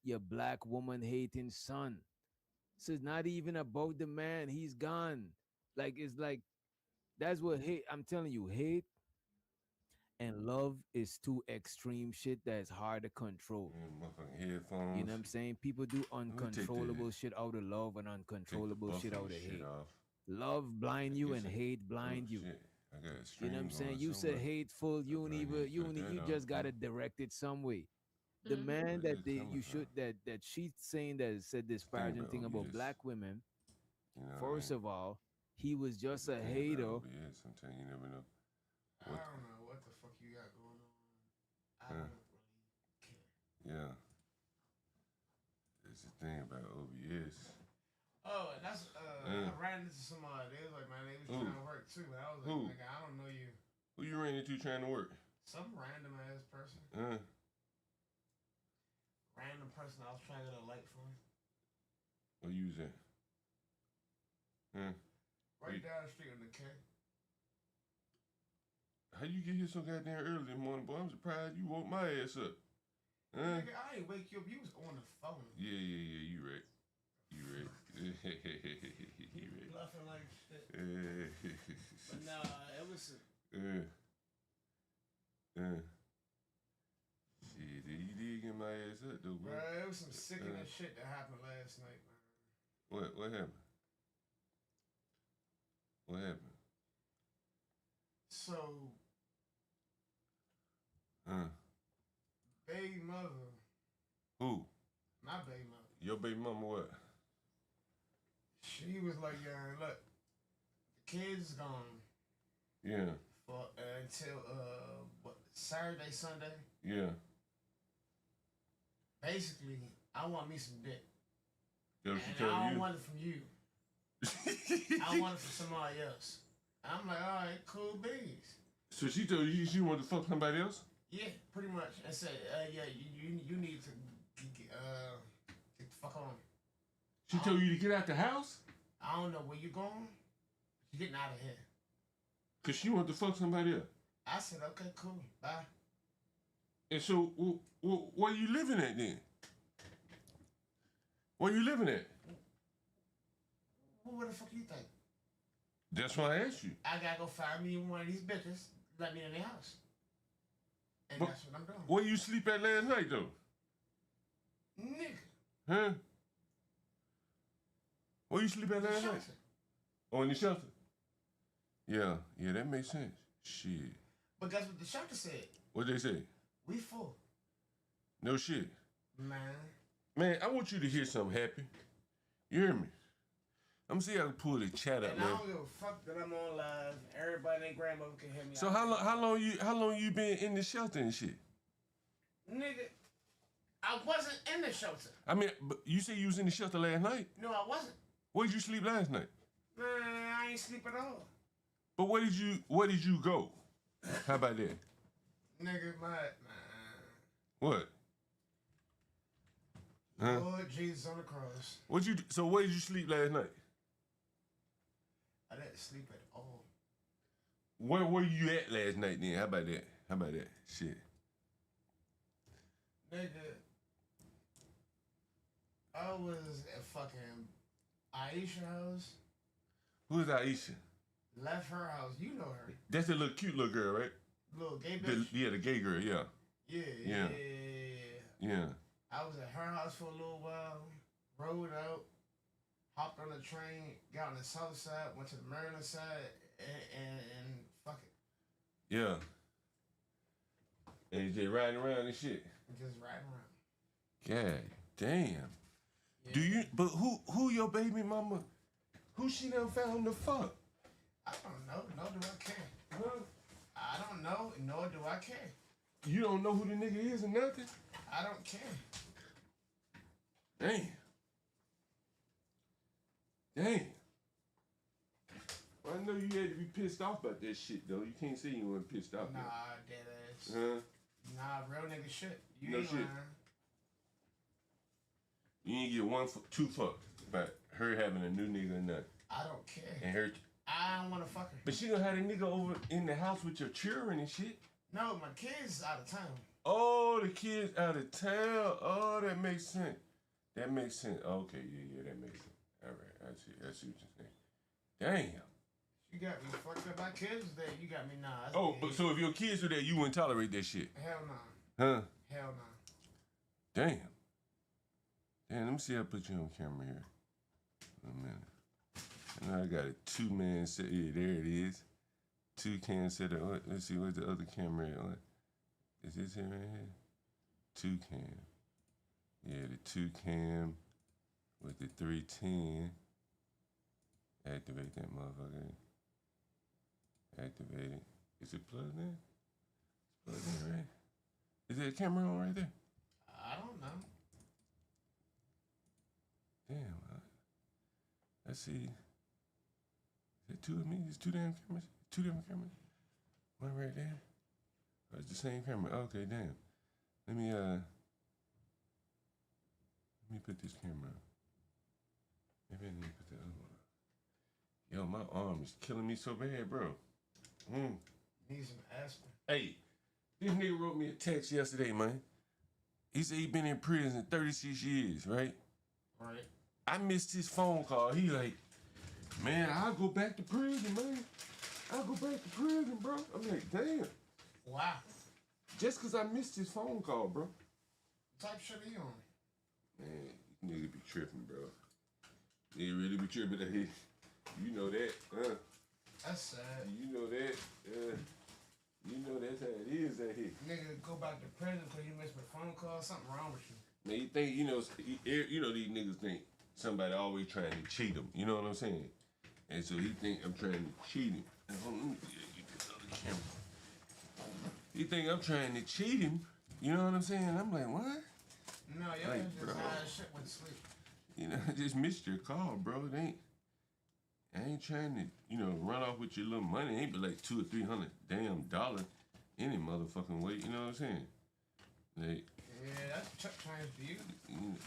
your black woman hating son. So it's not even about the man. He's gone. Like it's like that's what hate. I'm telling you, hate and love is two extreme shit that's hard to control. Motherfucking You know headphones. what I'm saying? People do Let me uncontrollable shit out of love and take the uncontrollable shit buffering out of shit hate. off. Love blind I you guess and I. hate Oh blind you. shit! I got a You know what I'm stream saying? going You say somewhere. hateful, I probably need to cut you that off just too. gotta direct it some way. The Mm-hmm. man Where's that this they coming you from? should that she's saying that said It's this the thing about disparaging thing about OBS. black women. You know what I First mean? of all, he was It's just the a thing about hater. OBS. Sometimes you never know. I What? don't know what the fuck you got going on. I Huh? don't really care. Yeah. It's the thing about OBS. Oh, and that's I ran into somebody. They was like, man, they was Who? trying to work too. And I was like, Who? nigga, I don't know you. Who you ran into trying to work? Some random ass person. Random person I was trying to get a light from. What you was at? Right You- down the street on the K. How you get here so goddamn early this morning, boy? I'm surprised you woke my ass up. Nigga, I ain't wake you up. You was on the phone. Yeah, you right. You right. you right. Bluffing like shit. But nah, it was. Shit, you did get my ass up though, bro. Bruh, it was some sickening shit that happened last night, man. What happened? What happened? So, Huh? baby mother, Who? my baby mother, Your baby mama what? she was like, yeah, look, the kids gone Yeah, for until what, Saturday, Sunday. yeah. Basically, I want me some dick, That's what she and told I don't you. want it from you. I want it from somebody else. I'm like, all right, cool beans. So she told you she wanted to fuck somebody else? Yeah, pretty much. I said, yeah, you need to get the fuck on. She told you to get out the house? I don't know where you going. You're getting out of here. Cause she wanted to fuck somebody else. I said, okay, cool, bye. And so, where you living at then? Where you living at? Well, what the fuck you think? That's why I asked you. I gotta go find me one of these bitches. Let me in their house. And But- that's what I'm doing. Where you sleep at last night though? Nigga. Huh? Where you sleep at last night? Shelter. Oh, in the shelter? Yeah, that makes sense. Shit. But guess what the shelter said? What they say? We full. No shit. Man. Man, I want you to hear something happy. You hear me? I'm gonna see if I can pull the chat up, And I man. don't give a fuck that I'm on live. Everybody and their grandmother can hear me. So how long you been in the shelter and shit? Nigga, I wasn't in the shelter. I mean, but you say you was in the shelter last night. No, I wasn't. Where did you sleep last night? Man, I ain't sleep at all. But where did you go? How about that? Nigga, man. What? Huh? Lord Jesus on the cross. So where did you sleep last night? I didn't sleep at all. Where were you at last night then? How about that? Shit. Nigga, I was at fucking Aisha's house. Who's Aisha? Left her house. You know her. That's the little cute little girl, right? Little gay bitch. The gay girl, yeah. Yeah. Yeah. I was at her house for a little while. Rode out. Hopped on the train. Got on the south side. Went to the Maryland side. And fuck it. Yeah. And just riding around and shit. Just riding around. God damn. Yeah. Do you? But who your baby mama? Who she done found the fuck? I don't know. Nor do I care. Huh? I don't know. Nor do I care. You don't know who the nigga is or nothing? I don't care. Damn. Well, I know you had to be pissed off about that shit though. You can't say you weren't pissed off. Nah, dead ass. Huh? Nah, real nigga shit. You No ain't shit. lying. You ain't get two fucks about her having a new nigga or nothing. I don't care. And her. I don't want to fuck her. But she gonna have a nigga over in the house with your children and shit. No, my kids is out of town. Oh, the kids out of town. Oh, that makes sense. That makes sense. Okay, yeah, that makes sense. All right, I see what you're saying. Damn. You got me fucked up. My kids there. You got me nah. Oh, but so if your kids were there, you wouldn't tolerate that shit? Hell no. Huh? Hell no. Damn. Damn, let me see how I put you on camera here. A minute. And I got a 2-man set. Yeah, there it is. 2-cam set. Let's see, where's the other camera at? Is this it right here? 2-cam. Yeah, the 2-cam with the 310. Activate that motherfucker. Activate it. Is it plugged in? It's plugged in, right? Is there a camera on right there? I don't know. Damn. I see. Is it two of me? There's 2 damn cameras? 2 different cameras? One right there? Oh, it's the same camera. Okay, damn. Let me put this camera up. Maybe I need to put the other one up. Yo, my arm is killing me so bad, bro. Need some aspirin. Hey, this nigga wrote me a text yesterday, man. He said he been in prison 36 years, right? Right. I missed his phone call. He like, man, I'll go back to prison, man. I'll go back to prison, bro. I'm like, damn. Wow. Just because I missed his phone call, bro. What type of shit are you on? Man, you nigga be tripping, bro. You really be tripping. You know that, huh? That's sad. You know that, you know that's how it is out here. Nigga go back to prison because you missed my phone call. Something wrong with you. Man, you think, you know these niggas think somebody always trying to cheat him. You know what I'm saying? And so he think I'm trying to cheat him. And hold on, let me get this other camera. He think I'm trying to cheat him. You know what I'm saying? I'm like, what? No, y'all Like, just bro. high as shit went to sleep. You know, I just missed your call, bro. I ain't trying to, run off with your little money. It ain't but like $200 or $300 damn dollar any motherfucking way. You know what I'm saying? Like, yeah, that's chump change to you.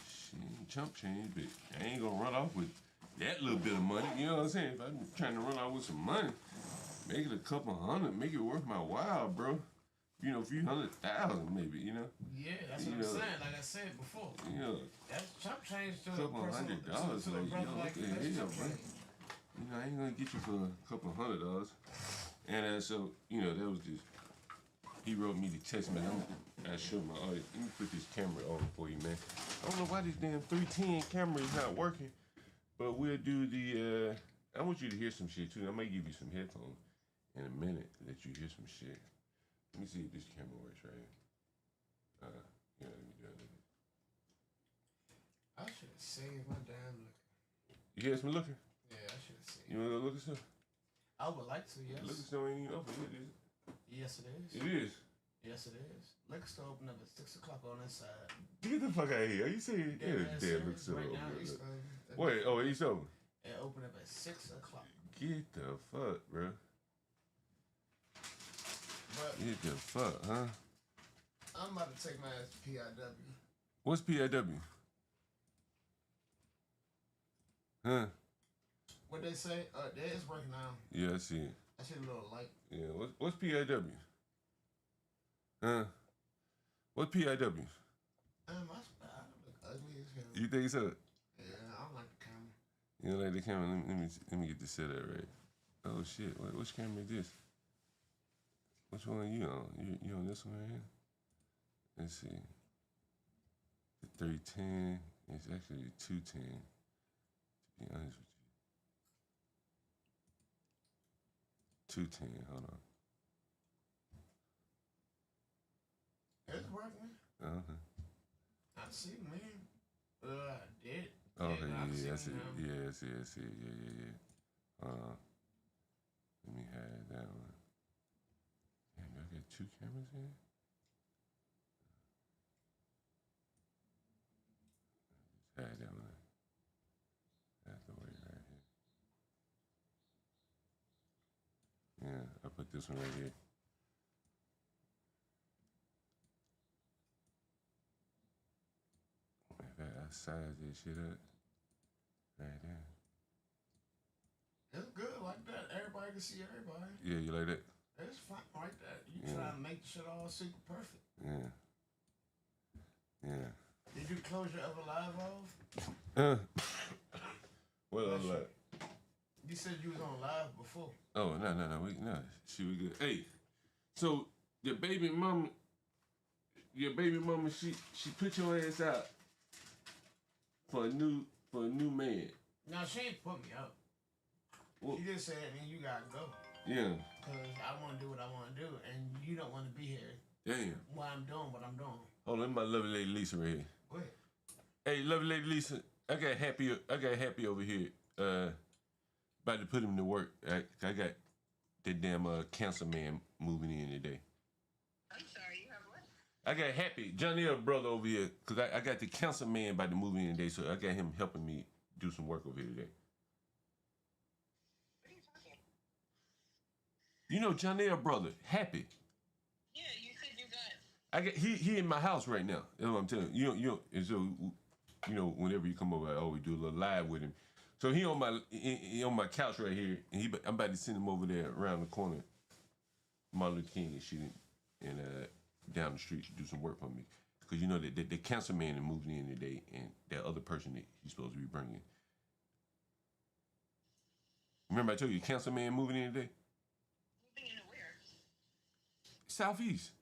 Shit, ain't chump change, but I ain't gonna run off with that little bit of money. You know what I'm saying? If I'm trying to run off with some money, make it a couple hundred, make it worth my while, bro. A few 100,000 maybe, Yeah, that's what I'm saying. Like I said before. That's chump change to a couple person, $100, to a like, brother like what the that's hell, chump bro? change. I ain't gonna get you for a couple $100. And so, that was just, he wrote me the text, man. I showed my audience. Let me put this camera on for you, man. I don't know why this damn 310 camera is not working, but we'll do the, I want you to hear some shit too. I might give you some headphones in a minute to let you hear some shit. Let me see if this camera works right here. Let me do it. I should have saved my damn liquor. You hear some looking? Yeah, I should have saved. You wanna go look at some? I would like to, yes. Liquor store ain't even open yet, is it? Yes, it is. It is. Yes, it is. Liquor store open up at 6 o'clock on this side. Get the fuck out of here. Are you serious? Yeah, damn liquor store right open. now, East Wait, it's open. It open up at 6 o'clock. Get the fuck, bro. But Get the fuck, huh? I'm about to take my ass to PIW. What's PIW? Huh? What they say? There is working now. Yeah, I see it. I see a little light. Yeah, what's PIW? Huh? What's PIW? I look ugly as hell. You think so? Yeah, I don't like the camera. You don't like the camera? Let me get this set up right. Oh shit! Which camera is this? Which one are you on? You on this one right here? Let's see. The 310 is actually the 210. To be honest with you. 210. Hold on. It's working. Uh-huh. I see, man. I did. Okay, Yeah, I see. Yeah, I see. Yeah. Let me hide that one. Damn, I got 2 cameras here? Just hide that one. That's the way right here. Yeah, I put this one right here. I size this shit up. Right there. It's good like that. Everybody can see everybody. Yeah, you like that? It's fine like that. You try to make the shit all super perfect. Yeah. Yeah. Did you close your other live off? What other live? You said you was on live before. Oh, no. She was good. Hey, so your baby mama, she put your ass out for a new man. No, she ain't put me up. Well, She just said, man, you gotta go. yeah. Because I want to do what I want to do, and you don't want to be here Damn. while I'm doing what I'm doing. Hold on, my lovely lady Lisa right here. Go ahead. Hey, lovely lady Lisa, I got happy over here. About to put him to work. I got that damn cancer man moving in today. I'm sorry, you have what? I got Happy, Johnny brother over here, because I got the cancer man about to move in today, so I got him helping me do some work over here today. What are you talking about? You know Johnny brother, Happy. Yeah, you said you got... I got he in my house right now. That's what I'm telling you. You know, and so whenever you come over, I always do a little live with him. So he on my couch right here, and I'm about to send him over there around the corner, Martin Luther King and shit, and down the street to do some work for me. Because you know that the cancer man that moved in today, and that other person that he's supposed to be bringing. Remember I told you, cancer man moving in today? Moving into where? Southeast.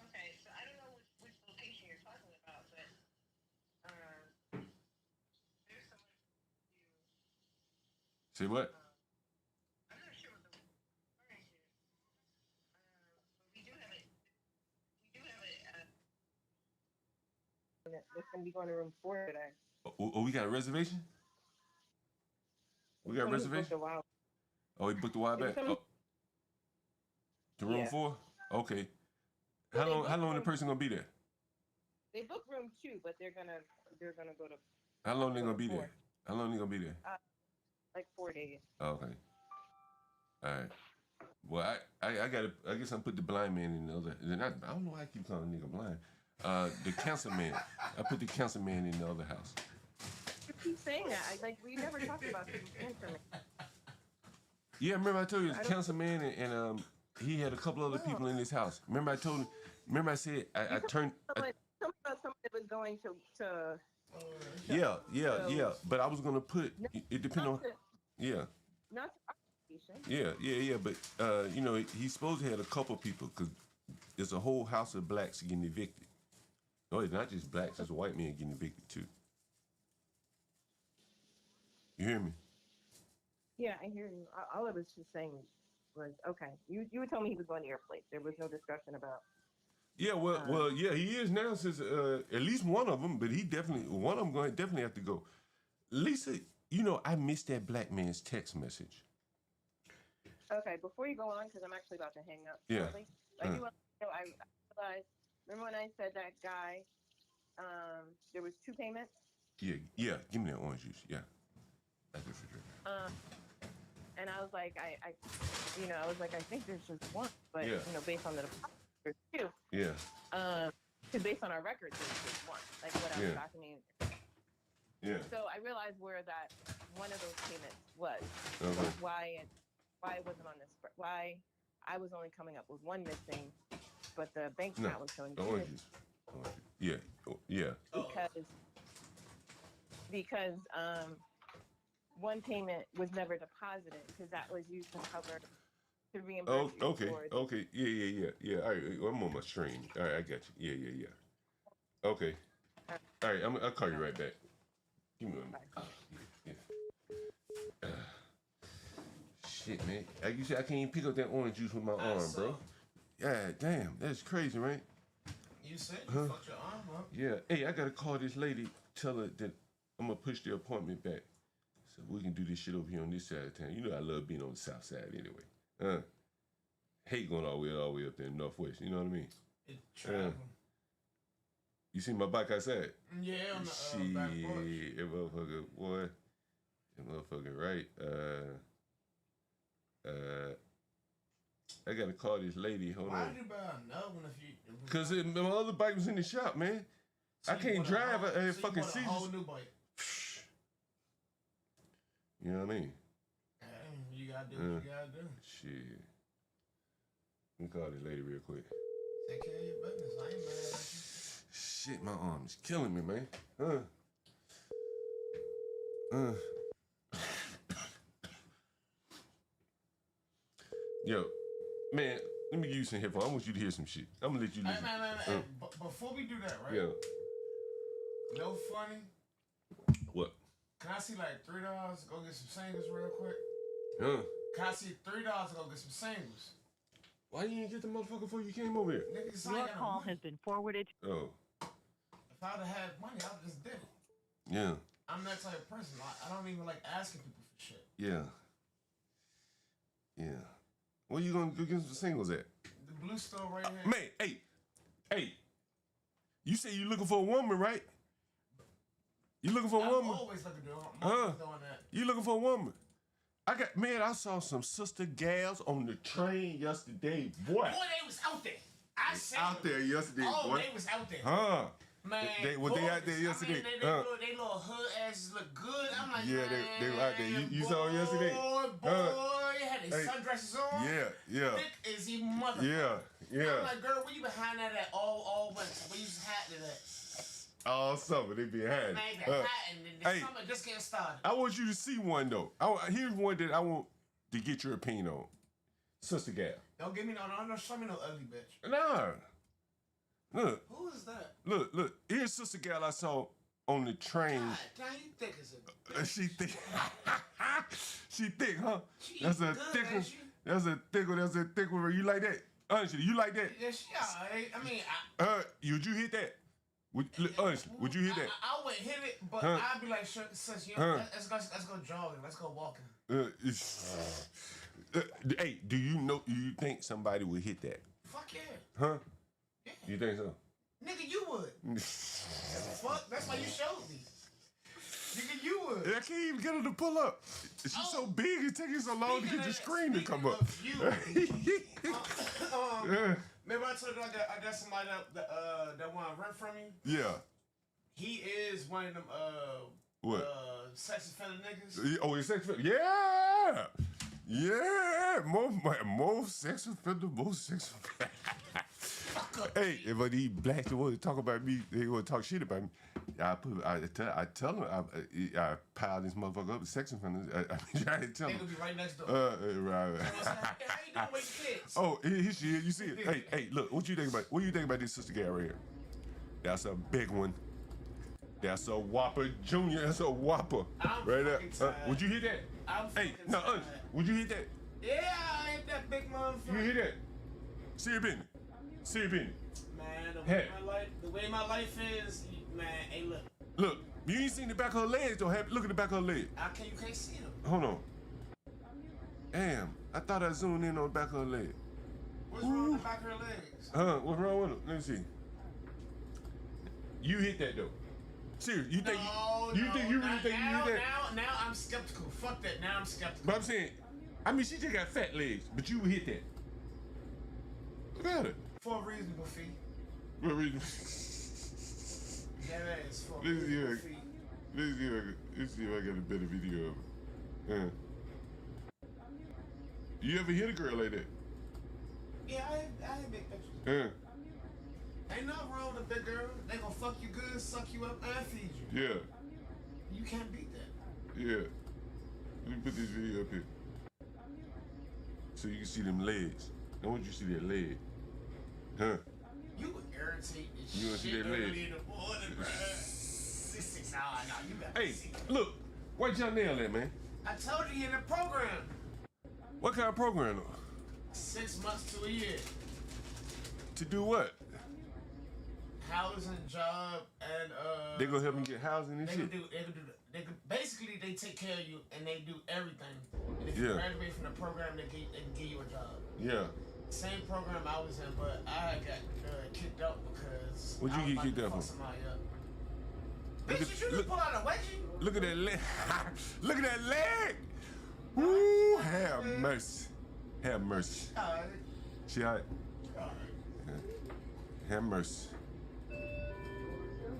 Okay, so I don't know which location you're talking about, but there's someone Say what? I'm not sure what the referring to. But we do have a that's gonna be going to room 4 today. Oh, we got a reservation? We got a reservation? Oh, he booked a while back? Oh. To room 4? Okay. How long the person gonna be there? They booked room 2, but they're gonna go to How long they gonna be there? How long they gonna be there? like 4 days. Oh, okay. All right. Well, I guess I'm put the blind man in the other. I don't know why I keep calling nigga blind. The cancer man. I put the cancer man in the other house. You keep saying that. We never talked about the cancer man. Yeah, remember I told you the cancer man and he had a couple other people in his house. Remember I said I turned. Somebody that was going to. Yeah. But I was gonna put it depending on. Yeah. Not to occupation. Yeah. But he's supposed to have a couple people because there's a whole house of blacks getting evicted. No, it's not just blacks. There's a white man getting evicted too. You hear me? Yeah, I hear you. All I was just saying was, okay, you would tell me he was going to your place. There was no discussion about. Yeah, well, yeah, he is now since at least one of them, but one of them going to definitely have to go. Lisa, I missed that black man's text message. Okay, before you go on, because I'm actually about to hang up. Yeah. Shortly, I do want to know. I realized. Remember when I said that guy? There was 2 payments. Yeah. Give me that orange juice. Yeah. That's good for drinking. And I was like, I think there's just one, but based on the deposit, there's 2. Yeah. Because based on our records, there's just one. Like what I was documenting. Yeah. So I realized where that one of those payments was. Okay. Why it wasn't on this. Why I was only coming up with one missing, but the bank account was showing 2 missing. Yeah. Because one payment was never deposited because that was used to cover to reimburse. Okay. Yeah. All right, I'm on my stream. All right, I got you. Yeah. Okay. All right, I'll call you right back. Give me a minute. Yeah. Shit, man. Like you said, I can't even pick up that orange juice with my arm, bro. Yeah, damn, that's crazy, right? You said you fucked your arm up. Yeah. Hey, I gotta call this lady, tell her that I'm gonna push the appointment back so we can do this shit over here on this side of town. You know I love being on the south side anyway. Hate going all the way up there in Northwest. You know what I mean? It's traveling. You see my bike outside? Yeah, on the Shit, back porch. that motherfucker, boy. That motherfucker, right? I gotta call this lady. Hold Why on. did you buy another one if you? Cause my other bike was in the shop, man. So I can't drive a fucking seizures. A whole new bike. You know what I mean? You gotta do what you gotta do. Shit. Let me call this lady real quick. Take care of your business. I ain't mad at you. Shit, my arm is killing me, man. Yo, man, let me give you some headphones. I want you to hear some shit. I'm gonna let you listen. Man. Before we do that, right? Yeah. No funny. What? Can I see like $3 to go get some singles real quick? Huh? Can I see $3 to go get some singles? Why you didn't get the motherfucker before you came over here? Niggas, I Your ain't got no call money. has been forwarded. Oh, If I would have had money, I would just did it. yeah, I'm that type of person. I don't even like asking people for shit. yeah, yeah. Where you gonna go get some singles at? The blue store right here. Man, hey, you say you looking for a woman, right? You looking for a I'm woman? always looking to do. I'm Huh? always doing that. You looking for a woman? I saw some sister gals on the train yesterday, boy. Boy, they was out there. I seen Out them. there yesterday, Oh, boy. they was out there. Huh? Man, They out there yesterday? I mean, they little hood asses look good. I'm like, Yeah, man, they were out there. You saw them yesterday? Boy, had their Hey. sundresses on. Yeah, Thick as he mother. yeah. I'm like, girl, where you behind that at all winter? Where you just hiding it at? All summer they be hiding. Man, they been hiding. The hey. summer just getting started. I want you to see one though. Here's one that I want to get your opinion on. Sister gal. Don't give me no, show me no ugly bitch. Nah. Look. Who is that? Look. Here's sister gal I saw on the train. God, damn, you thick as a bitch. She thick. She thick, huh? She That's a good, thick one. ain't she? That's a thick one. You like that? Honestly, you like that? Yeah, she alright. I mean, Would you hit that? Honestly, would you hit that? I would hit it, but Huh? I'd be like, sis, you know, let's go jogging. Let's go walking. Hey, do you think somebody would hit that? Fuck yeah. Huh? Yeah. You think so? Nigga, you would. Fuck, that's why you showed me. Nigga, you would. I can't even get her to pull up. She's so big, it's taking so long to get the screen to come up. Remember I told you I got somebody that want to rent from you? Yeah. He is one of them What? sex offender niggas. Oh, it's sex offender. Yeah. Yeah. More sex offender, Hey, if these blacks want to talk about me, they want to talk shit about me. I tell them, I pile this motherfucker up with sex offenders. I try to tell They them. gonna be right next door. Right. You know what I'm saying? Hey, how you doing with your kids? Oh, here she is. You see it? Hey, look. What you think about this sister gal right here? That's a big one. That's a Whopper Junior. That's a Whopper. I'm right there. fucking tired. Would you hit that? I'm Hey, fucking no, tired. would you hit that? Yeah, I ain't that big motherfucker. You hit that? See your business. See your business. Man, Hey. the way my life is, man, hey, look. Look, you ain't seen the back of her legs, though. Look at the back of her leg. You can't see them. Hold on. Damn, I thought I zoomed in on the back of her leg. What's wrong with the back of her legs? What's wrong with her? Let me see. You hit that, though. Serious, you think you really think you hit that? Now I'm skeptical. Fuck that. Now I'm skeptical. But I'm saying, she just got fat legs, but you hit that. Look at it. For a reasonable fee. What reason? That is for a Let's see reasonable if fee. let's see if I got a better video of it. You ever hit a girl like that? Yeah, I ain't big bitches. Ain't nothing wrong with a big girl. They gonna fuck you good, suck you up, and feed you. Yeah, You can't beat that. yeah. Let me put this video up here. So you can see them legs. I want you to see that leg. You would irritate the You wanna see shit that leg? early in the morning, bruh. 6 hours now. You got Hey, to see. look, where'd y'all nail at, man? I told you in the program. What kind of program though? 6 months to a year. To do what? Housing, job, and They gonna help me get housing and They shit. can basically they take care of you and they do everything. And if you Yeah. graduate from the program, they can give you a job. Yeah. Same program I was in, but I got kicked out because What'd you I was get about kicked to out fuck for? somebody up. Look Bitch, at- did you look- just pull out a wedgie? Look at that leg. Look at that leg. Woo, have mercy. Have mercy. Alright. She all right? Alright. Have mercy.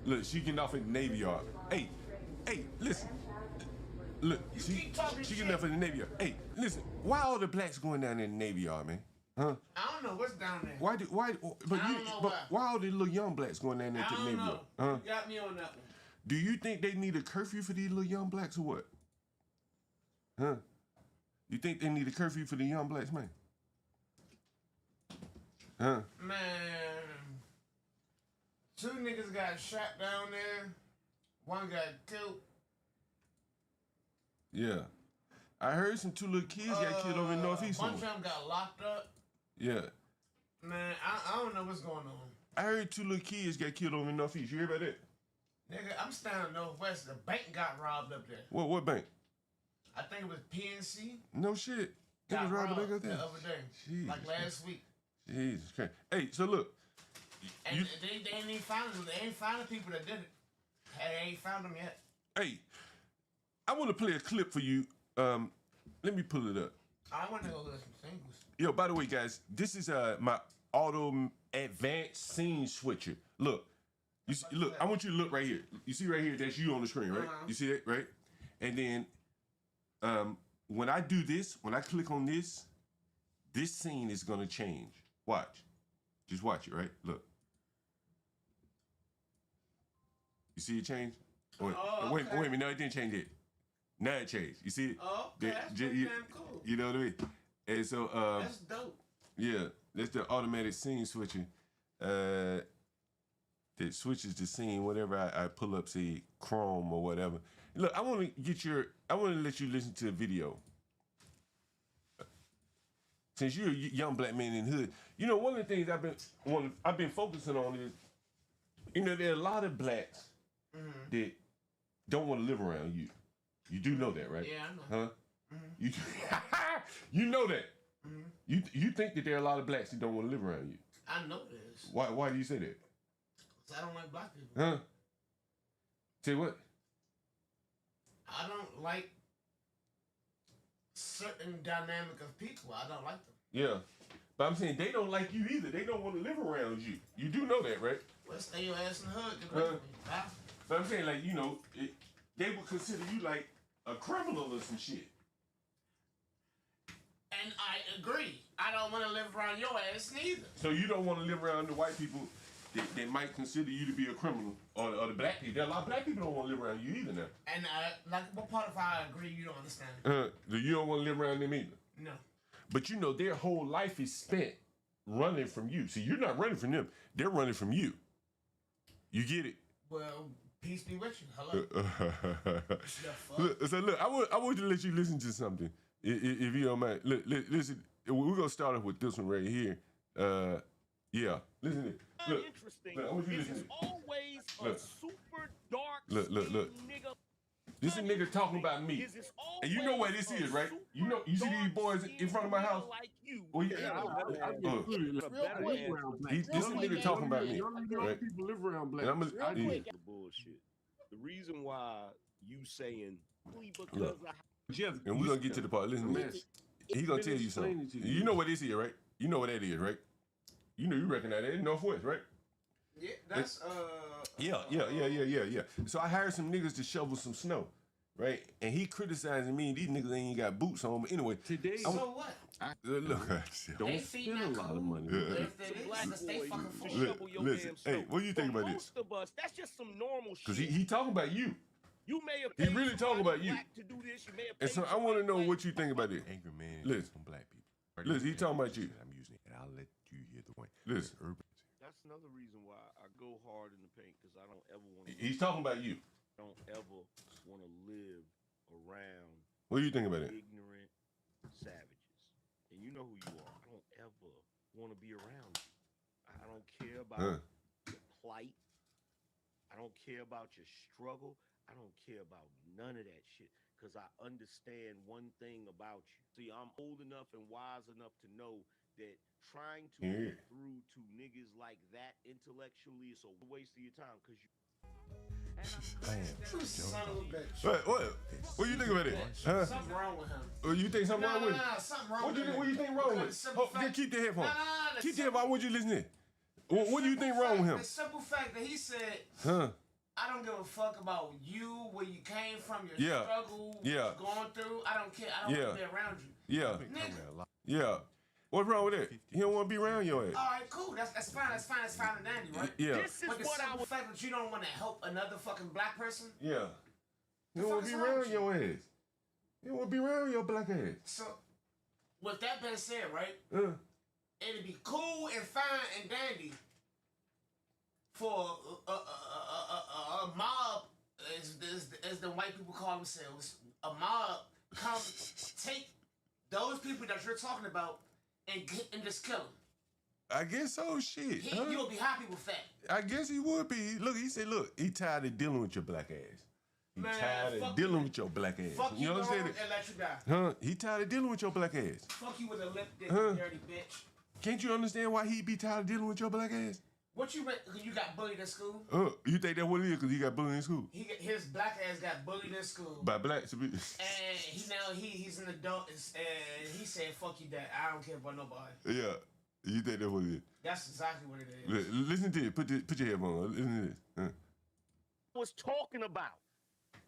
Look, she getting off at the Navy Yard. Hey, listen. Look, she keep talking getting shit. off at the Navy Yard. Hey, listen. Why all the blacks going down in the Navy Yard, man? Huh? I don't don't know what's down there. Why? But I don't know but why. all the little young blacks going down there I to the don't neighborhood? know. Huh? You got me on that one. Do you think they need a curfew for these little young blacks or what? Huh? You think they need a curfew for the young blacks, man? Huh? Man, 2 niggas got shot down there. 1 got killed. Yeah. I heard some 2 little kids got killed over in Northeast. A bunch of them got locked up. Yeah. Man, I don't know what's going on. I heard 2 little kids got killed over in Northeast. You hear about that? Nigga, I'm standing Northwest. The bank got robbed up there. What bank? I think it was PNC. No shit. It Got was robbed robbed up there. the other day. Jesus Like last week. Jesus Christ. Hey, so look. And they ain't even found them. They ain't found the people that did it. They ain't found them yet. Hey, I want to play a clip for you. Let me pull it up. I want to go listen to singles. Yo, by the way, guys, this is my auto advanced scene switcher. Look, you see, look. I want you to look right here. You see right here? That's you on the screen, right? You see that, right? And then, when I do this, when I click on this scene is gonna change. Watch, just watch it, right? Look. You see it change? Wait, wait a minute. No, it didn't change it. Now it changed. You see it? Oh, okay. That's pretty damn cool. You know what I mean? And so, That's dope. yeah, that's the automatic scene switcher. That switches the scene whenever I pull up, say, Chrome or whatever. Look, I want to let you listen to the video. Since you're a young black man in the hood, you know, one of the things I've been focusing on is, you know, there are a lot of blacks that don't want to live around you. You do know that, right? Yeah, I know. Huh? You you know that. You think that there are a lot of blacks that don't want to live around you. I know this. Why do you say that? 'Cause I don't like black people. Huh? Say what? I don't like certain dynamic of people. I don't like them. Yeah. But I'm saying they don't like you either. They don't want to live around you. You do know that, right? Well, stay your ass in the hood. Get away from me. Bye. But I'm saying, like, you know, they would consider you like a criminal or some shit. And I agree. I don't want to live around your ass neither. So you don't want to live around the white people that might consider you to be a criminal, or the black people. There are a lot of black people don't want to live around you either now. And like, what part of I agree you don't understand? You don't want to live around them either. No. But you know, their whole life is spent running from you. See, you're not running from them. They're running from you. You get it? Well, peace be with you. Hello. Look, I want you to let you listen to something, if you don't mind. Listen, we're going to start off with this one right here. Yeah, listen to it. Look, interesting. I want you to This listen is to it. always Look. a super dark Look. nigga. This is a nigga talking about me. This is And you know where this always is, a right? You know, you see super these boys in front of my house? Like you. Well, yeah, this is a nigga talking about me. Right? People live around black. And I'm The bullshit. The reason why you saying because Look. of Jeff, And we're going to get to the part. Listen, he going to tell you something. You know what this is, right? You know what that is, right? You know, you recognize that in Northwest, right? Yeah, that's Yeah. So I hired some niggas to shovel some snow, right? And he criticizing me. These niggas ain't got boots on. But anyway, today, so what? look. don't They spend a lot of money. If they is, stay fucking to full. shovel your Listen, damn hey, snow. what do you think For about this? most of us, that's just some normal shit. Because he talking about you. You may have He paid really talking about somebody you. black to do this. You may have And so paid I want to know somebody what you think about this. Angry man Listen. from black people. Listen, he talking about you. I'm using it, and I'll let you hear the point. Listen. Urban. That's another reason why I go hard in the paint because I don't ever want to. He's talking about you. Don't ever want to live around What do you think about it? ignorant savages. And you know who you are. I don't ever want to be around you. I don't care about your plight. I don't care about your struggle. I don't care about none of that shit because I understand one thing about you. See, I'm old enough and wise enough to know that trying to get through to niggas like that intellectually is a waste of your time because you. You son of a bitch. What do you think about it? Huh? Something wrong with him. Oh, you think something wrong with it? Something wrong What with him. do you think wrong with it? Oh, just keep the headphone. Nah, Keep the headphone. I want you to listen to it. What do you think wrong with him? The simple fact that he said, Huh? I don't give a fuck about you, where you came from, your Yeah. struggle, what Yeah. you're going through. I don't care. I don't want to be around you. Yeah. Nigga. Yeah. What's wrong with that? He don't want to be around your ass. All right, cool. That's fine. That's fine. That's fine and dandy, right? Yeah. This is But the what I simple was. fact that you don't want to help another fucking black person. Yeah. He don't fuck want to is be wrong around with your ass. He don't want to be around your black ass. So, with that being said, right, Uh, it'd be cool and fine and dandy for a mob, as the white people call themselves, a mob come take those people that you're talking about and just kill them. I guess so, shit. Huh? You'll be happy with that. I guess he would be. Look, he said, look, he tired of dealing with your black ass. He Man, tired of fuck dealing you. with your black ass. Fuck you, understand and it? let you die. Huh? He tired of dealing with your black ass. Fuck you with a lip dick, Huh? you dirty bitch. Can't you understand why he be tired of dealing with your black ass? What you meant? You got bullied in school? You think that's what it is because he got bullied in school? His black ass got bullied in school. By blacks? And he's an adult, and he said, "Fuck you, dad. I don't care about nobody." Yeah. You think that's what it is? That's exactly what it is. Listen to it. Put your headphone on. Listen to this. Was talking about.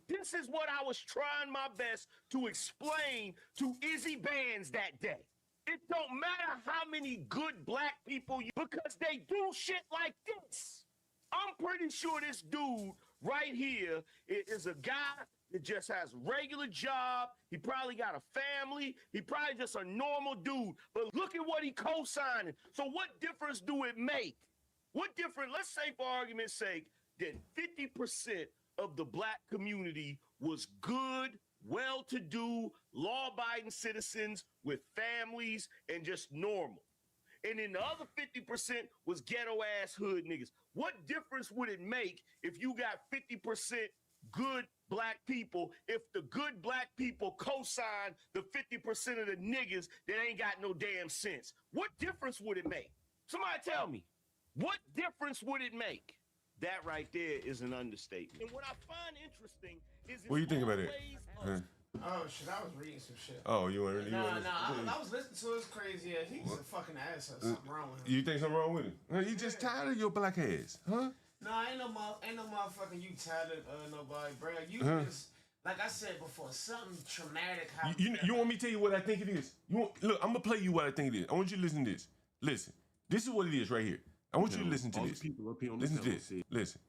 This is what I was trying my best to explain to Izzy Bands that day. It don't matter how many good black people because they do shit like this. I'm pretty sure this dude right here is a guy that just has regular job. He probably got a family. He probably just a normal dude. But look at what he co-signing. So what difference do it make? What difference? Let's say for argument's sake that 50% of the black community was good, well-to-do, law-abiding citizens with families and just normal. And then the other 50% was ghetto-ass hood niggas. What difference would it make if you got 50% good black people if the good black people co-sign the 50% of the niggas that ain't got no damn sense? What difference would it make? Somebody tell me. What difference would it make? That right there is an understatement. And what I find interesting is What do you think about it? Oh shit! I was reading some shit. Oh, you want to? No, I was listening to his crazy ass. He's a fucking asshole. Something wrong with him. You think something wrong with him? You just tired of your black ass, huh? No, ain't no motherfucking you tired of nobody, bro. You just like I said before, something traumatic happened. You want me to tell you what I think it is? Look, I'm gonna play you what I think it is. I want you to listen to this. Listen, this is what it is right here. I want you to listen to this. Listen to this. Listen.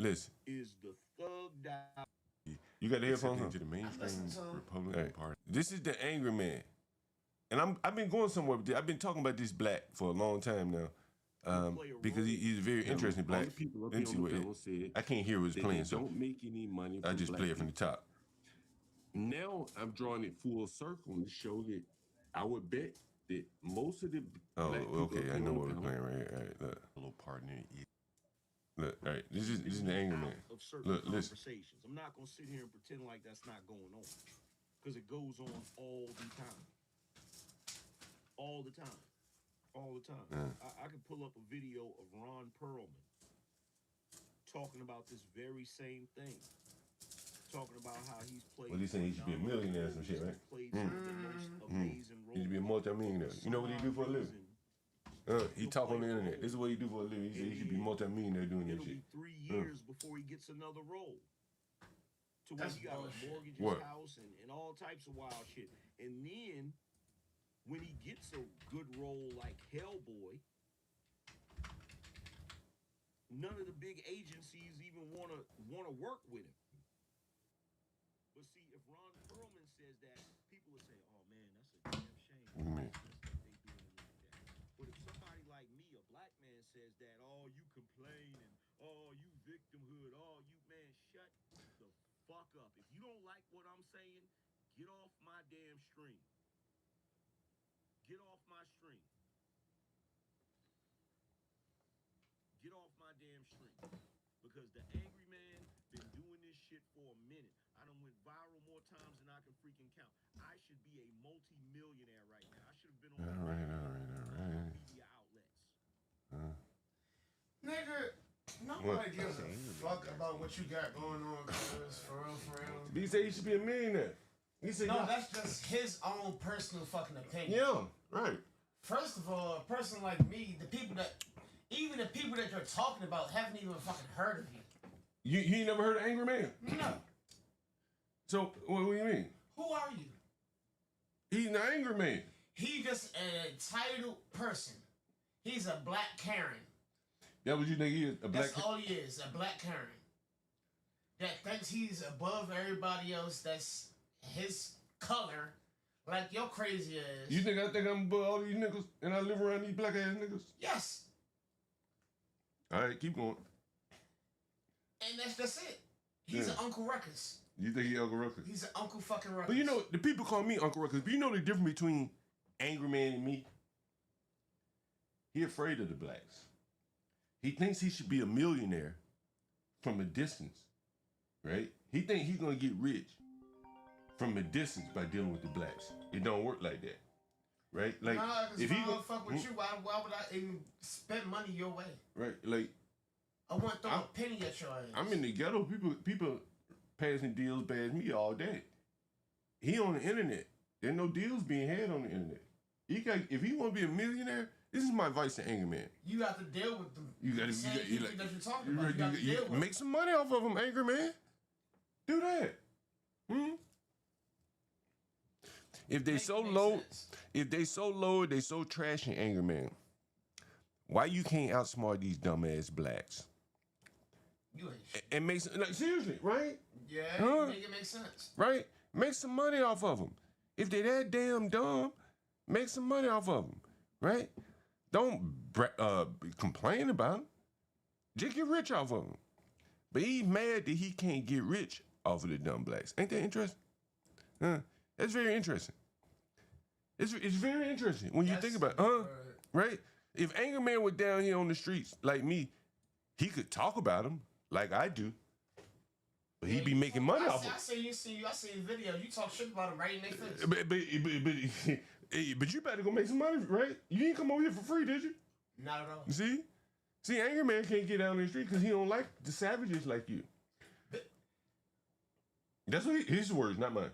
Listen. Is the thugged out. You got the headphones on? To the mainstream Republican Party. This is the angry man, and I've been going somewhere with this. I've been talking about this black for a long time now, because he's a very interesting black. I can't hear what's playing, so don't make any money. I just play it from the top. Now I'm drawing it full circle to show that I would bet that most of the Oh, black people okay, I know what we're playing right here. All right, look. A little partner. Look, all right, this is the angry man. Of certain Look, listen. conversations. I'm not gonna sit here and pretend like that's not going on, because it goes on all the time. All the time. All the time. I could pull up a video of Ron Perlman talking about this very same thing. Talking about how he's played. Well, he's saying he should be a millionaire or some shit, right? Played some of the most amazing roles. He should be a multi-millionaire. You know what he do for a living? He talk on the internet. This is what he do for a living. He said he should be multi-millionaire doing this It'll shit. be 3 years before he gets another role. To where That's he got bullshit. a mortgage What? house and all types of wild shit. And then when he gets a good role like Hellboy, none of the big agencies even wanna work with him. But see, if Ron Perlman says that, people would say, "Oh man, that's a damn shame." What do you mean? They doing it like that. But if somebody like me, a black man, says that, "Oh, you complain and oh, you victimhood, oh, you man, shut the fuck up. If you don't like what I'm saying, get off my damn stream. Get off my stream. Get off my damn stream." Because the angry man been doing this shit for a minute. I done went viral more times than I can freaking count. I should be a multi-millionaire right now. I should have been on All right. media outlets. Nigga, nobody gives a fuck about what you got going on, cuz, for real. He said he should be a millionaire. He said, No, that's just his own personal fucking opinion. yeah, right. First of all, a person like me, even the people that you're talking about haven't even fucking heard of you. You ain't never heard of Angry Man? No. So, what do you mean? Who are you? He's an angry man. He just an entitled person. He's a black Karen. That what you think he is? A black? That's all he is, a black Karen. That thinks he's above everybody else that's his color, like your crazy ass. You think I think I'm above all these niggas and I live around these black ass niggas? Yes. All right, keep going. And that's it. He's Yeah. an Uncle Ruckus. You think he Uncle Ruckus? He's an Uncle fucking Ruckus. But you know, the people call me Uncle Ruckus. But you know the difference between Angry Man and me? He afraid of the blacks. He thinks he should be a millionaire from a distance, right? He think he's gonna get rich from a distance by dealing with the blacks. It don't work like that, right? Like nah, if he don't fuck with you, why would I even spend money your way? right, like I wouldn't throw a penny at your ass. I'm in the ghetto. People passing deals past me all day. He on the internet. There's no deals being had on the internet. If he want to be a millionaire, this is my advice to Angry Man. You have to deal with them. You got to that you're talking about. You got to deal with. make some money off of him, Angry Man. Do that. If they so low, if they so low, they so trashy, Angry Man. Why you can't outsmart these dumbass blacks? You ain't shit. And make some, like, seriously, right? Yeah, Huh? make it make sense. Right? Make some money off of them. If they that damn dumb, make some money off of them, right? Don't complain about them. Just get rich off of them. But he's mad that he can't get rich off of the dumb blacks. Ain't that interesting? That's very interesting. It's very interesting when you think about it. Right? If Angry Man was down here on the streets like me, he could talk about them like I do. But he'd be making money off of them. I see the video. You talk shit about him right in their face. But you better go make some money, right? You ain't come over here for free, did you? Not at all. See, Angry Man can't get down the street because he don't like the savages like you. That's what his words, not mine.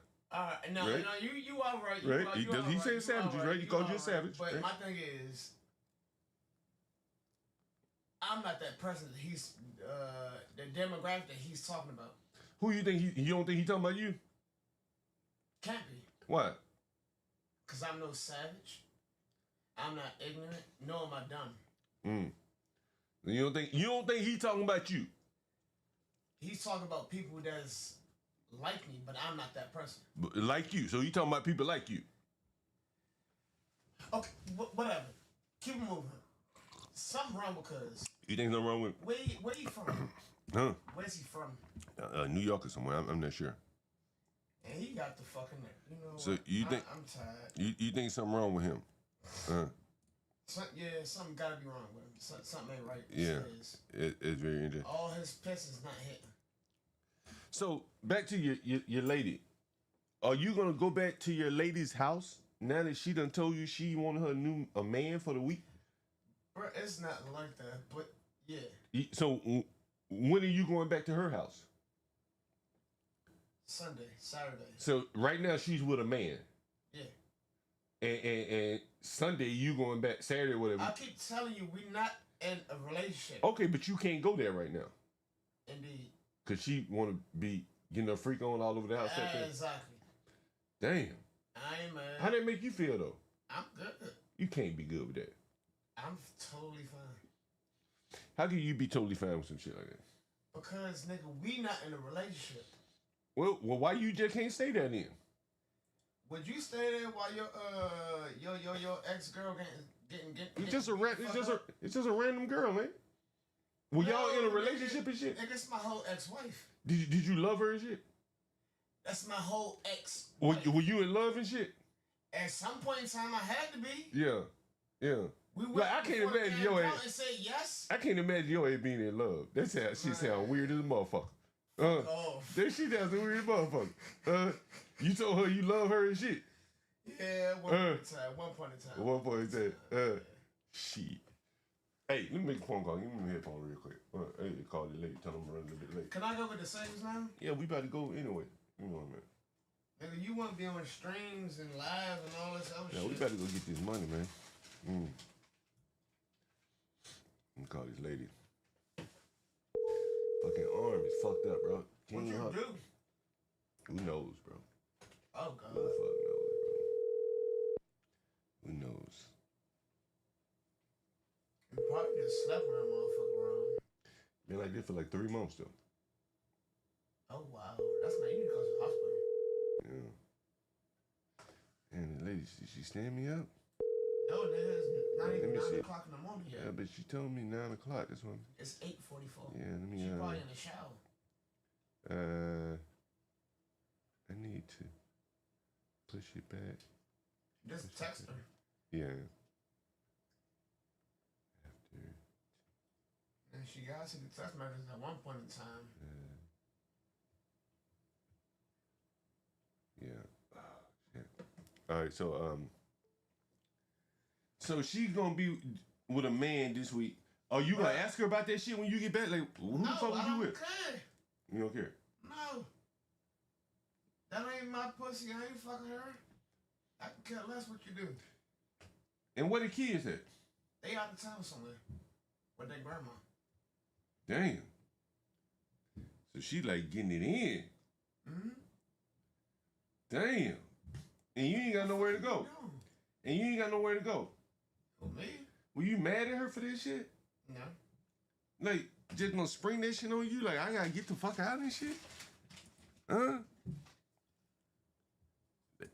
No, right? You are right. Right? He said savages, right? He called you a savage. But right? my thing is, I'm not that person that he's the demographic that he's talking about. Who you think you don't think he talking about you? Can't be. Why? Cause I'm no savage. I'm not ignorant. Nor am I dumb. You don't think he talking about you? He's talking about people that's like me, but I'm not that person. Like you. So he talking about people like you. Okay, whatever. Keep it moving. Something wrong because. You think something wrong with? Where you from? Huh? Where's he from? New York or somewhere. I'm not sure. And he got the fucking, So what? you think I'm tired. you think something wrong with him? Something gotta be wrong with him. Something ain't right. Yeah, it's very interesting. All his piss is not hitting. So back to your lady. Are you gonna go back to your lady's house now that she done told you she wanted a man for the week? Bro, it's not like that, but yeah. So when are you going back to her house? Sunday, Saturday. So right now she's with a man. Yeah. And Sunday you going back, Saturday, whatever. I keep telling you, we're not in a relationship. Okay, but you can't go there right now. Indeed. Cause she want to be getting her freak on all over the house. Exactly. Damn. I ain't mad. How that make you feel though? I'm good. You can't be good with that. I'm totally fine. How can you be totally fine with some shit like that? Because nigga, we not in a relationship. Well, why you just can't stay there then? Would you stay there while your ex girl getting It's just a random girl, man. Were y'all in a relationship and shit? Nigga, that's my whole ex-wife. Did you love her and shit? That's my whole ex. Were you in love and shit? At some point in time, I had to be. Yeah. We went Like, I can't imagine your ass. And said yes. I can't imagine your ass being in love. That's how she sound weird as a motherfucker. That shit sounds weird as a motherfucker. You told her you love her and shit. Yeah, one point in time. Shit. Hey, let me make a phone call. Give me my headphone real quick. Hey, call it late. Tell them I'm running a bit late. Can I go with the savings now? Yeah, we about to go anyway. You know what I mean? Nigga, you want to be on streams and live and all this other shit. Yeah, we better go get this money, man. Let me call this lady. Fucking arm is fucked up, bro. What you do? Who knows, bro? Oh, God. Who the fuck knows, bro? Who knows? You probably just slept with that motherfucker around. Been like this for like 3 months though. Oh wow, that's not. You need to go to the hospital. Yeah. And the lady, she stand me up. No, nigga, it's not even Let me 9 see. o'clock in the morning yet. Yeah, but she told me 9 o'clock. That's one. It's 8:44. Yeah, let me. She probably in the shower. I need to push it back. Just text her. Yeah. After. And she got to the text messages at one point in time. Yeah. Oh, shit. All right, so she's gonna be with a man this week. Oh, you gonna ask her about that shit when you get back? Like, who the fuck was you with? Care. You don't care? No. That ain't my pussy. I ain't fucking her. I can care less what you do. And where the kids at? They out of town somewhere with their grandma. Damn. So she like getting it in. Mm-hmm. Damn. And you ain't got nowhere to go. And you ain't got nowhere to go. Who, me? Were you mad at her for this shit? No. Like, just gonna spring that shit on you? Like, I gotta get the fuck out of this shit? Huh?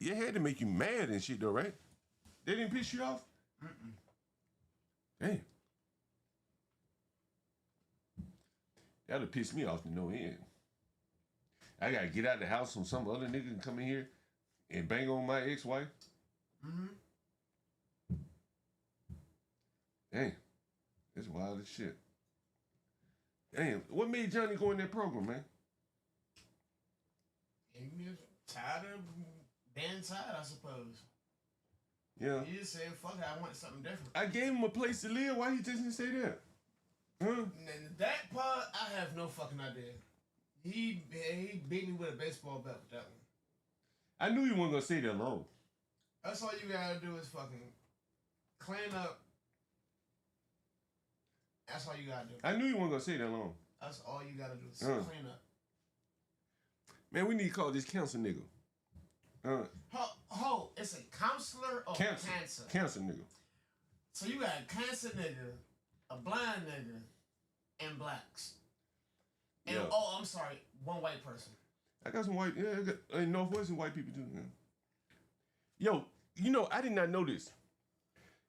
It had to make you mad and shit though, right? They didn't piss you off? Mm-mm. Damn. That'll piss me off to no end. I gotta get out of the house so some other nigga can come in here and bang on my ex-wife. Mm-hmm. Damn. That's wild as shit. Damn. What made Johnny go in that program, man? And you just tired of being tired, I suppose. Yeah. You just said, fuck it, I want something different. I gave him a place to live. Why he just didn't say that? Huh? And that part, I have no fucking idea. He beat me with a baseball bat with that one. I knew you weren't gonna say that long. That's all you gotta do is fucking clean up. That's all you gotta do. I knew you weren't gonna say that long. That's all you gotta do is clean up. Man, we need to call this cancer nigga. It's a counselor or cancer? Cancer nigga. So you got a cancer nigga, a blind nigga, and blacks. And Yeah. oh, I'm sorry, one white person. I got some white, I got Northwestern white people too. Man. Yo, you know, I did not know this.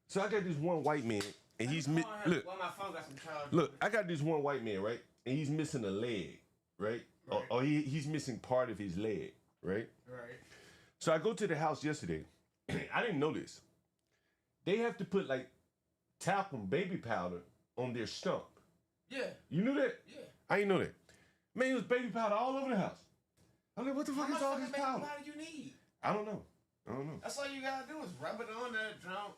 So I got this one white man, and he's look. Well, my phone got some charge. Look, I got this one white man, right? And he's missing a leg, right? Right. Or he's missing part of his leg, right? Right. So I go to the house yesterday. I didn't know this. They have to put like talcum baby powder on their stump. Yeah. You knew that? Yeah. I didn't know that. Man, it was baby powder all over the house. I'm like, what the fuck is all this powder? How much you need? I don't know. That's all you gotta do is rub it on that junk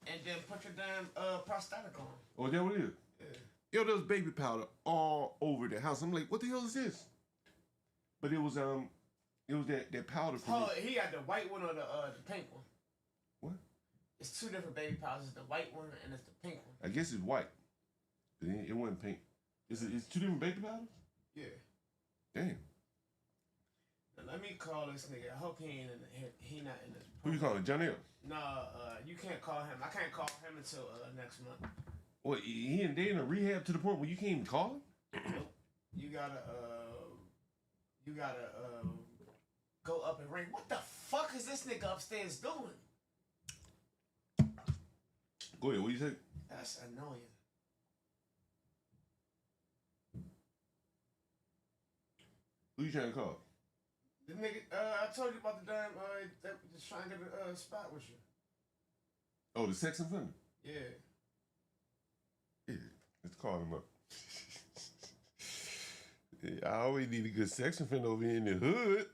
and then put your damn prosthetic on. Oh, is that what it is? Yeah. Yo, there was baby powder all over the house. I'm like, what the hell is this? But it was that powder from Oh, he got the white one or the pink one. What? It's two different baby powders. It's the white one and it's the pink one. I guess it's white. It wasn't pink. It's two different baby powders? Yeah. Damn. Now, let me call this nigga. I hope he not in this. Who you calling? John L? Nah, you can't call him. I can't call him until next month. What, they in a rehab to the point where you can't even call him? You gotta go up and ring. What the fuck is this nigga upstairs doing? Go ahead, what you say? That's annoying. Who you trying to call? The nigga, I told you about the damn, that just trying to get a spot with you. Oh, the sex offender? Yeah. Yeah, let's call him up. Yeah, I always need a good sex offender over here in the hood.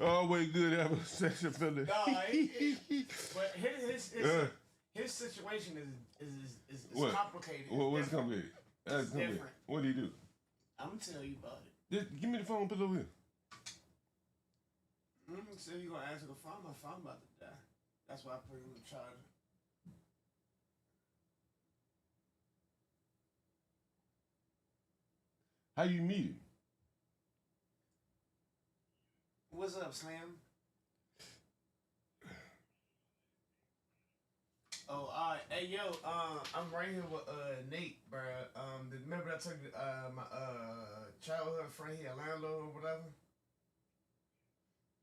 Always good to have a sex offender. Nah, but his situation is What? complicated. What's complicated? That's complicated. different. What do you do? I'm gonna tell you about it. Just give me the phone, put it over here. So you gonna answer the phone? My phone about to die. That's why I put it in the charger. How you meet him? What's up, Slam? Oh, all right. Hey, yo, I'm right here with Nate, bro. Remember I took my childhood friend, he a landlord or whatever.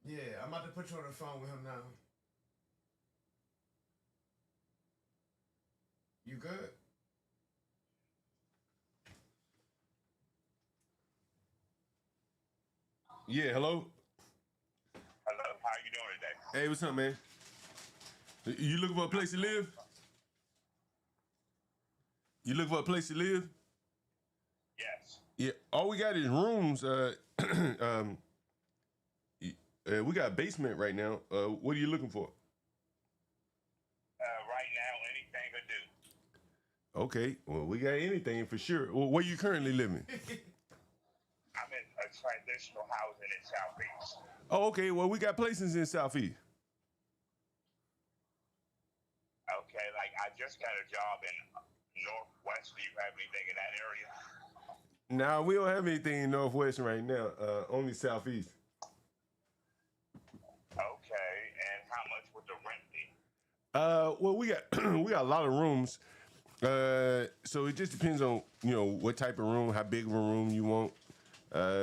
Yeah, I'm about to put you on the phone with him now. You good? Yeah, hello. Hello, how you doing today? Hey, what's up, man? You looking for a place to live? You looking for a place to live? Yes. Yeah. All we got is rooms. We got a basement right now. What are you looking for? Right now, anything to do. Okay. Well, we got anything for sure. Well, where you currently living? I'm in a transitional housing in Southeast. Oh, okay. Well, we got places in Southeast. Okay, like I just got a job in Northwest. Do you have anything in that area? Nah, we don't have anything in Northwest right now. Only Southeast. Okay, and how much would the rent be? Well, we got we got a lot of rooms. So it just depends on what type of room, how big of a room you want.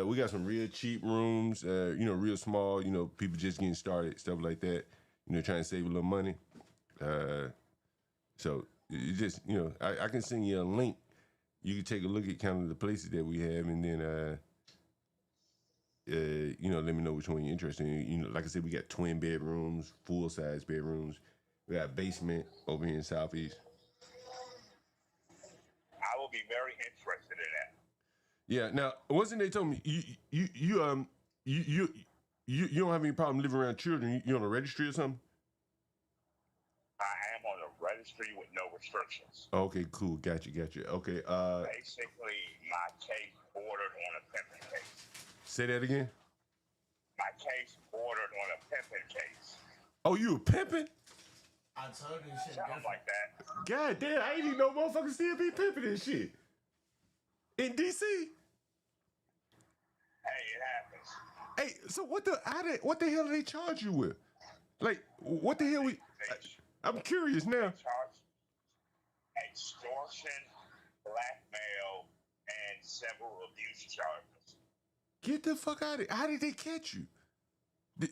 We got some real cheap rooms. Real small. People just getting started, stuff like that. Trying to save a little money. So it just I can send you a link. You can take a look at kind of the places that we have, and then let me know which one you're interested in. Like I said, we got twin bedrooms, full size bedrooms. We got a basement over here in Southeast. I will be very interested in that. Yeah. Now, wasn't they told me you don't have any problem living around children? You on a registry or something? I am on a registry with no restrictions. Okay, cool. Got you. Okay. Basically, my case ordered on a pimping case. Say that again. My case ordered on a pimping case. Oh, you a pimping? I told you shit Something different. like that. God damn, I ain't even know motherfuckers still be pimping this shit. In DC? Hey, it happens. Hey, so what the hell do they charge you with? Like, what the hell I'm curious now. Charge extortion, blackmail, and several abuse charges. Get the fuck out of here. How did they catch you?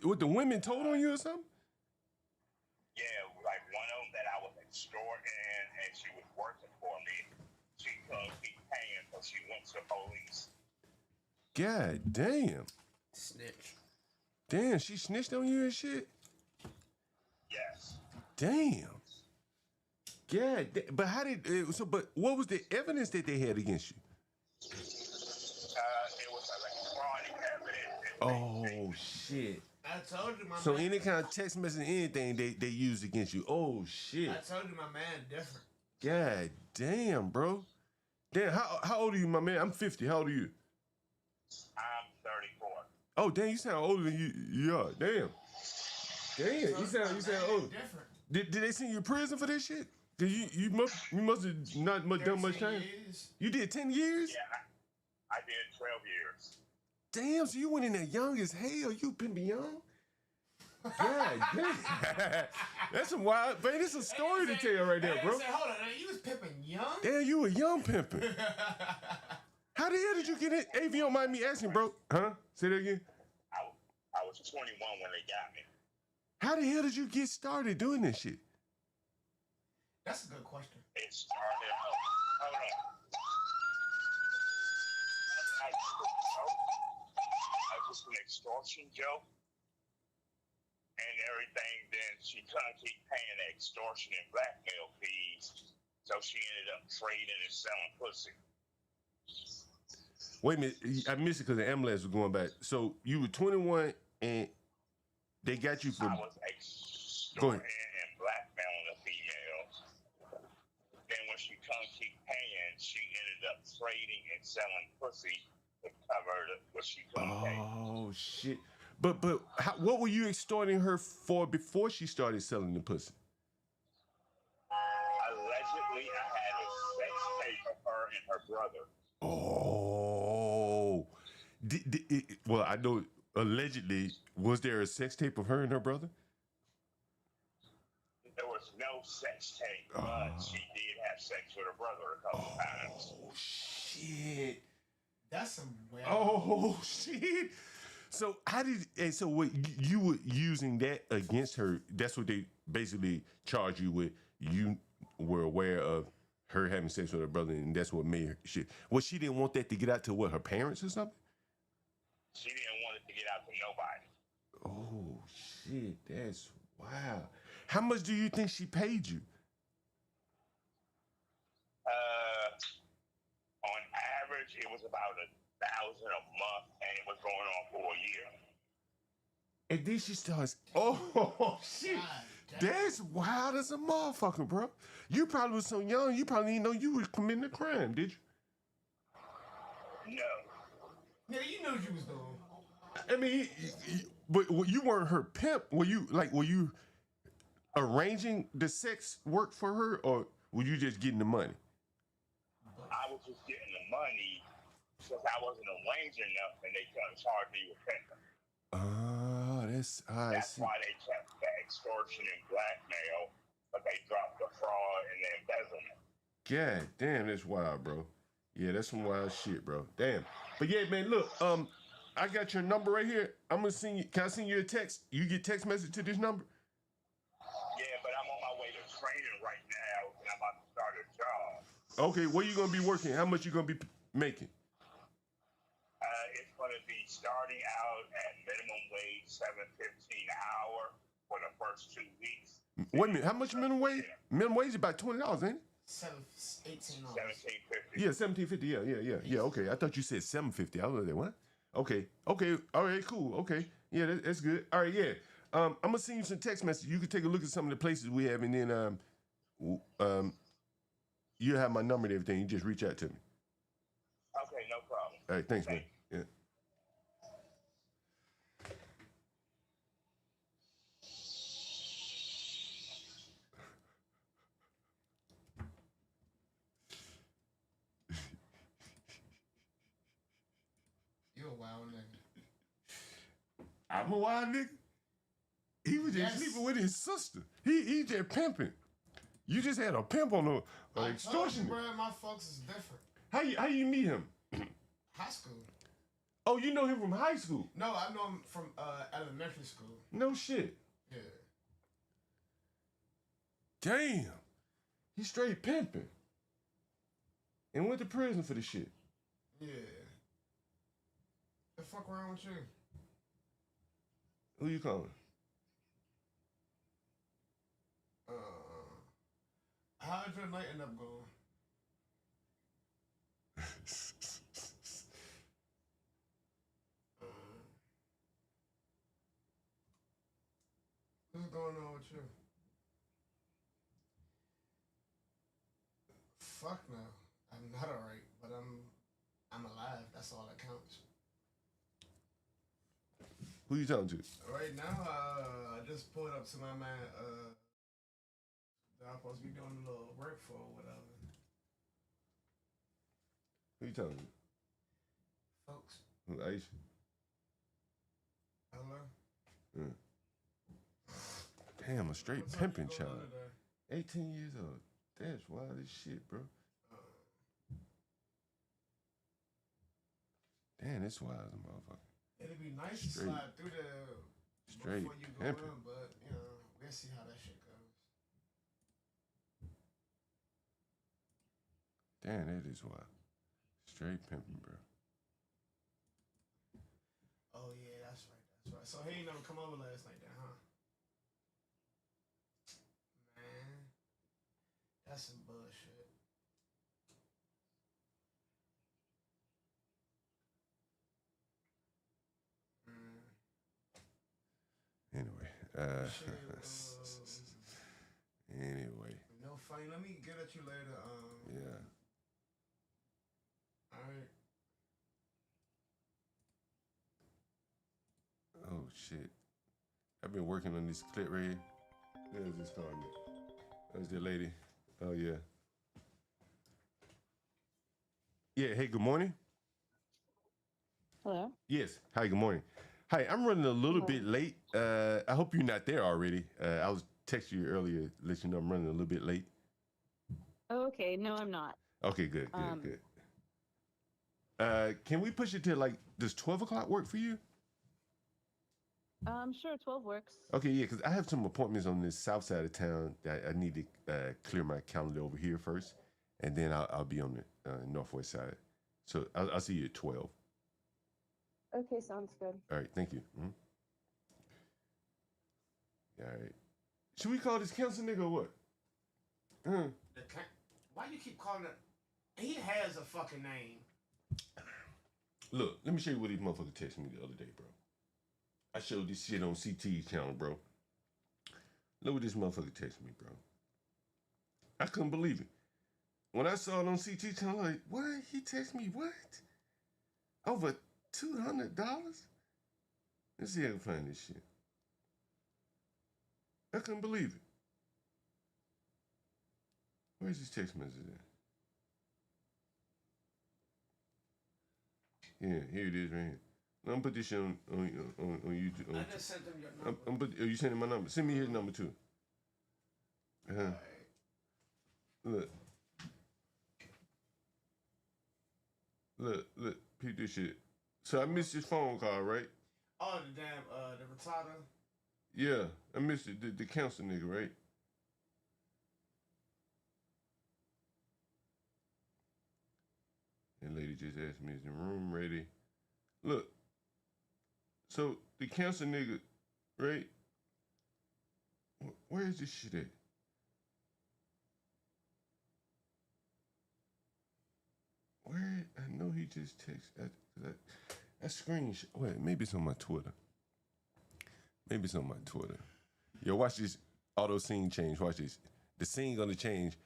What the women told on you or something? Yeah, like one of them that I was extorting and she was working for me. She couldn't keep paying, so she went to police. God damn. Snitch. Damn, she snitched on you and shit? Yes. Damn. God, but how did, but what was the evidence that they had against you? It was electronic evidence. Oh, shit. I told you my So man. any kind of text message, anything they used against you. Oh, shit. I told you my man different. God damn, bro. Damn, how old are you, my man? I'm 50. How old are you? I'm 34. Oh, damn, you sound older than you are. Damn. Damn, you sound older. Different. Did they send you to prison for this shit? Cause you must have not done much 13 time. years. You did 10 years? Yeah, I did 12 years. Damn, so you went in there young as hell. You been young? God damn. That's some wild, man. It's a story to tell right there, bro. Hold on, you was pimping young? Damn, you were young pimping. How the hell did you get in? Hey, if you don't mind me asking, bro. Huh? Say that again. I was 21 when they got me. How the hell did you get started doing this shit? That's a good question. It started out. Hold on. I was an extortion joke and everything. Then she couldn't keep paying the extortion and blackmail fees, so she ended up trading and selling pussy. Wait a minute, I missed it because the ambulance was going back. So you were 21 and they got you for. I was extorting and blackmailing a female. Then when she couldn't keep paying, she ended up trading and selling pussy to cover what she couldn't pay. Oh shit! But what were you extorting her for before she started selling the pussy? Allegedly, I had a sex tape of her and her brother. Oh, well, I know. Allegedly, was there a sex tape of her and her brother? There was no sex tape, but she did have sex with her brother a couple times. Oh shit. That's some weird. Oh shit. So how did and so what you were using that against her? That's what they basically charged you with. You were aware of her having sex with her brother, and that's what made her shit. Well, she didn't want that to get out to what, her parents or something? She didn't want it to get out to nobody. Oh shit, that's wow. How much do you think she paid you? On average, it was about $1,000 a month, and it was going on for a year. And then she starts, oh shit. That's wild as a motherfucker, bro. You probably was so young, you probably didn't know you was committing a crime, did you? No. Nigga, you knew what you was doing. I mean, but you weren't her pimp. Were you arranging the sex work for her, or were you just getting the money? I was just getting the money because I wasn't arranging nothing. They couldn't charge me with pimping. That's why they kept the extortion and blackmail, but they dropped the fraud and the embezzlement. God damn, that's wild, bro. Yeah, that's some wild shit, bro. Damn. But yeah, man, look, I got your number right here. I'm gonna send you. Can I send you a text? You get text message to this number? Yeah, but I'm on my way to training right now, and I'm about to start a job. Okay, where you gonna be working? How much you gonna be making? It's gonna be starting out at minimum wage, $7.15 an hour for the first 2 weeks. Wait a minute, how much minimum wage? Minimum wage is about $20, ain't it? $18. $17.50. Yeah, $17.50. Yeah. Okay, I thought you said $7.50. I was like, what? Okay. All right, cool. Okay, yeah, that's good. All right, yeah. I'm gonna send you some text messages. You can take a look at some of the places we have, and then you have my number and everything. You just reach out to me. Okay, no problem. All right, thanks, man. Yeah. You a wild nigga. I'm a wild nigga. He was just sleeping with his sister. He just pimping. You just had a pimp on an extortion. Bro, my folks is different. How you meet him? High school. Oh, you know him from high school? No, I know him from elementary school. No shit. Yeah. Damn. He straight pimping. And went to prison for the shit. Yeah. The fuck wrong with you? Who you calling? How'd your night end up going? What's going on with you? Fuck no. I'm not alright, but I'm alive. That's all that counts. Who you talking to? Right now, I just pulled up to my man, that I'm supposed to be doing a little work for or whatever. Who you talking to? Folks. Who, Aisha? Hello? Damn, a straight What's up? pimping What's going on child. today? 18 years old. That's wild as shit, bro. Damn, that's wild as a motherfucker. It'd be nice Straight. to slide through there Straight before you go pimping. in, but you know, we'll see how that shit goes. Damn, that is wild. Straight pimping, bro. Oh yeah, that's right. So he ain't never come over last night then, huh? Man, that's some bullshit. Anyway, anyway, No funny. Let me get at you later. yeah. All right. Oh shit. I've been working on this clip right here. There's this time. There's the lady. Oh yeah. Yeah, hey, good morning. Hello. Yes. Hi, good morning. Hi, I'm running a little bit late. I hope you're not there already. I was text you earlier, let you know I'm running a little bit late. Oh, okay. No, I'm not. Okay, good. Can we push it to like, does 12 o'clock work for you? Sure, 12 works. Okay, yeah, because I have some appointments on this south side of town that I need to clear my calendar over here first, and then I'll be on the northwest side. So I'll see you at 12. Okay, sounds good. All right, thank you. Mm-hmm. All right. Should we call this council nigga or what? Why you keep calling it? He has a fucking name. Look, let me show you what these motherfuckers texted me the other day, bro. I showed this shit on CT's channel, bro. Look what this motherfucker texted me, bro. I couldn't believe it. When I saw it on CT channel, I'm like, what? He texted me what? Over $200? Let's see if I can find this shit. I couldn't believe it. Where's this text message at? Yeah, here it is right here. I'm gonna put this shit on YouTube. I just sent him your number. Oh, you sending my number? Send me his number too. Right. Look, peep this shit. So I missed his phone call, right? Oh, the damn, the retarder. Yeah, I missed it. The council nigga, right? And lady just asked me, is the room ready? Look, so the council nigga, right? Where is this shit at? Where? I know he just texted that screenshot. Wait, maybe it's on my Twitter. Yo, watch this auto scene change. Watch this. The scene gonna change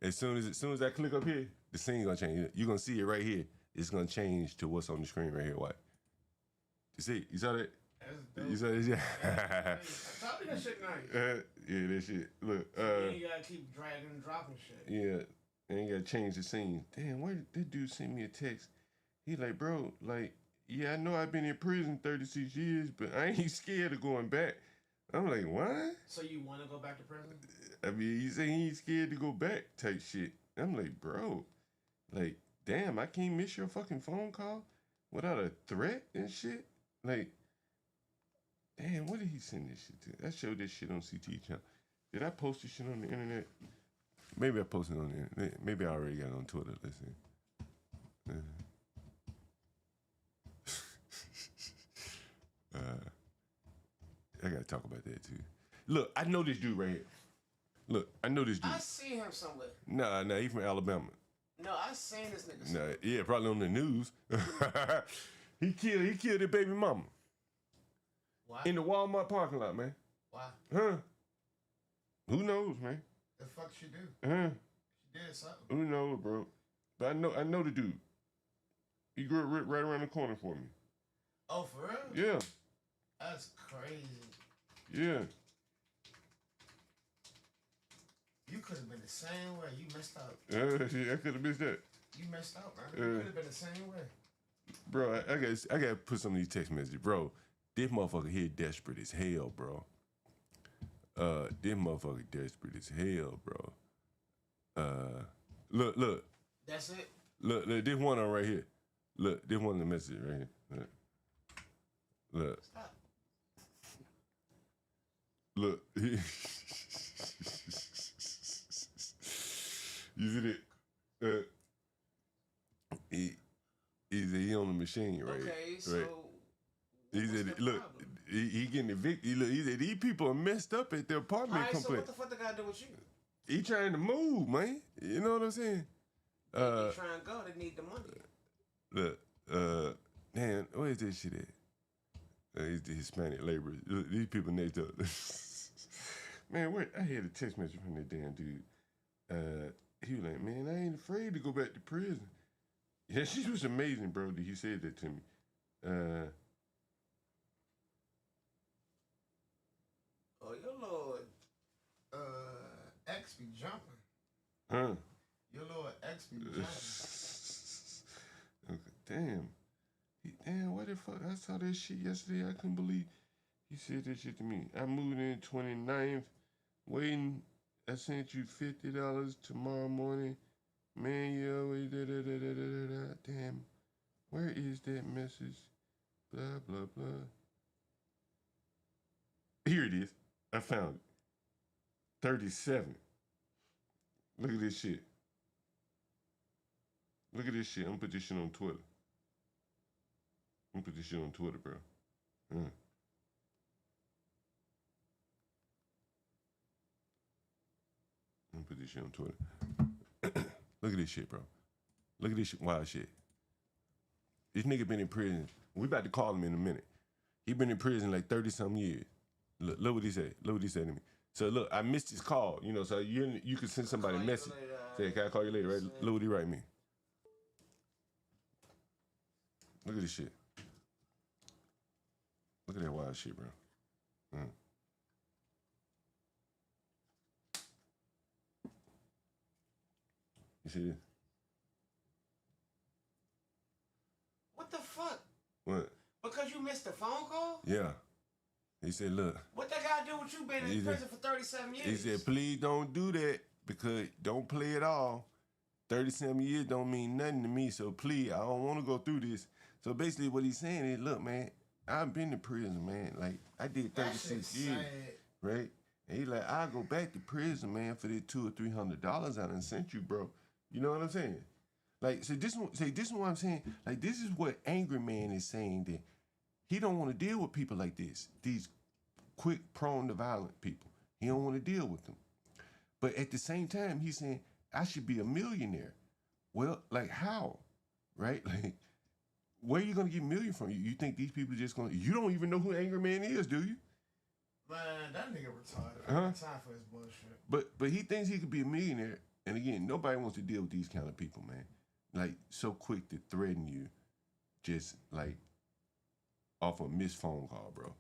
as soon as I click up here. The scene gonna change. You're gonna see it right here. It's gonna change to what's on the screen right here. What? You see? You saw that? You saw that? Yeah. Tell me that shit nice. Yeah, that shit. Look. You gotta keep dragging and dropping shit. Yeah, and you gotta change the scene. Damn, why did this dude send me a text? He like, bro, like, yeah, I know I've been in prison 36 years, but I ain't scared of going back. I'm like, what? So you want to go back to prison? I mean, he say he ain't scared to go back type shit. I'm like, bro, like, damn, I can't miss your fucking phone call without a threat and shit. Like, damn, what did he send this shit to? I showed this shit on CT channel. Did I post this shit on the internet? Maybe I posted it on the internet. Maybe I already got it on Twitter. Let's see. I gotta talk about that too. Look, I know this dude right here. Look, I know this dude. I see him somewhere. Nah, he from Alabama. No, I seen this nigga somewhere. Nah, yeah, probably on the news. He killed his baby mama. Why? In the Walmart parking lot, man. Why? Huh? Who knows, man? The fuck she do? Huh? She did something. Who knows, bro? But I know the dude. He grew up right around the corner for me. Oh, for real? Yeah. That's crazy. Yeah. You could have been the same way. You messed up. I could have missed that. You messed up, man. You could have been the same way. Bro, I got to put some of these text messages. Bro, this motherfucker here desperate as hell, bro. This motherfucker desperate as hell, bro. Look. That's it? Look, this one on right here. Look, this one of the messages right here. Look. Stop. Look. You see that? He on the machine, right? Okay, so right. He what's said, the look, problem? he getting evicted. Look, he said, these people are messed up at their apartment Alright, so complex. what the fuck they gotta do with you? He trying to move, man. You know what I'm saying? They try and go, they need the money. Look, damn, where is this shit at? He's the Hispanic laborers. Look, these people next up. Man, I had a text message from that damn dude. He was like, man, I ain't afraid to go back to prison. Yeah, she was amazing, bro, that he said that to me. Oh, your Lord, X be jumping. Huh? Your Lord X be jumping. Okay, damn, what the fuck? I saw that shit yesterday. I couldn't believe he said that shit to me. I moved in 29th waiting. I sent you $50 tomorrow morning. Man, you always da. Damn. Where is that message? Blah, blah, blah. Here it is. I found it. 37. Look at this shit. Look at this shit. I'm gonna put this shit on Twitter. I'm gonna put this shit on Twitter, bro. I'm gonna put this shit on Twitter. Look at this shit, bro. Look at this shit, wild shit. This nigga been in prison. We about to call him in a minute. He been in prison like 30-something years. Look what he said. Look what he said to me. So look, I missed his call. You know, so you could send somebody a message. Say, can I call you later? Right? Look what he write me. Look at this shit. Look at that wild shit, bro. You see this? What the fuck? What? Because you missed a phone call? Yeah. He said, look. What that got to do with you being in prison for 37 years? He said, please don't do that because don't play it all. 37 years don't mean nothing to me, so please, I don't want to go through this. So basically what he's saying is, look, man, I've been to prison, man. Like, I did 36 years, right? And he's like, I'll go back to prison, man, for the $200 or $300 I done sent you, bro. You know what I'm saying? Like, so this is what I'm saying. Like, this is what Angry Man is saying, that he don't want to deal with people like this. These quick, prone to violent people. He don't want to deal with them. But at the same time, he's saying, I should be a millionaire. Well, like how? Right? Like, where are you going to get a million from? You think these people just going to... You don't even know who Angry Man is, do you? Man, that nigga retarded. I don't have time for his bullshit. But he thinks he could be a millionaire. And again, nobody wants to deal with these kind of people, man. Like, so quick to threaten you just, like, off a missed phone call, bro.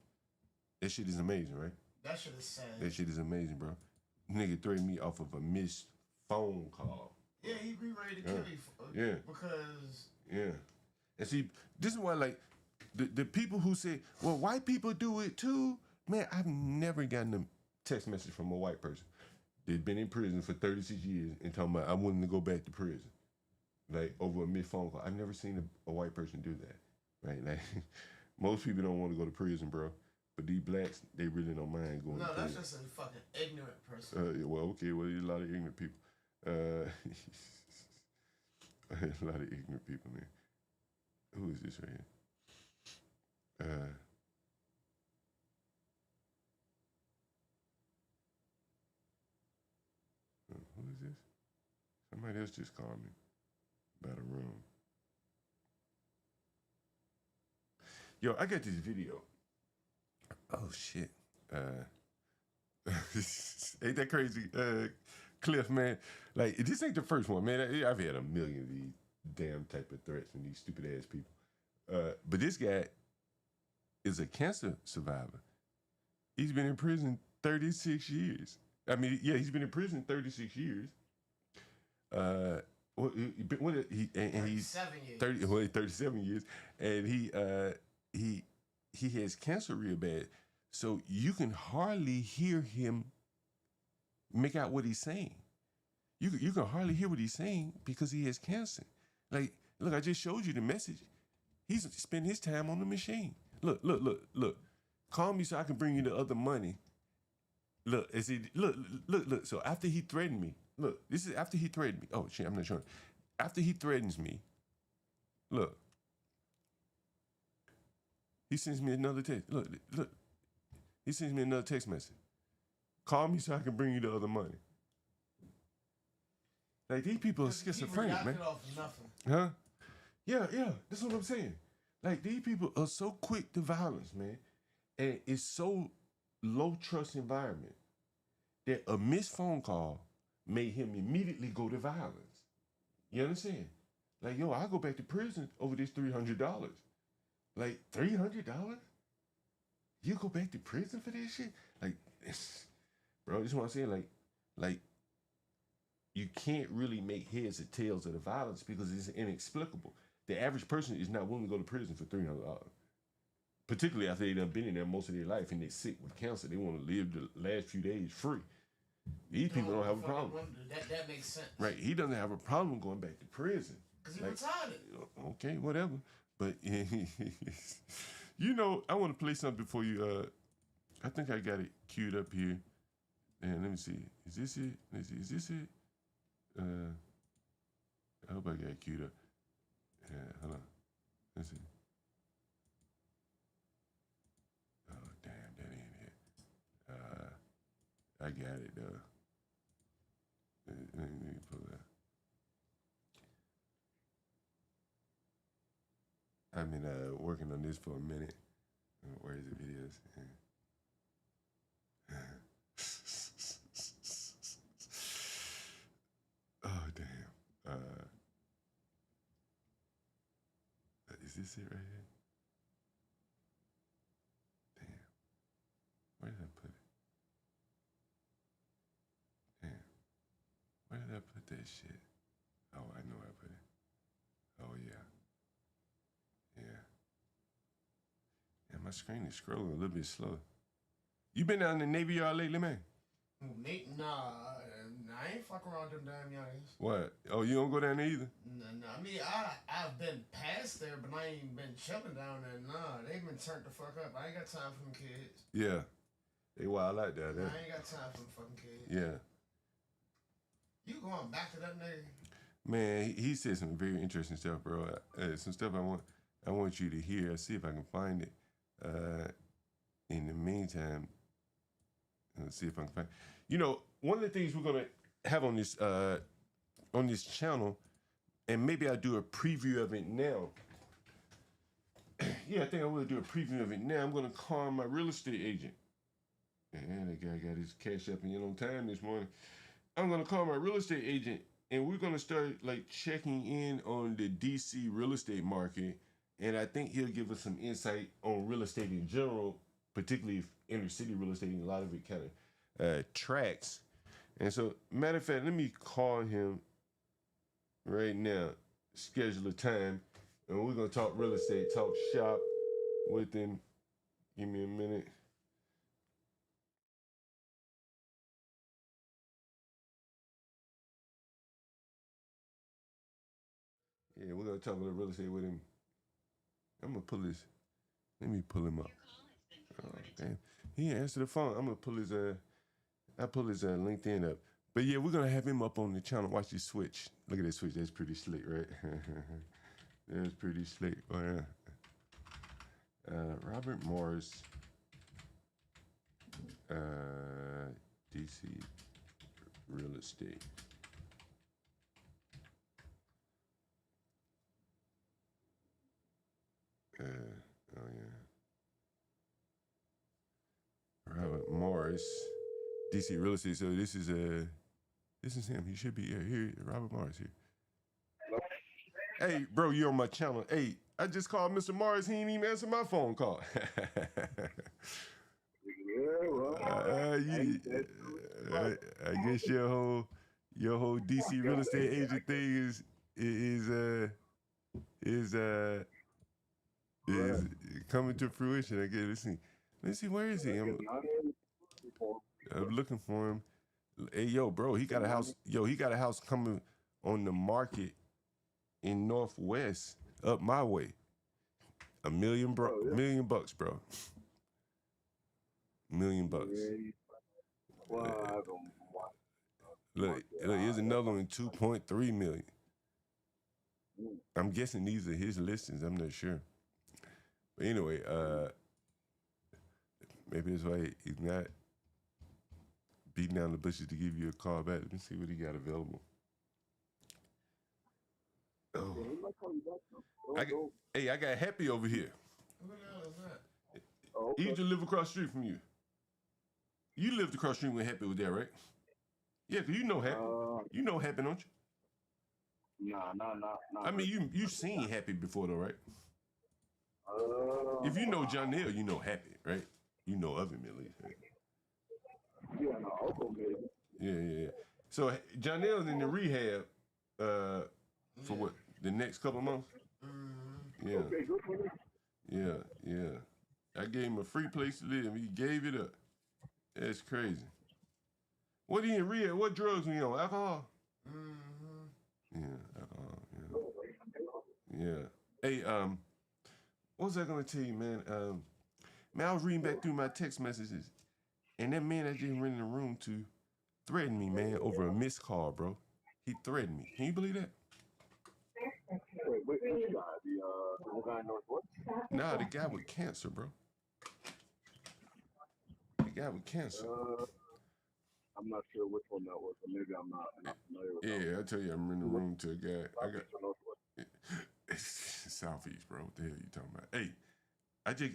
That shit is amazing, right? That shit is sad. That shit is amazing, bro. Nigga threatened me off of a missed phone call. Yeah, he be ready to kill you. Yeah. Because... Yeah. And see, this is why, like, the people who say, well, white people do it too, man, I've never gotten a text message from a white person. They've been in prison for 36 years and talking about, I'm willing to go back to prison. Like, over a missed phone call. I've never seen a white person do that, right? Like, most people don't want to go to prison, bro. But these blacks, they really don't mind going to prison. No, that's just a fucking ignorant person. Yeah, well, okay, well, there's a lot of ignorant people. A lot of ignorant people, man. Who is this right here? Who is this? Somebody else just called me about a room. Yo, I got this video. Oh, shit. Ain't that crazy? Cliff, man. Like, this ain't the first one, man. I've had a million of these damn type of threats from these stupid ass people. But this guy is a cancer survivor. He's been in prison 36 years. I mean, yeah, he's been in prison 36 years. He's 37 years, and he has cancer real bad, so you can hardly hear him make out what he's saying. You can hardly hear what he's saying because he has cancer. Like, look, I just showed you the message. He's spent his time on the machine. Look. Call me so I can bring you the other money. Look. So after he threatened me, look, this is after he threatened me. Oh, shit, I'm not showing. After he threatens me, look. He sends me another text. Look. He sends me another text message. Call me so I can bring you the other money. Like, these people are schizophrenic, man. Off nothing. Huh? Yeah, that's what I'm saying. Like, these people are so quick to violence, man. And it's so low trust environment that a missed phone call made him immediately go to violence. You understand? Like, yo, I'll go back to prison over this $300. Like, $300? You go back to prison for this shit? Like, bro, this is what I'm saying. Like, you can't really make heads or tails of the violence because it's inexplicable. The average person is not willing to go to prison for $300. Particularly after they done been in there most of their life and they're sick with cancer. They want to live the last few days free. These people don't have a problem. That makes sense. Right. He doesn't have a problem going back to prison. Because he retarded. Okay, whatever. But, you know, I want to play something for you. I think I got it queued up here. And let me see. Is this it? Let's see. Is this it? I hope I got it queued up. Hold on. Let's see. Oh, damn. That ain't it. I got it, though. Let me pull that. I've been working on this for a minute. Where is it? Videos. Oh damn. Is this it right here? Damn. Where did I put it? Damn. Where did I put that shit? Oh, I know where I put it. Oh yeah. Yeah. And my screen is scrolling a little bit slow. You been down in the Navy Yard lately, man? Nah, I ain't fucking around with them damn youngins. What? Oh, you don't go down there either? Nah. I mean, I've been past there, but I ain't been chilling down there. Nah, they been turned the fuck up. I ain't got time for them kids. Yeah. They wild like that, I ain't got time for them fucking kids. Yeah. You going back to that nigga? Man, he said some very interesting stuff, bro. Some stuff I want you to hear. I'll see if I can find it. In the meantime, let's see if I can find. You know, one of the things we're gonna have on this channel, and maybe I'll do a preview of it now. Yeah, I think I will do a preview of it now. I'm gonna call my real estate agent. And the guy got his cash up in on time this morning. I'm gonna call my real estate agent, and we're gonna start like checking in on the DC real estate market. And I think he'll give us some insight on real estate in general, particularly if inner city real estate, and a lot of it kind of tracks. And so, matter of fact, let me call him right now, schedule a time, and we're going to talk real estate, talk shop with him. Give me a minute. Yeah, we're going to talk a little real estate with him. I'm going to pull his, let me pull him up. Oh, damn. He answered the phone. I'm going to pull his, I pull his LinkedIn up. But yeah, we're going to have him up on the channel. Watch this switch. Look at that switch. That's pretty slick, right? That's pretty slick. Oh, yeah. Robert Morris, DC real estate. Oh, yeah. Robert Morris, DC real estate. So this is him. He should be here. Robert Morris here. Hello? Hey, bro, you on my channel? Hey, I just called Mr. Morris. He ain't even answer my phone call. Yeah, well, I guess your whole DC real estate agent thing is coming to fruition. I guess. Let's see, where is he? I'm looking for him. Hey, yo, bro, he got a house. Yo, he got a house coming on the market in Northwest up my way. $1 million, bro. $1 million bucks, bro. $1 million bucks. Look, here's another one, 2.3 million. I'm guessing these are his listings. I'm not sure. But anyway, maybe that's why he's not beating down the bushes to give you a call back. Let me see what he got available. Oh. I got Happy over here. Who the hell is that? Oh, He used to live across the street from you. You lived across the street when Happy was there, right? Yeah, because you know Happy. You know Happy, don't you? Nah. I mean, you've seen Happy before, though, right? If you know John Hill, you know Happy, right? You know of him, at least, right? Yeah, no, Uncle maybe. Yeah. So John Hill's in the rehab for what, the next couple of months? Yeah. Okay, good for you. Yeah. I gave him a free place to live. He gave it up. That's crazy. What are you in real? What drugs we on? Alcohol? Mm-hmm. Yeah, alcohol. Yeah. Hey, what was I gonna tell you, man? Man, I was reading back through my text messages, and that man I just ran in the room to threatened me, man, over a missed call, bro. He threatened me. Can you believe that? Wait, which guy? The guy knows what? Nah, the guy with cancer, bro. The guy with cancer. I'm not sure which one that was, so maybe I'm not familiar with that. Yeah, I tell you, I'm in the room to a guy. It's Southeast, bro. What the hell you talking about? Hey,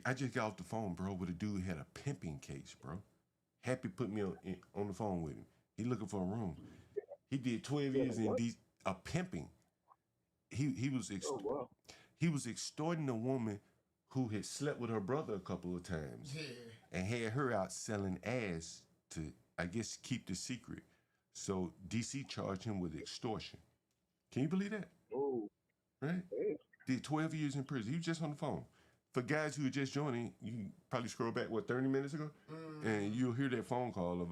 I just got off the phone, bro, with a dude who had a pimping case, bro. Happy put me on the phone with him. He looking for a room. He did 12 years in a pimping. He was extorting a woman who had slept with her brother a couple of times and had her out selling ass to, I guess, keep the secret. So DC charged him with extortion. Can you believe that? Oh, right? Yeah. Did 12 years in prison. He was just on the phone. For guys who are just joining, you probably scroll back, 30 minutes ago? And you'll hear that phone call of,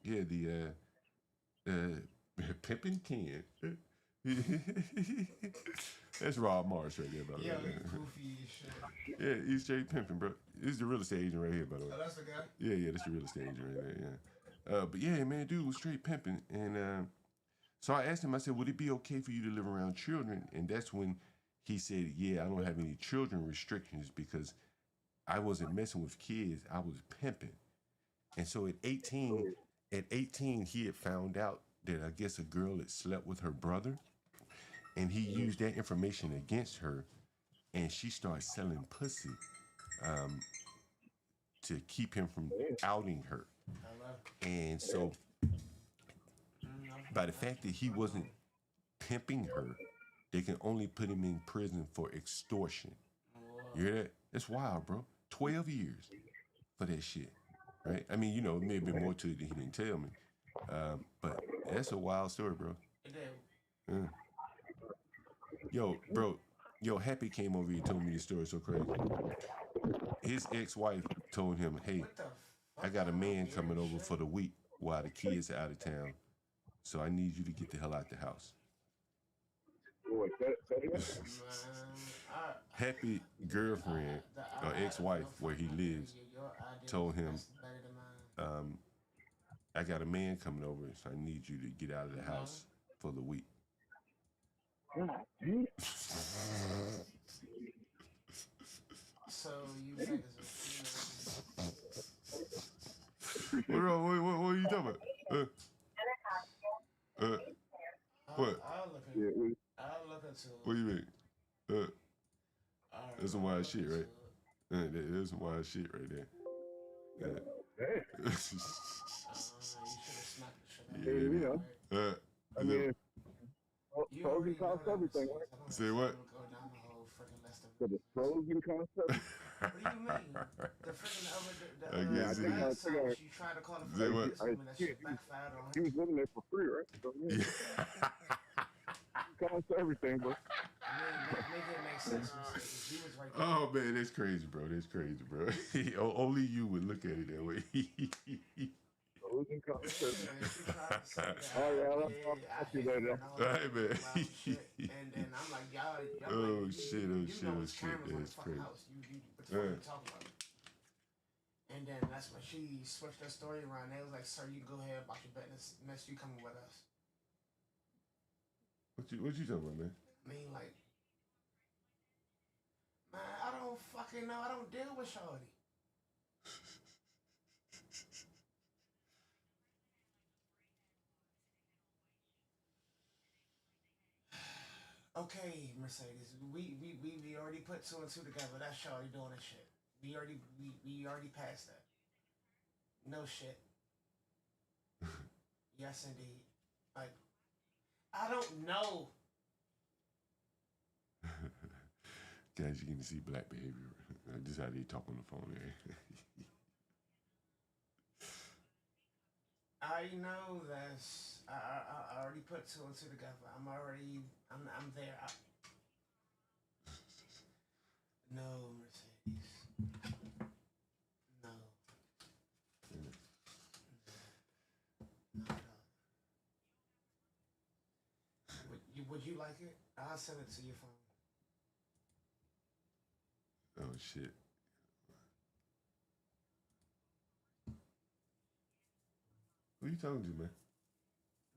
the Pimpin' Ken. That's Rob Marsh right there, by the way. Yeah, goofy shit. Yeah, he's straight pimping, bro. This is the real estate agent right here, by the way. Oh, that's the guy? Yeah, that's the real estate agent right there, yeah. But yeah, man, dude was straight pimping. And so I asked him, I said, would it be okay for you to live around children? And that's when he said, yeah, I don't have any children restrictions because I wasn't messing with kids. I was pimping. And so at 18, he had found out that I guess a girl had slept with her brother. And he used that information against her. And she started selling pussy to keep him from outing her. And so by the fact that he wasn't pimping her, they can only put him in prison for extortion. You hear that? That's wild, bro. 12 years for that shit, right? I mean, it may have been more to it than he didn't tell me. But that's a wild story, bro. Yeah. Yo, bro. Happy came over here and told me this story so crazy. His ex-wife told him, hey, I got a man coming over for the week while the kids are out of town. So I need you to get the hell out the house. Happy girlfriend or ex-wife where he lives told him, I got a man coming over, so I need you to get out of the house for the week. So you think What are you talking about? What? I'll look into it. What do you mean? That's some wild shit, right? There's some wild shit right there. You should have smacked the shit out of it. I mean, pros and cons everything, right? Say what? So the pros and cons everything. What do you mean? The freaking I guess it last is. time you tried to call the Say what? police and that shit backfired on He him. was living there for free, right? So, cons to everything, but Make it make sense. He was right there. Oh man, that's crazy, bro. That's crazy, bro. Only you would look at it that way. pros and cons to everything. Oh yeah, I'll see you later. All right, man. And I'm like, y'all Oh like, shit, you oh know shit, oh it's shit. cameras on That's the fucking crazy. house. What the fuck you talking about? And then that's when she switched her story around. They was like, sir, you go ahead about your business. Next, you coming with us. What you talking about, man? I mean, like, man, I don't fucking know. I don't deal with shorty. Okay, Mercedes, we already put two and two together. That's shorty doing that shit. We already passed that. No shit. Yes, indeed. Like, I don't know. Guys, you can see black behavior. This is how they talk on the phone there. I know that's. I already put two and two together. I'm there. No, Mercedes. No. you like it? I'll send it to your phone. Oh shit. Who you talking to, man?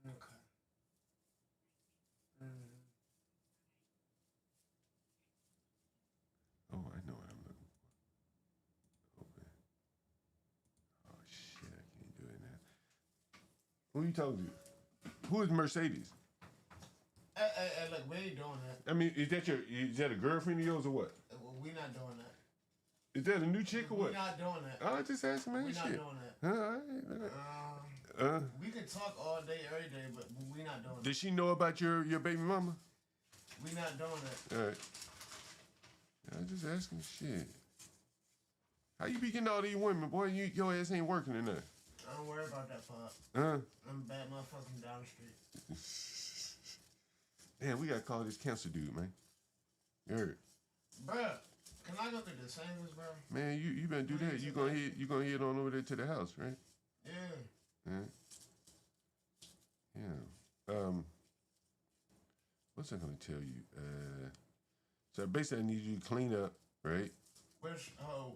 Okay. Mm-hmm. Oh, I know what I'm looking for. Open. Oh shit, I can't do it now. Who you talking to? Who is Mercedes? Hey, look, we ain't doing that. I mean, is that a girlfriend of yours or what? Well, we not doing that. Is that a new chick or what? We not doing that. I just asked man. We not Shit. doing that. We can talk all day, every day, but we not doing that. Does she know about your baby mama? We not doing that. All right. I'm just asking shit. How you be getting all these women, boy? Your ass ain't working or nothing. I don't worry about that part. I'm a bad motherfucker from down the street. Damn, we gotta call this cancer dude, man. You heard? Bruh, can I go to the Sanders, bro? Man, you better do that. You gonna head on over there to the house, right? Yeah. What's I gonna tell you? So basically, I need you to clean up, right? Which the whole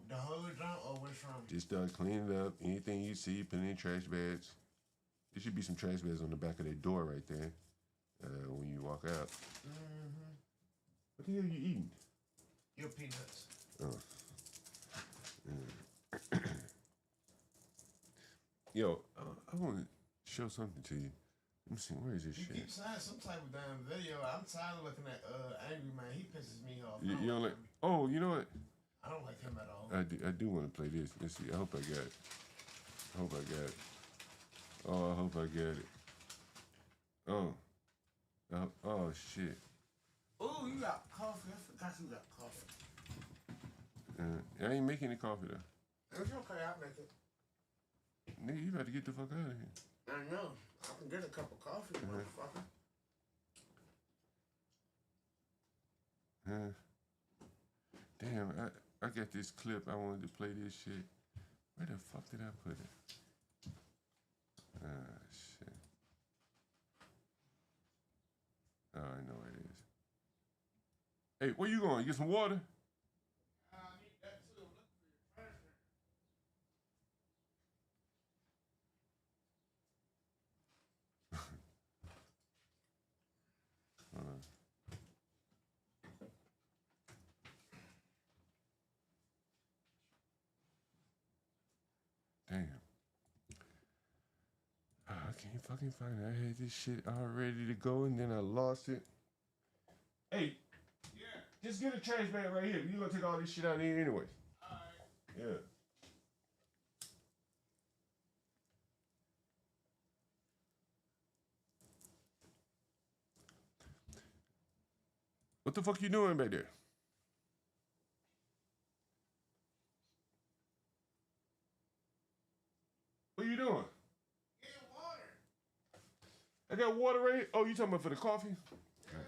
jump or which from? Just clean it up. Anything you see, put in trash bags. There should be some trash bags on the back of that door right there. When you walk out. Mm-hmm. What the hell are you eating? Your peanuts. Oh. Yo, I want to show something to you. Let me see, where is this You shit? keep saying some type of damn video. I'm tired of looking at Angry Man. He pisses me off. You don't like? Oh, you know what? I don't like him at all. I do want to play this. Let's see. I hope I got it. Oh, I hope I got it. Oh shit. Oh, you got coffee. I forgot you got coffee. I ain't making any coffee though. It's okay. I'll make it. Nigga, you better get the fuck out of here. I know. I can get a cup of coffee, motherfucker. Damn, I got this clip. I wanted to play this shit. Where the fuck did I put it? Shit. Oh, I know where it is. Hey, where you going? Get some water? I need that too. Look for your trash can. Hold on. Damn. I can't fucking find it. I had this shit all ready to go and then I lost it. Hey, yeah, just get a trash bag right here. You gonna take all this shit out of here anyway. Alright. Yeah. What the fuck you doing back there? What you doing? Get water. I got water right here. Oh, you talking about for the coffee? Yeah.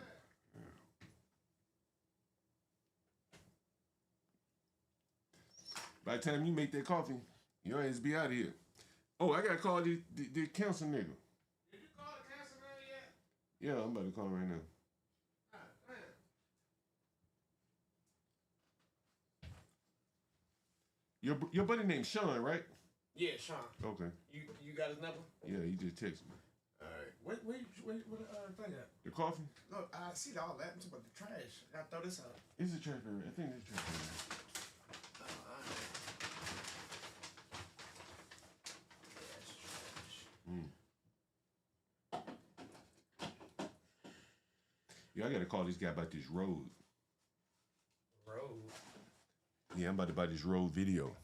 By the time you make that coffee, your ass be out of here. Oh, I gotta call the council nigga. Did you call the council man yet? Yeah, I'm about to call right now. Your buddy named Sean, right? Yeah, Sean. Okay. You got his number? Yeah, he just texted me. All right. What thing at? The coffee? Look, I see all that. I'm talking about the trash. I throw this out. It's a trash bag. I think it's a trash bag. Yeah, I gotta call this guy about this road. Road? Yeah, I'm about to buy this road video.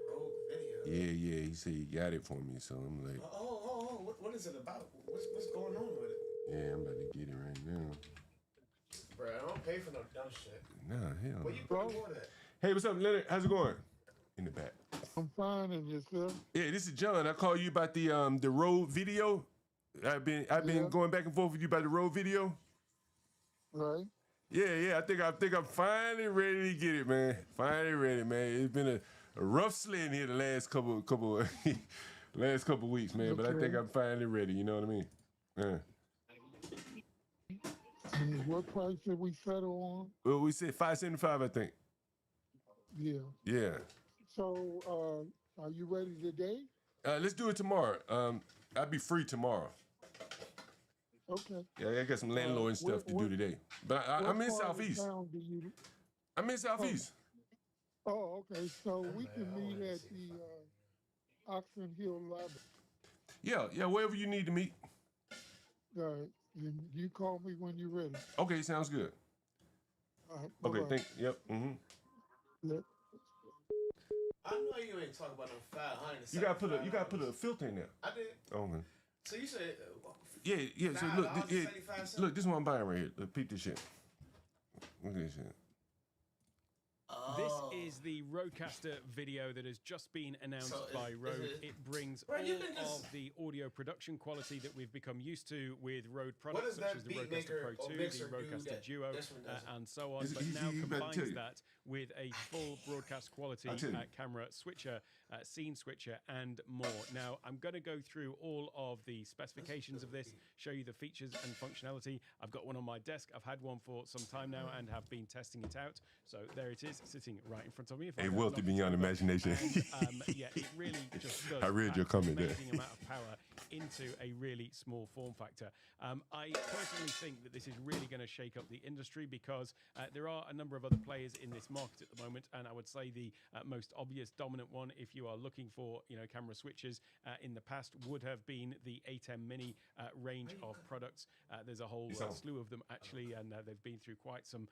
Road video? Yeah, he said he got it for me, so I'm like... What is it about? What's going on with it? Yeah, I'm about to get it right now. Bro, I don't pay for no dumb shit. Nah, hell Where you put the water at? Hey, what's up, Leonard? How's it going? In the back. I'm fine, and yourself? Yeah, this is John. I call you about the road video. I've been going back and forth with you about the road video. Right. Yeah. I think I'm finally ready to get it, man. Finally ready, man. It's been a rough sledding here the last couple weeks, man. But I think I'm finally ready. You know what I mean? And what price did we settle on? Well, we said 575, I think. Yeah. Yeah. So, are you ready today? Let's do it tomorrow. I'll be free tomorrow. Okay. Yeah, I got some landlord stuff to do today. But I'm in Southeast. I'm in Southeast. Oh, okay. So we can meet at the Oxford Hill Library. Yeah, wherever you need to meet. All right. And you call me when you're ready. Okay, sounds good. All right. Okay, bye-bye. yep. Mm-hmm. Yep. I know you ain't talking about no 500. You gotta put a filter in there. I did. Okay. So you said. Yeah. So look, $5.75. look, this is what I'm buying right here. Look, peep this shit. Look at this shit. This is the Rodecaster video that has just been announced by Rode. It brings all of the audio production quality that we've become used to with Rode products, such as the Rodecaster Pro 2, the Rodecaster Duo, and so on, but now combines that with a full broadcast quality camera switcher, scene switcher, and more. Now, I'm going to go through all of the specifications of this, show you the features and functionality. I've got one on my desk. I've had one for some time now and have been testing it out. So there it is, sitting right in front of me. A wealthy beyond imagination. And, yeah, it really just does. I read your comment there. Amazing amount of power into a really small form factor. I personally think that this is really going to shake up the industry because there are a number of other players in this market at the moment, and I would say the most obvious dominant one, if you are looking for camera switches in the past, would have been the A10 Mini range of products. There's a whole slew of them actually, and they've been through quite some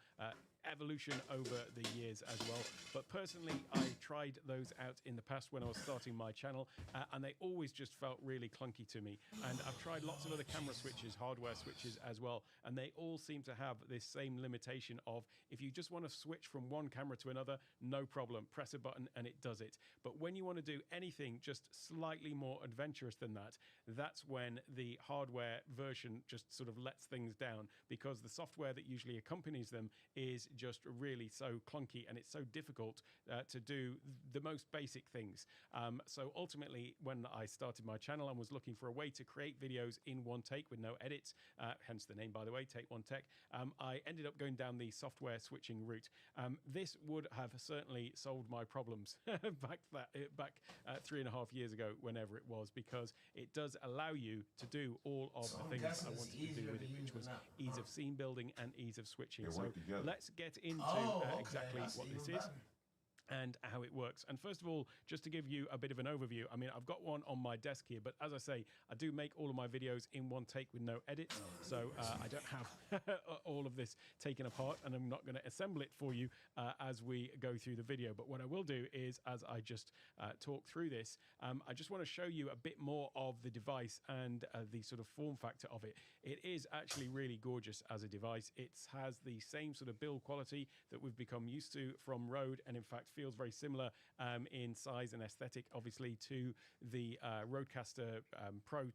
evolution over the years as well. But personally, I tried those out in the past when I was starting my channel, and they always just felt really clunky to me. And I've tried lots of other camera switches, hardware switches as well, and they all seem to have this same limitation of if you just want to switch from one camera to another, no problem, press a button and it does it. But when you want to do anything just slightly more adventurous than that, that's when the hardware version just sort of lets things down, because the software that usually accompanies them is just really so clunky, and it's so difficult to do the most basic things. So ultimately, when I started my channel and was looking for a way to create videos in one take with no edits, hence the name, by the way, Take One Tech, I ended up going down the software switching route. This would have certainly solved my problems back 3.5 years ago, whenever it was, because it does allow you to do all of the things I wanted to do with it, which was ease of scene building and ease of switching. So let's get into exactly what this is and how it works. And first of all, just to give you a bit of an overview, I mean, I've got one on my desk here, but as I say, I do make all of my videos in one take with no edits, so I don't have all of this taken apart, and I'm not going to assemble it for you as we go through the video. But what I will do is, as I just talk through this, I just want to show you a bit more of the device and the sort of form factor of it. It is actually really gorgeous as a device. It has the same sort of build quality that we've become used to from Rode, and in fact feels very similar in size and aesthetic, obviously, to the Rodecaster Pro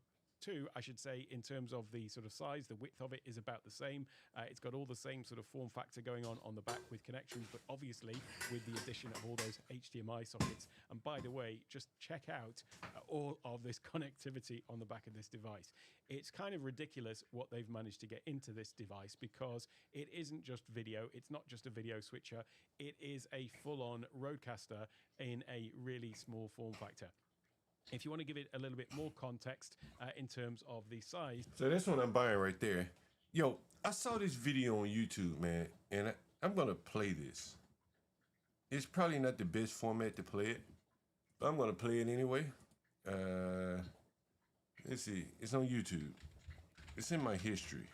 2, I should say, in terms of the sort of size. The width of it is about the same. It's got all the same sort of form factor going on the back with connections, but obviously with the addition of all those HDMI sockets. And by the way, just check out all of this connectivity on the back of this device. It's kind of ridiculous what they've managed to get into this device, because it isn't just video. It's not just a video switcher. It is a full-on Rodecaster in a really small form factor. If you want to give it a little bit more context in terms of the size. So that's what I'm buying right there. Yo, I saw this video on YouTube, man, and I'm going to play this. It's probably not the best format to play it, but I'm going to play it anyway. Let's see. It's on YouTube. It's in my history.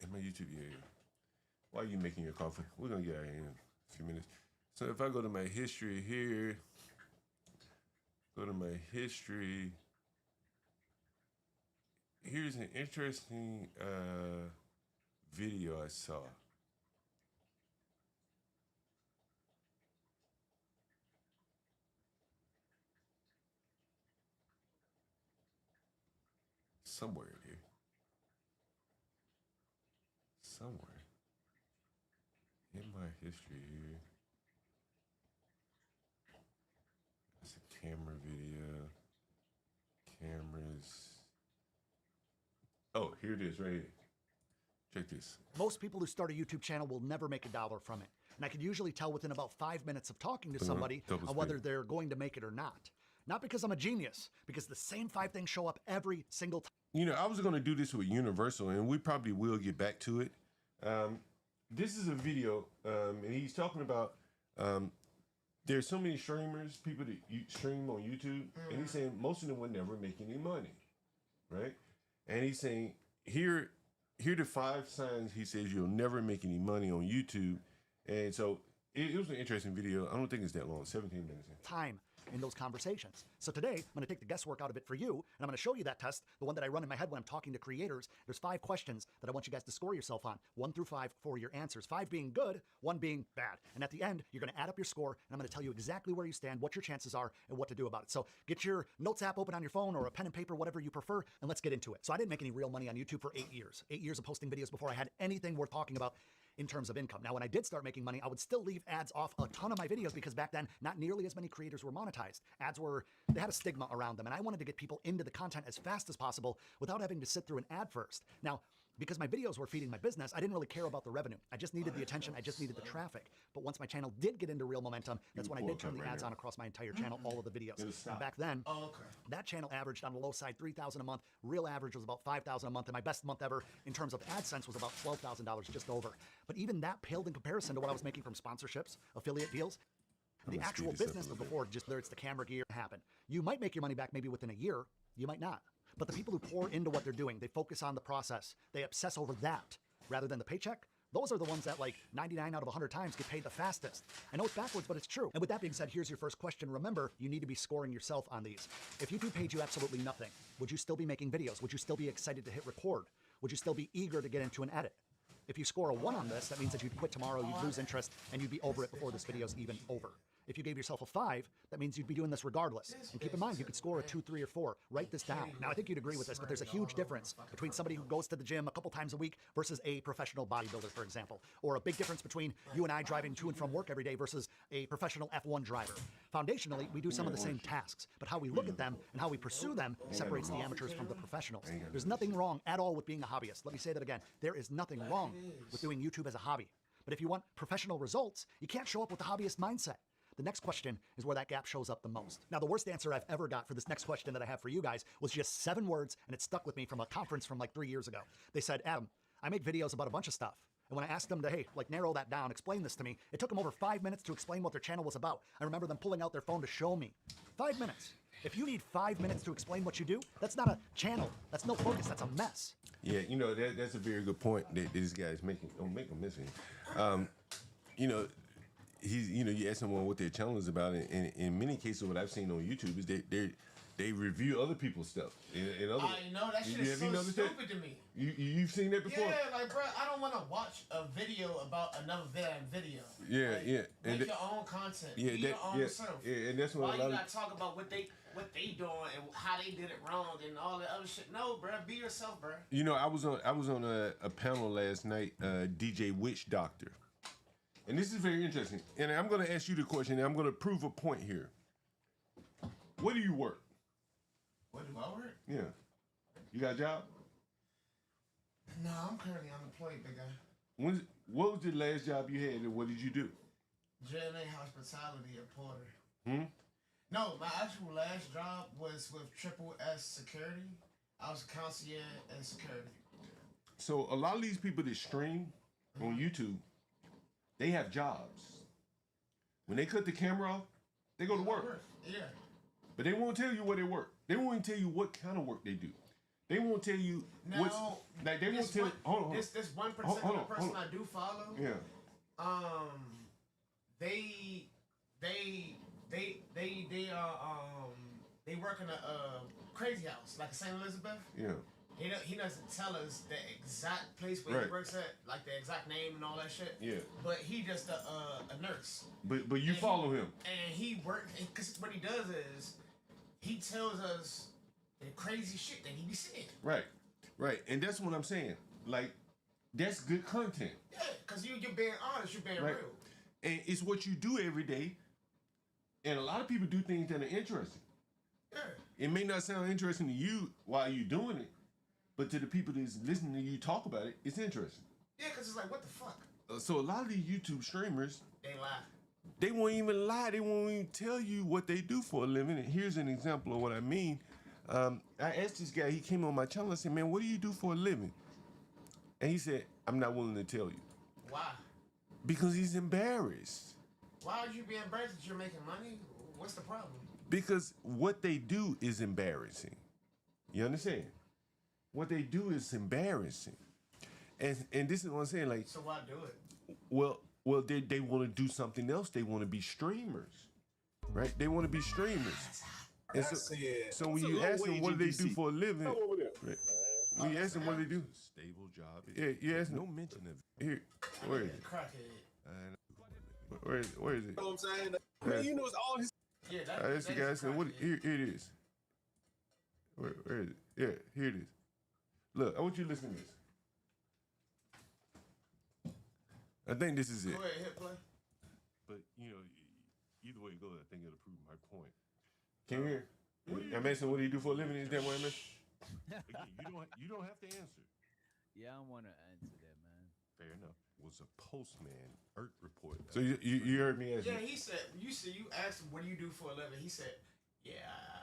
In my YouTube, yeah. Why are you making your coffee? We're going to get out of here in a few minutes. So if I go to my history here, go to my history. Here's an interesting video I saw. Somewhere in here. Somewhere. In my history here. That's a camera video. Cameras. Oh, here it is, right here. Check this. Most people who start a YouTube channel will never make $1 from it. And I can usually tell within about 5 minutes of talking to somebody on whether they're going to make it or not. Not because I'm a genius, because the same 5 things show up every single time. You know, I was going to do this with Universal, and we probably will get back to it. This is a video, and he's talking about there's so many streamers, people that stream on YouTube, and he's saying most of them will never make any money, right? And he's saying, here are the 5 signs he says you'll never make any money on YouTube. And so it was an interesting video. I don't think it's that long, 17 minutes. Time in those conversations. So today, I'm going to take the guesswork out of it for you, and I'm going to show you that test, the one that I run in my head when I'm talking to creators. There's 5 questions that I want you guys to score yourself on, 1 through 5 for your answers, 5 being good, 1 being bad. And at the end, you're going to add up your score, and I'm going to tell you exactly where you stand, what your chances are, and what to do about it. So get your notes app open on your phone or a pen and paper, whatever you prefer, and let's get into it. So I didn't make any real money on YouTube for 8 years. 8 years of posting videos before I had anything worth talking about in terms of income. Now, when I did start making money, I would still leave ads off a ton of my videos because back then, not nearly as many creators were monetized. Ads they had a stigma around them, and I wanted to get people into the content as fast as possible without having to sit through an ad first. Now, because my videos were feeding my business, I didn't really care about the revenue. I just needed the attention. I just needed the traffic. But once my channel did get into real momentum, that's when I did turn the ads on across my entire channel, all of the videos. And back then, that channel averaged on the low side $3,000 a month. Real average was about $5,000 a month, and my best month ever in terms of AdSense was about $12,000, just over. But even that paled in comparison to what I was making from sponsorships, affiliate deals. The actual business of before, just whether it's the camera gear, happen. You might make your money back maybe within a year. You might not. But the people who pour into what they're doing, they focus on the process. They obsess over that rather than the paycheck. Those are the ones that, like, 99 out of 100 times get paid the fastest. I know it's backwards, but it's true. And with that being said, here's your first question. Remember, you need to be scoring yourself on these. If YouTube paid you absolutely nothing, would you still be making videos? Would you still be excited to hit record? Would you still be eager to get into an edit? If you score a 1 on this, that means that you'd quit tomorrow, you'd lose interest, and you'd be over it before this video's even over. If you gave yourself a 5, that means you'd be doing this regardless. And keep in mind, you could score a 2, 3, or 4. Write this down. Now, I think you'd agree with this, but there's a huge difference between somebody who goes to the gym a couple times a week versus a professional bodybuilder, for example. Or a big difference between you and I driving to and from work every day versus a professional F1 driver. Foundationally, we do some of the same tasks, but how we look at them and how we pursue them separates the amateurs from the professionals. There's nothing wrong at all with being a hobbyist. Let me say that again. There is nothing wrong with doing YouTube as a hobby. But if you want professional results, you can't show up with the hobbyist mindset. The next question is where that gap shows up the most. Now, the worst answer I've ever got for this next question that I have for you guys was just 7 words, and it stuck with me from a conference from like 3 years ago. They said, Adam, I make videos about a bunch of stuff. And when I asked them to, hey, like narrow that down, explain this to me, it took them over 5 minutes to explain what their channel was about. I remember them pulling out their phone to show me. 5 minutes. If you need 5 minutes to explain what you do, that's not a channel. That's no focus. That's a mess. Yeah, you know, that's a very good point that this guy is making. Don't make him missing. You know, you ask someone what their channel is about, and in many cases, what I've seen on YouTube is they review other people's stuff. In other, I know that shit is so stupid to me. You've seen that before? Yeah, like, bro, I don't want to watch a video about another video. Yeah, like, yeah. Make your own content. Yeah, Be your own self. Yeah, and that's what Why a lot you gotta talk about what they doing and how they did it wrong and all that other shit? No, bro, be yourself, bro. You know, I was on a panel last night, DJ Witch Doctor. And this is very interesting. And I'm going to ask you the question, and I'm going to prove a point here. Where do you work? Where do I work? Yeah. You got a job? No, I'm currently unemployed, big guy. What was the last job you had, and what did you do? JNA Hospitality at Porter. No, my actual last job was with Triple S Security. I was a concierge and security. So a lot of these people that stream on YouTube, they have jobs. When they cut the camera off, they go to work. Yeah. But they won't tell you where they work. They won't tell you what kind of work they do. They won't tell you what's like. They won't tell. Hold on. This 1% person I do follow. Yeah. They work in a crazy house like St. Elizabeth. Yeah. He doesn't tell us the exact place where he works at, like the exact name and all that shit. Yeah. But he just a nurse. But you follow him. And he works, because what he does is he tells us the crazy shit that he be seeing. Right. And that's what I'm saying. Like, that's good content. Yeah, because you're being honest, you're being real. And it's what you do every day. And a lot of people do things that are interesting. Yeah. It may not sound interesting to you while you're doing it, but to the people that's listening to you talk about it, it's interesting. Yeah, because it's like, what the fuck? So a lot of these YouTube streamers, They lie. they won't even lie. They won't even tell you what they do for a living. And here's an example of what I mean. I asked this guy, he came on my channel, I said, man, what do you do for a living? And he said, I'm not willing to tell you. Why? Because he's embarrassed. Why would you be embarrassed that you're making money? What's the problem? Because what they do is embarrassing. You understand? What they do is embarrassing. And this is what I'm saying, like, So why do it? well, they want to do something else. They want to be streamers, right? They want to be streamers. And so when you ask them what do they do for a living, right, when you ask them what do they do, Stable job. yeah, you ask them. No mention of Here, where is it? Crackhead. Where is it? You know what I'm saying? Man, you know it's all his. Yeah, That's the guy said, what? Here it is. Where is it? Yeah, here it is. Look, I want you to listen to this. I think this is it. Go ahead, hit play. But you know, either way you go, I think it'll prove my point. Can you hear? I'm asking what do you do for a living? Is that what I'm asking? Again, you don't have to answer. Yeah, I want to answer that, man. Fair enough. Was a postman Earth report. So you heard me ask Yeah, me. he said, you asked him, what do you do for a living? He said, yeah,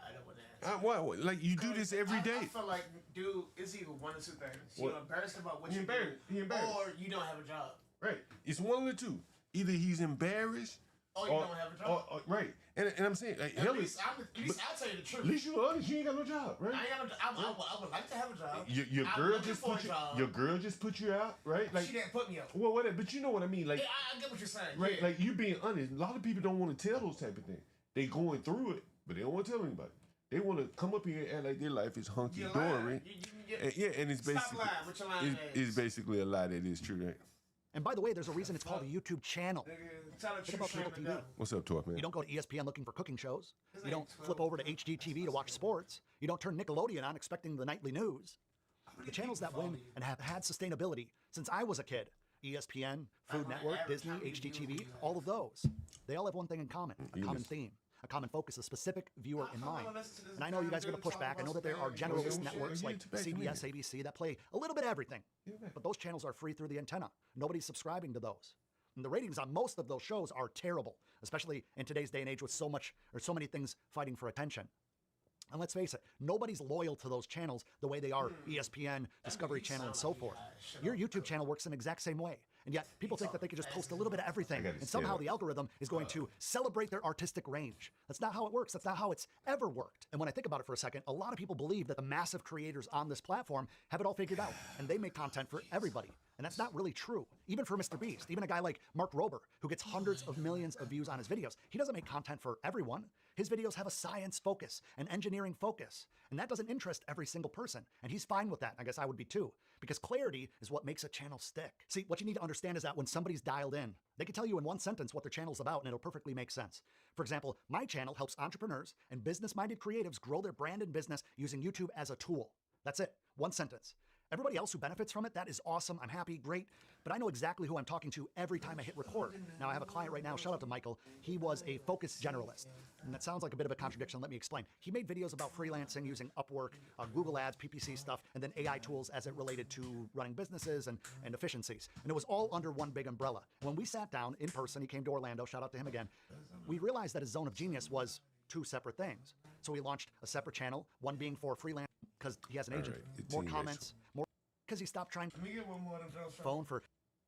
I don't want to answer. What? Like you do this every day. I feel like, dude, it's either one or two things. What? You're embarrassed about what He you embarrassed. He do, embarrassed. or you don't have a job. Right. It's one of the two. Either he's embarrassed Or you don't have a job. right. And I'm saying, like, At least I'll tell you the truth. At least you're honest. You ain't got no job, right? I ain't got no job. I would like to have a job. Your I'm girl looking just for a put you. job. Your girl just put you out, right? Like She didn't put me up. well, whatever. But you know what I mean, like Yeah, I get what you're saying. right, Yeah. like you being honest. A lot of people don't want to tell those type of things. They going through it, but they don't want to tell anybody. They want to come up here and act like their life is hunky You're dory. lying. And it's Stop basically lying with your lying it's ass. basically a lie that is true, right? And by the way, there's a reason it's called a YouTube channel. Tell the Think about truth, cable shame TV. the devil. What's up, Torp, man? You don't go to ESPN looking for cooking shows. His You don't name's flip 12. over to HGTV to watch sports. You don't turn Nickelodeon on expecting the nightly news. The channels that win and have had sustainability since I was a kid, ESPN, Food Network, Disney, HGTV, all of those, they all have one thing in common, a common theme, a common focus, a specific viewer in mind. And I know you guys are going to push back. I know that there are generalist networks like CBS, ABC that play a little bit of everything. But those channels are free through the antenna. Nobody's subscribing to those. And the ratings on most of those shows are terrible, especially in today's day and age with so many things fighting for attention. And let's face it, nobody's loyal to those channels the way they are ESPN, Discovery Channel, and so forth. Your YouTube channel works in the exact same way. And yet people think that they can just post a little bit of everything. And somehow the algorithm is going to celebrate their artistic range. That's not how it works. That's not how it's ever worked. And when I think about it for a second, a lot of people believe that the massive creators on this platform have it all figured out. And they make content for everybody. And that's not really true. Even for Mr. Beast, even a guy like Mark Rober, who gets hundreds of millions of views on his videos, he doesn't make content for everyone. His videos have a science focus, an engineering focus, and that doesn't interest every single person. And he's fine with that. I guess I would be too, because clarity is what makes a channel stick. See, what you need to understand is that when somebody's dialed in, they can tell you in one sentence what their channel's about, and it'll perfectly make sense. For example, my channel helps entrepreneurs and business-minded creatives grow their brand and business using YouTube as a tool. That's it. One sentence. Everybody else who benefits from it, that is awesome. I'm happy, great. But I know exactly who I'm talking to every time I hit record. Now, I have a client right now, shout out to Michael. He was a focus generalist. And that sounds like a bit of a contradiction. Let me explain. He made videos about freelancing using Upwork, Google Ads, PPC stuff, and then AI tools as it related to running businesses and efficiencies. And it was all under one big umbrella. When we sat down in person, he came to Orlando, shout out to him again, we realized that his zone of genius was two separate things. So we launched a separate channel, one being for freelance because he has an agent, more comments, more because he stopped trying to phone for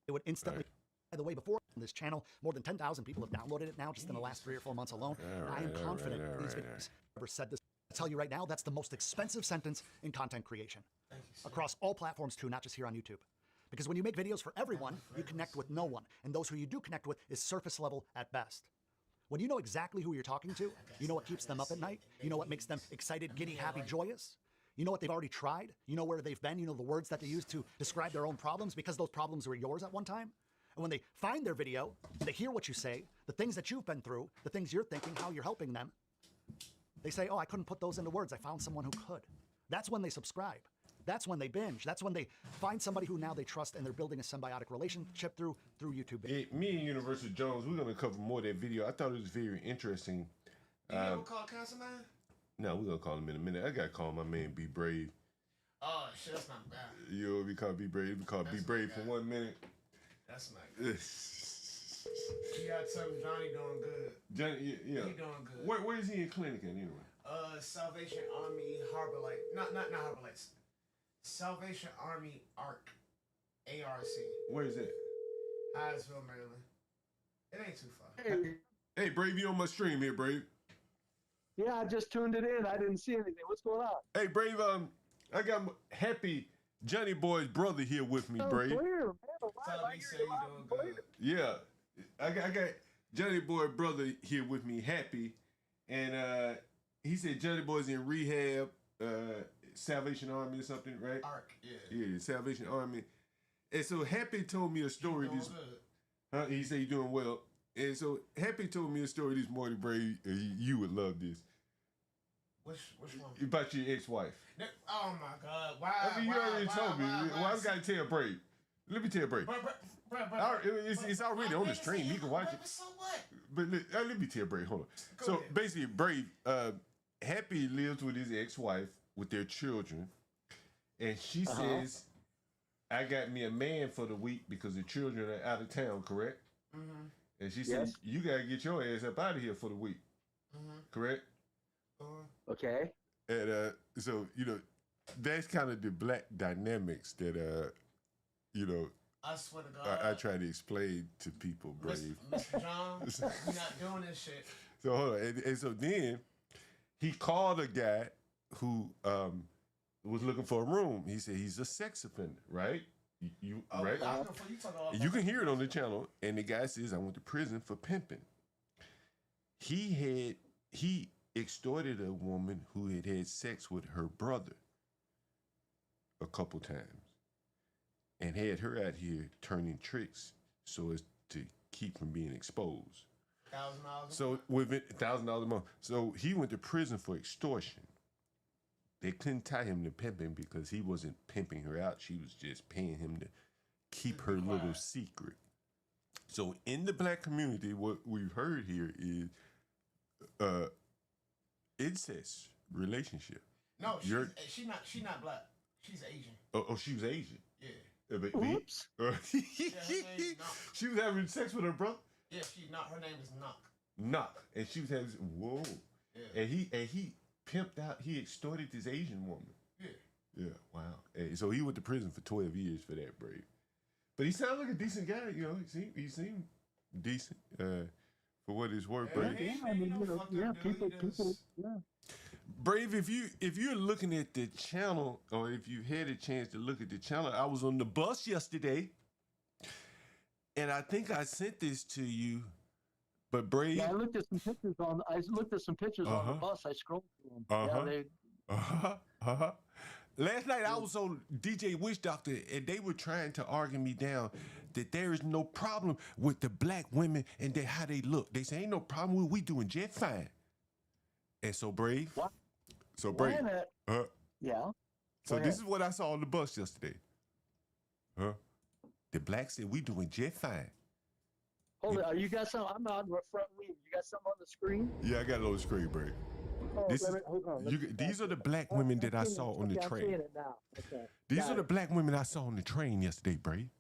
it would instantly. By the way, before this channel, more than 10,000 people have downloaded it now just in the last 3 or 4 months alone. I am confident these videos ever said this. I'll tell you right now, that's the most expensive sentence in content creation. Across all platforms too, not just here on YouTube. Because when you make videos for everyone, you connect with no one. And those who you do connect with is surface level at best. When you know exactly who you're talking to, you know what keeps them up at night, you know what makes them excited, giddy, happy, joyous. You know what they've already tried, you know where they've been, you know the words that they use to describe their own problems because those problems were yours at one time. And when they find their video, they hear what you say, the things that you've been through, the things you're thinking, how you're helping them, they say, oh, I couldn't put those into words. I found someone who could. That's when they subscribe. That's when they binge. That's when they find somebody who now they trust and they're building a symbiotic relationship through YouTube. Hey, me and Universal Jones, we're going to cover more of that video. I thought it was very interesting. You ever call Council Man? No, we're going to call him in a minute. I got to call my man Be Brave. Oh shit, that's not bad. You know, we call Be Brave. We call Be Brave for 1 minute. That's not good. You gotta tell him Johnny doing good. Johnny, yeah. He doing good. Where is he in clinic at anyway? Salvation Army Harbor Light. Not Harbor Lights. Salvation Army ARC. ARC. Where is it? Hyattsville, Maryland. It ain't too far. Hey, Brave, you on my stream here, Brave. Yeah, I just tuned it in. I didn't see anything. What's going on? Hey, Brave, I got Happy Johnny Boy's brother here with me, Brave. Clear, man. Tell me say you doing good. Yeah. I got Johnny Boy brother here with me, Happy. And he said Johnny Boy's in rehab, Salvation Army or something, right? ARC, yeah. Yeah, Salvation Army. And so Happy told me a story this he said you're doing well. And so Happy told me a story this morning, Brave. You would love this. Which one? About your ex-wife. Oh my God! Why? I mean, you already told me. Why I gotta tell Brave? Let me tell Brave. It's already on the stream. You can watch it. So what? But let me tell Brave. Hold on. So ahead. basically, Brave, Happy lives with his ex-wife with their children, and she says, "I got me a man for the week because the children are out of town." Correct? Mm-hmm. And she said, "You gotta get your ass up out of here for the week." Mm-hmm. Correct? Okay. And so that's kind of the black dynamics that I swear to God. I try to explain to people, Brave. Mr. John, you're not doing this shit. So hold on, and so then he called a guy who was looking for a room. He said he's a sex offender, right? You right? You can hear it on the channel. And the guy says, "I went to prison for pimping." He extorted a woman who had sex with her brother a couple times and had her out here turning tricks so as to keep from being exposed. $1,000. So with $1,000 a month. So he went to prison for extortion. They couldn't tie him to pimping because he wasn't pimping her out. She was just paying him to keep her little secret. So in the black community, what we've heard here is incest relationship. No, she's not black. She's Asian. Oh, she was Asian. Yeah. Oops. She was having sex with her brother. Yeah, her name is Knock. Knock, and she was having whoa. Yeah. And he pimped out. He extorted this Asian woman. Yeah. Yeah. Wow. And so he went to prison for 12 years for that, Brave. But he sounded like a decent guy. He seemed decent. For what it's worth, Brave. People, Brave, if you're looking at the channel, or if you had a chance to look at the channel, I was on the bus yesterday, and I think I sent this to you. But Brave, I looked at some pictures on the bus. I scrolled through them. Last night I was on DJ Witch Doctor, and they were trying to argue me down that there is no problem with the black women and how they look. They say ain't no problem with we doing just fine. And so Brave. What? So Brave. Yeah. So this is what I saw on the bus yesterday. The blacks said we doing just fine. Hold on, you got some? I'm on the front wheel. You got something on the screen? Yeah, I got it on the screen, Brave. These are the black women that I saw on the train. It now. Okay. These are the black women I saw on the train yesterday, Brave.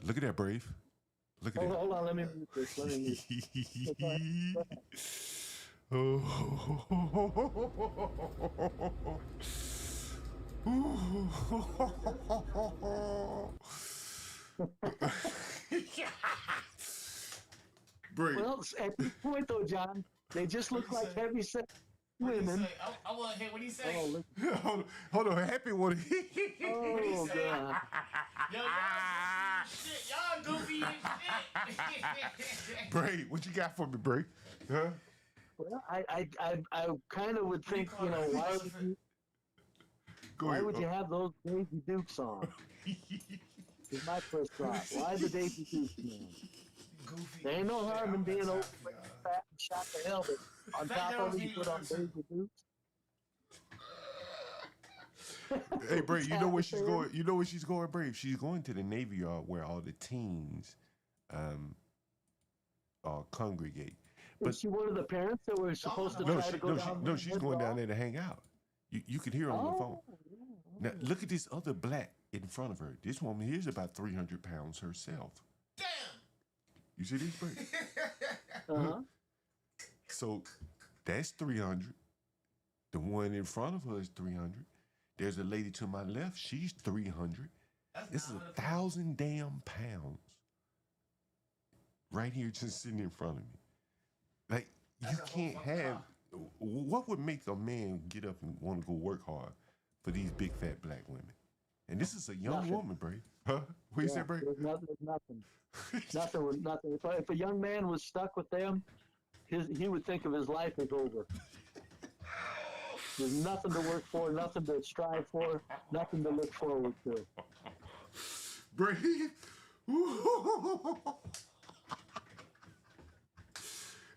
Look at that, Brave. Look at that. Hold on, let me mute this. Brave. Well, at this point, though, John, they just look like heavy set women. I want to hear what he say. Hold on, Happy one. Oh, God. Y'all goofy as shit. Brave, what you got for me, Brave? Huh? Well, I kind of would think, why would you have those Daisy Dukes on? Is my first thought. Why the Daisy Dukes, man? Goofy. There ain't no harm in being old, fat, and shot to hell, but on top of it, you put on Daisy Dukes. Hey, Brave, you know where she's going? You know where she's going, Brave? She's going to the Navy Yard where all the teens congregate. But she one of the parents that were supposed to try to go down? No, she's going down there to hang out. You could hear her on the phone. Now look at this other black in front of her. This woman here's about 300 pounds herself. Damn. You see this, Brady? Uh-huh. So that's 300. The one in front of her is 300. There's a lady to my left. She's 300. This is 1,000 damn pounds right here just sitting in front of me. Like, you can't have... What would make a man get up and want to go work hard for these big fat black women? And this is a young woman, Bray. Huh? What you say, Bray? There's nothing. Nothing. If a young man was stuck with them, he would think of his life as over. There's nothing to work for, nothing to strive for, nothing to look forward to. Bray.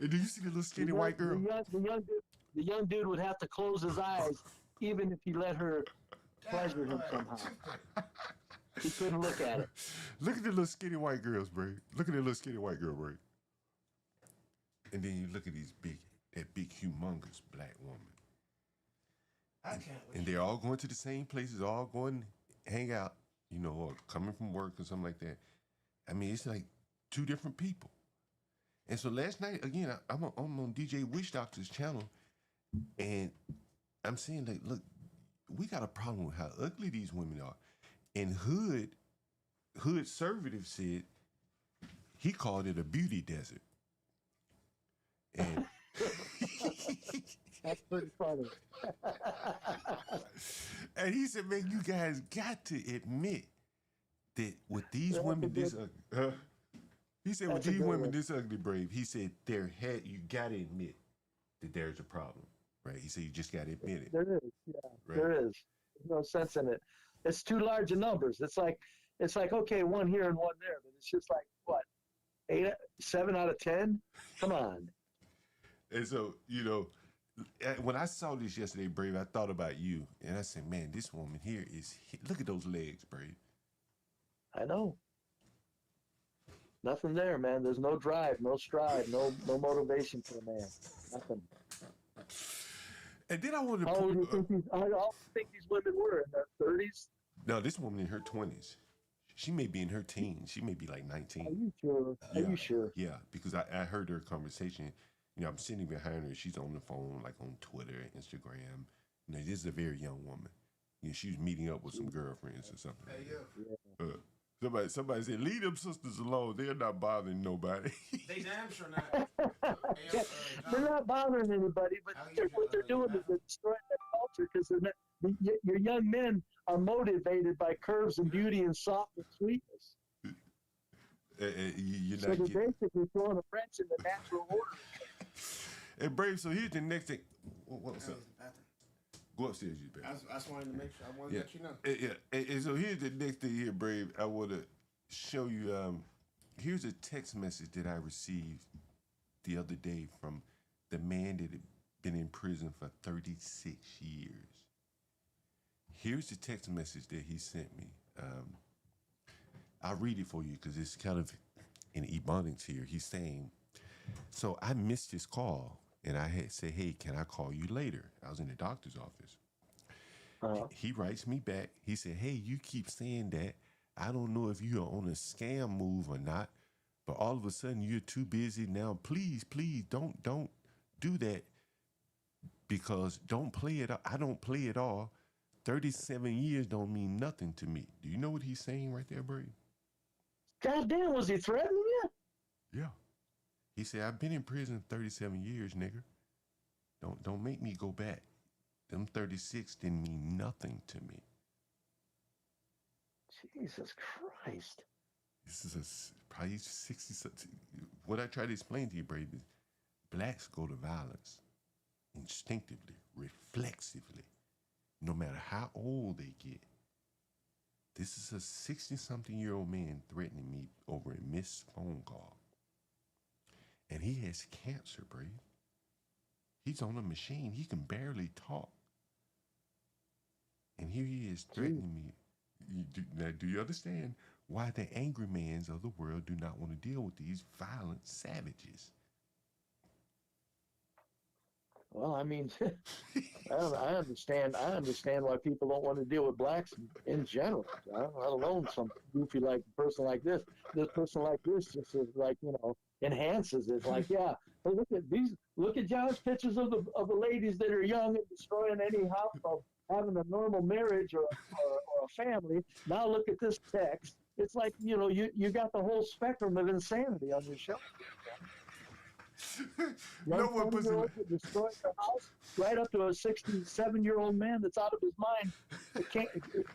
And do you see the little skinny white girl? The young dude would have to close his eyes, even if he let her pleasure him somehow. He couldn't look at it. Look at the little skinny white girls, Bray. Look at the little skinny white girl, Bray. And then you look at that big, humongous black woman. And they're all going to the same places, all going to hang out, or coming from work or something like that. I mean, it's like two different people. And so last night, again, I'm on DJ Witch Doctor's channel, and I'm saying, like, look, we got a problem with how ugly these women are. And Hood Conservative said he called it a beauty desert. And that's pretty funny. And he said, man, you guys got to admit that with these women this ugly, he said with these women this ugly, Brave, he said you got to admit that there's a problem, right? He said you just got to admit it. There is, yeah, right. There is. There's no sense in it. It's too large of numbers. It's like okay, one here and one there, but it's just like what, 7 out of 10? Come on. And so, when I saw this yesterday, Brave, I thought about you, and I said, man, this woman here look at those legs, Brave. I know. Nothing there, man. There's no drive, no stride, no motivation for a man. Nothing. And then I wanted to how old do you think these women were, in their 30s? No, this woman in her 20s. She may be in her teens. She may be like 19. Are you sure? Yeah. Are you sure? Yeah, because I heard her conversation. I'm sitting behind her. She's on the phone, like on Twitter, Instagram. This is a very young woman. She was meeting up with some girlfriends or something. Somebody said, leave them sisters alone. They're not bothering nobody. They damn sure not. They're not bothering anybody, but what they're doing is they're destroying their culture because your young men are motivated by curves and beauty and soft and sweetness. So they're basically throwing a wrench in the natural order. And Brave, so here's the next thing. What's up? Go upstairs, you baby. I just wanted to make sure. I wanted to let you know. And so here's the next thing here, Brave. I want to show you. Here's a text message that I received the other day from the man that had been in prison for 36 years. Here's the text message that he sent me. I'll read it for you because it's kind of in Ebonics here. He's saying, so I missed his call. And I had said, hey, can I call you later? I was in the doctor's office. He writes me back. He said, hey, you keep saying that. I don't know if you are on a scam move or not, but all of a sudden you're too busy now. Please, don't do that because don't play it. I don't play it all. 37 years don't mean nothing to me. Do you know what he's saying right there, Brady? Goddamn, was he threatening you? Yeah. He said, I've been in prison 37 years, nigga. Don't make me go back. Them 36 didn't mean nothing to me. Jesus Christ. This is probably 60. What I try to explain to you, Brady, is blacks go to violence instinctively, reflexively, no matter how old they get. This is a 60-something-year-old man threatening me over a missed phone call. And he has cancer, Brady. He's on a machine. He can barely talk. And here he is threatening me. Now, do you understand why the angry mans of the world do not want to deal with these violent savages? Well, I mean, I understand. I understand why people don't want to deal with blacks in general, let alone some goofy like person like this. This person like this just is like enhances it. Like, yeah, hey, look at these. Look at John's pictures of the ladies that are young and destroying any house of having a normal marriage or a family. Now look at this text. It's like you got the whole spectrum of insanity on your show. No one puts it. That destroyed the house, right up to a 67-year-old man that's out of his mind. It can't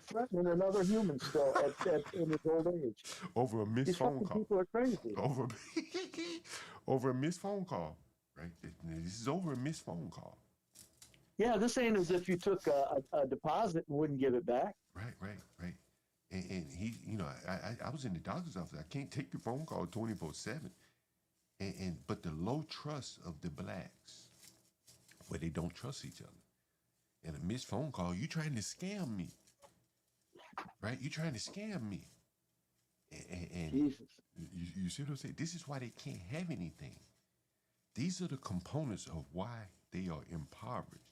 threatening another human still in his old age. Over a missed These phone call. People are crazy. Over a missed phone call, right? This is over a missed phone call. Yeah, this ain't as if you took a deposit and wouldn't give it back. Right. And he, I was in the doctor's office. I can't take the phone call 24/7. But the low trust of the blacks, where they don't trust each other, and a missed phone call, you trying to scam me, right? You trying to scam me, and Jesus. You see what I'm saying? This is why they can't have anything. These are the components of why they are impoverished.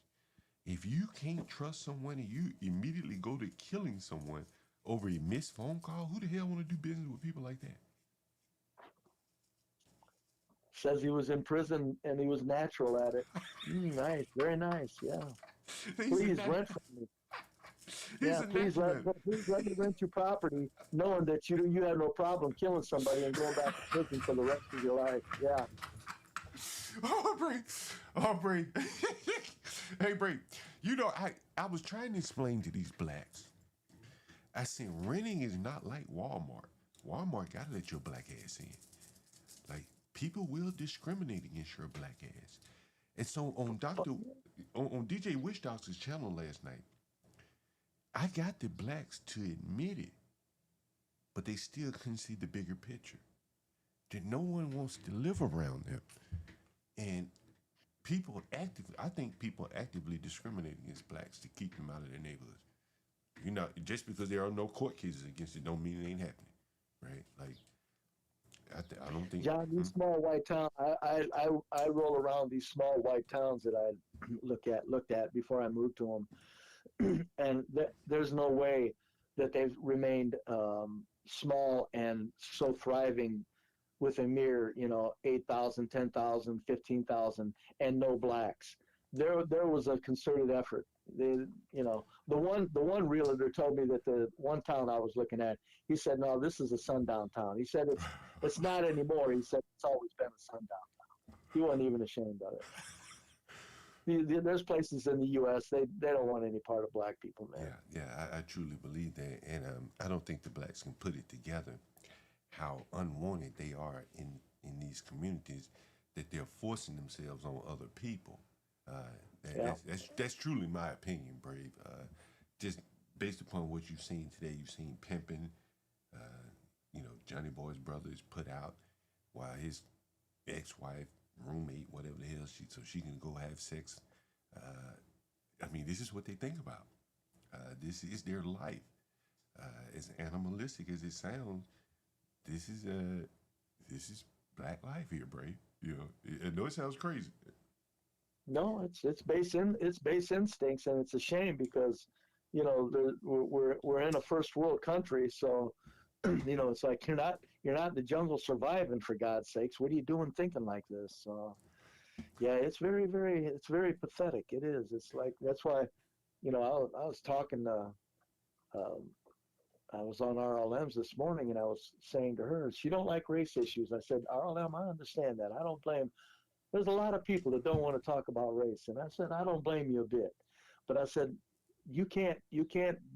If you can't trust someone and you immediately go to killing someone over a missed phone call, who the hell want to do business with people like that? Says he was in prison and he was natural at it. Nice, very nice. Yeah. Please rent from me. Yeah, please let me rent your property, knowing that you have no problem killing somebody and going back to prison for the rest of your life. Yeah. Oh, Bray. Hey, Bray. I was trying to explain to these blacks. I said renting is not like Walmart. Walmart gotta let your black ass in. Like, people will discriminate against your black ass. And so on DJ Witch Doctor's channel last night, I got the blacks to admit it, but they still couldn't see the bigger picture. That no one wants to live around them. And I think people actively discriminate against blacks to keep them out of their neighborhoods. Just because there are no court cases against it don't mean it ain't happening, right? Like, I don't think. John, these small white towns. I roll around these small white towns that I looked at before I moved to them, and there's no way that they've remained small and so thriving with a mere 8,000, 10,000, 15,000, and no blacks. There was a concerted effort. The one realtor told me that the one town I was looking at, he said, no, this is a sundown town. He said it's not anymore. He said it's always been a sundown town. He wasn't even ashamed of it. There's places in the U.S. they don't want any part of black people, man. Yeah, I truly believe that, and I don't think the blacks can put it together how unwanted they are in these communities, that they're forcing themselves on other people. That's truly my opinion, Brave. Just based upon what you've seen today, you've seen pimping. Johnny Boy's brother is put out while his ex-wife, roommate, whatever the hell, so she can go have sex. This is what they think about. This is their life. As animalistic as it sounds, this is black life here, Brave. I know it sounds crazy. No, it's based instincts, and it's a shame because we're in a first world country, so it's like you're not in the jungle surviving, for God's sakes. What are you doing thinking like this? So yeah, it's very pathetic. It is. It's like, that's why I was talking to I was on RLMs this morning, and I was saying to her, she don't like race issues. I said, RLM, I understand that. I don't blame. There's a lot of people that don't want to talk about race, and I said, I don't blame you a bit. But I said, you can't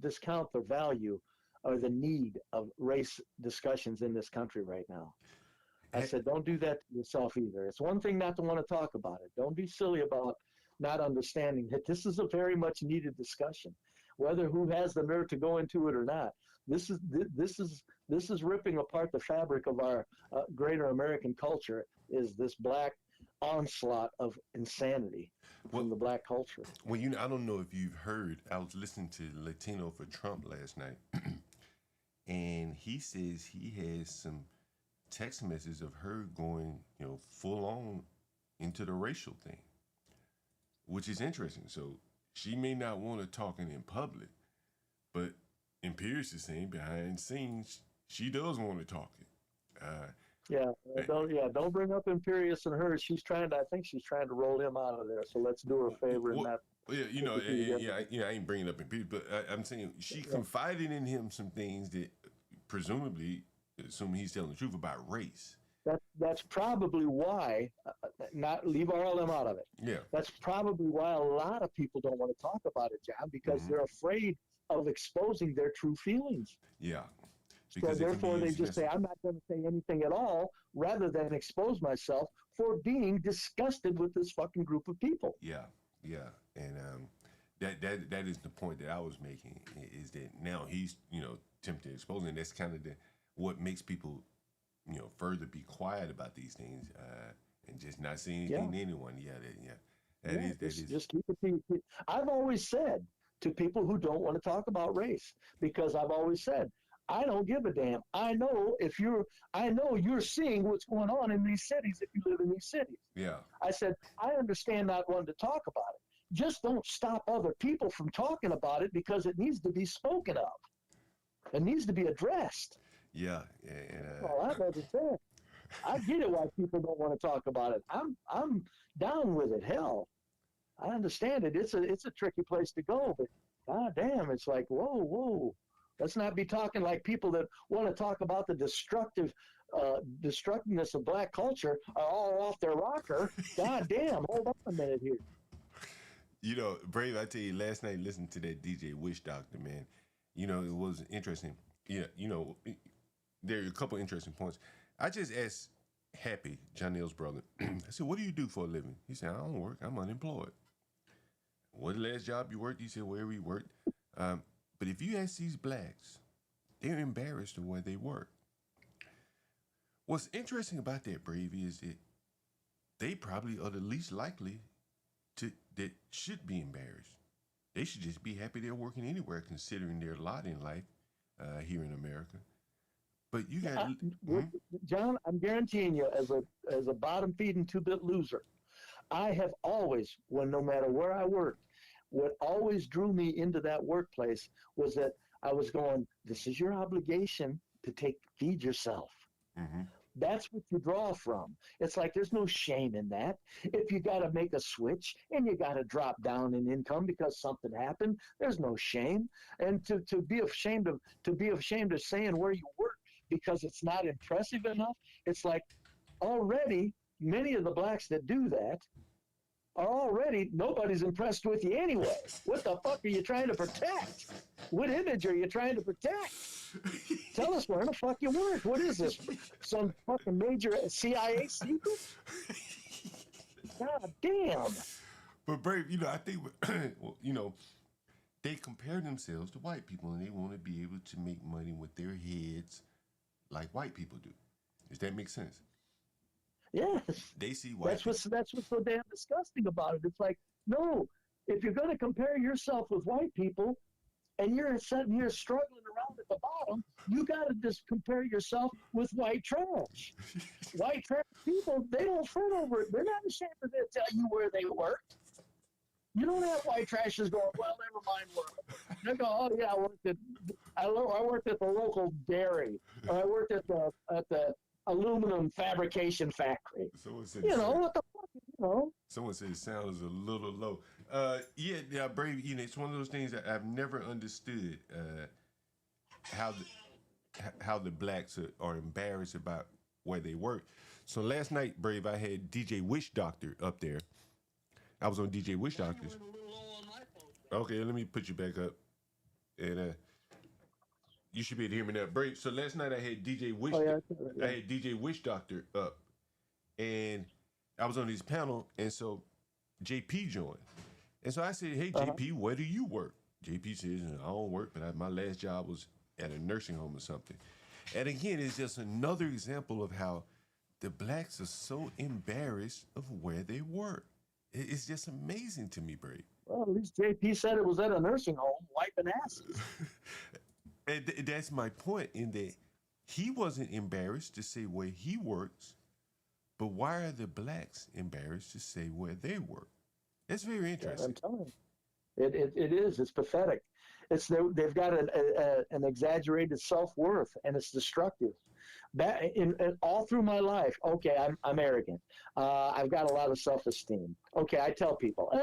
discount the value or the need of race discussions in this country right now. I said, don't do that to yourself either. It's one thing not to want to talk about it. Don't be silly about not understanding that this is a very much needed discussion, whether who has the nerve to go into it or not. This is ripping apart the fabric of our greater American culture, is this black onslaught of insanity from the black culture. Well, I don't know if you've heard, I was listening to Latino for Trump last night, and he says he has some text messages of her going, full on into the racial thing, which is interesting. So she may not want to talking in public, but Imperius is saying behind scenes she does want to talk it. Don't bring up Imperius and her. I think she's trying to roll him out of there. So let's do her a favor and not. I ain't bringing up Imperius, but I'm saying she confided in him some things that presumably, assuming he's telling the truth about race. That's probably why, not leave RLM out of it. Yeah. That's probably why a lot of people don't want to talk about it, John, because they're afraid of exposing their true feelings. Yeah. So therefore, they just say, I'm not going to say anything at all, rather than expose myself for being disgusted with this fucking group of people. Yeah, and that is the point that I was making, is that now he's tempted to expose, and that's kind of what makes people further be quiet about these things and just not say anything to anyone. That is. Just keep it. I've always said to people who don't want to talk about race, because I've always said, I don't give a damn. I know you're seeing what's going on in these cities if you live in these cities. Yeah. I said, I understand not wanting to talk about it. Just don't stop other people from talking about it, because it needs to be spoken of. It needs to be addressed. Yeah. Well, I've ever said. I get it why people don't want to talk about it. I'm down with it. Hell, I understand it. It's a tricky place to go, but god damn, it's like whoa. Let's not be talking like people that want to talk about the destructiveness of black culture are all off their rocker. God damn, hold on a minute here. Brave, I tell you, last night listening to that DJ Wish Doctor, man, it was interesting. Yeah, there are a couple interesting points. I just asked Happy, Janelle's brother, I said, what do you do for a living? He said, I don't work. I'm unemployed. What the last job you worked? He said, wherever he worked. But if you ask these blacks, they're embarrassed of where they work. What's interesting about that, Brave, is that they probably are the least likely that should be embarrassed. They should just be happy they're working anywhere, considering their lot in life here in America. But you got John, I'm guaranteeing you, as a bottom feeding 2-bit loser, I have always, no matter where I worked, what always drew me into that workplace was that I was going, this is your obligation to feed yourself. Mm-hmm. That's what you draw from. It's like there's no shame in that. If you got to make a switch and you got to drop down in income because something happened, there's no shame. And to be ashamed of saying where you work because it's not impressive enough, it's like already many of the blacks that do that are already, nobody's impressed with you anyway. What the fuck are you trying to protect? What image are you trying to protect? Tell us where the fuck you work. What is this? Some fucking major CIA secret? God damn. But Brave, I think, they compare themselves to white people, and they want to be able to make money with their heads like white people do. Does that make sense? Yes. They see white That's what's so damn disgusting about it. It's like, no, if you're going to compare yourself with white people and you're sitting here struggling around at the bottom, you got to just compare yourself with white trash. White trash people, they don't fret over it. They're not ashamed to tell you where they worked. You don't have white trashers going, well, never mind where. They go, oh yeah, I worked at the local dairy, or I worked at the aluminum fabrication factory. Someone said, what the fuck, Someone said it sounds a little low. Yeah, Brave, it's one of those things that I've never understood, how the blacks are embarrassed about where they work. So last night, Brave, I had DJ Wish Doctor up there. I was on DJ Wish Doctors. Okay, let me put you back up. And you should be able to hear me now. Brave. So last night I had DJ Wish. I had DJ Wish Doctor up, and I was on his panel, and so JP joined, and so I said, "Hey JP, where do you work?" JP says, "I don't work, but my last job was at a nursing home or something." And again, it's just another example of how the blacks are so embarrassed of where they work. It's just amazing to me, Brave. Well, at least JP said it was at a nursing home, wiping asses. And that's my point, in that he wasn't embarrassed to say where he works, but why are the blacks embarrassed to say where they work? That's very I'm interesting. telling you, it is. It's pathetic. They've got an exaggerated self-worth, and it's destructive. That in all through my life, okay, I'm arrogant. I've got a lot of self-esteem. Okay, I tell people,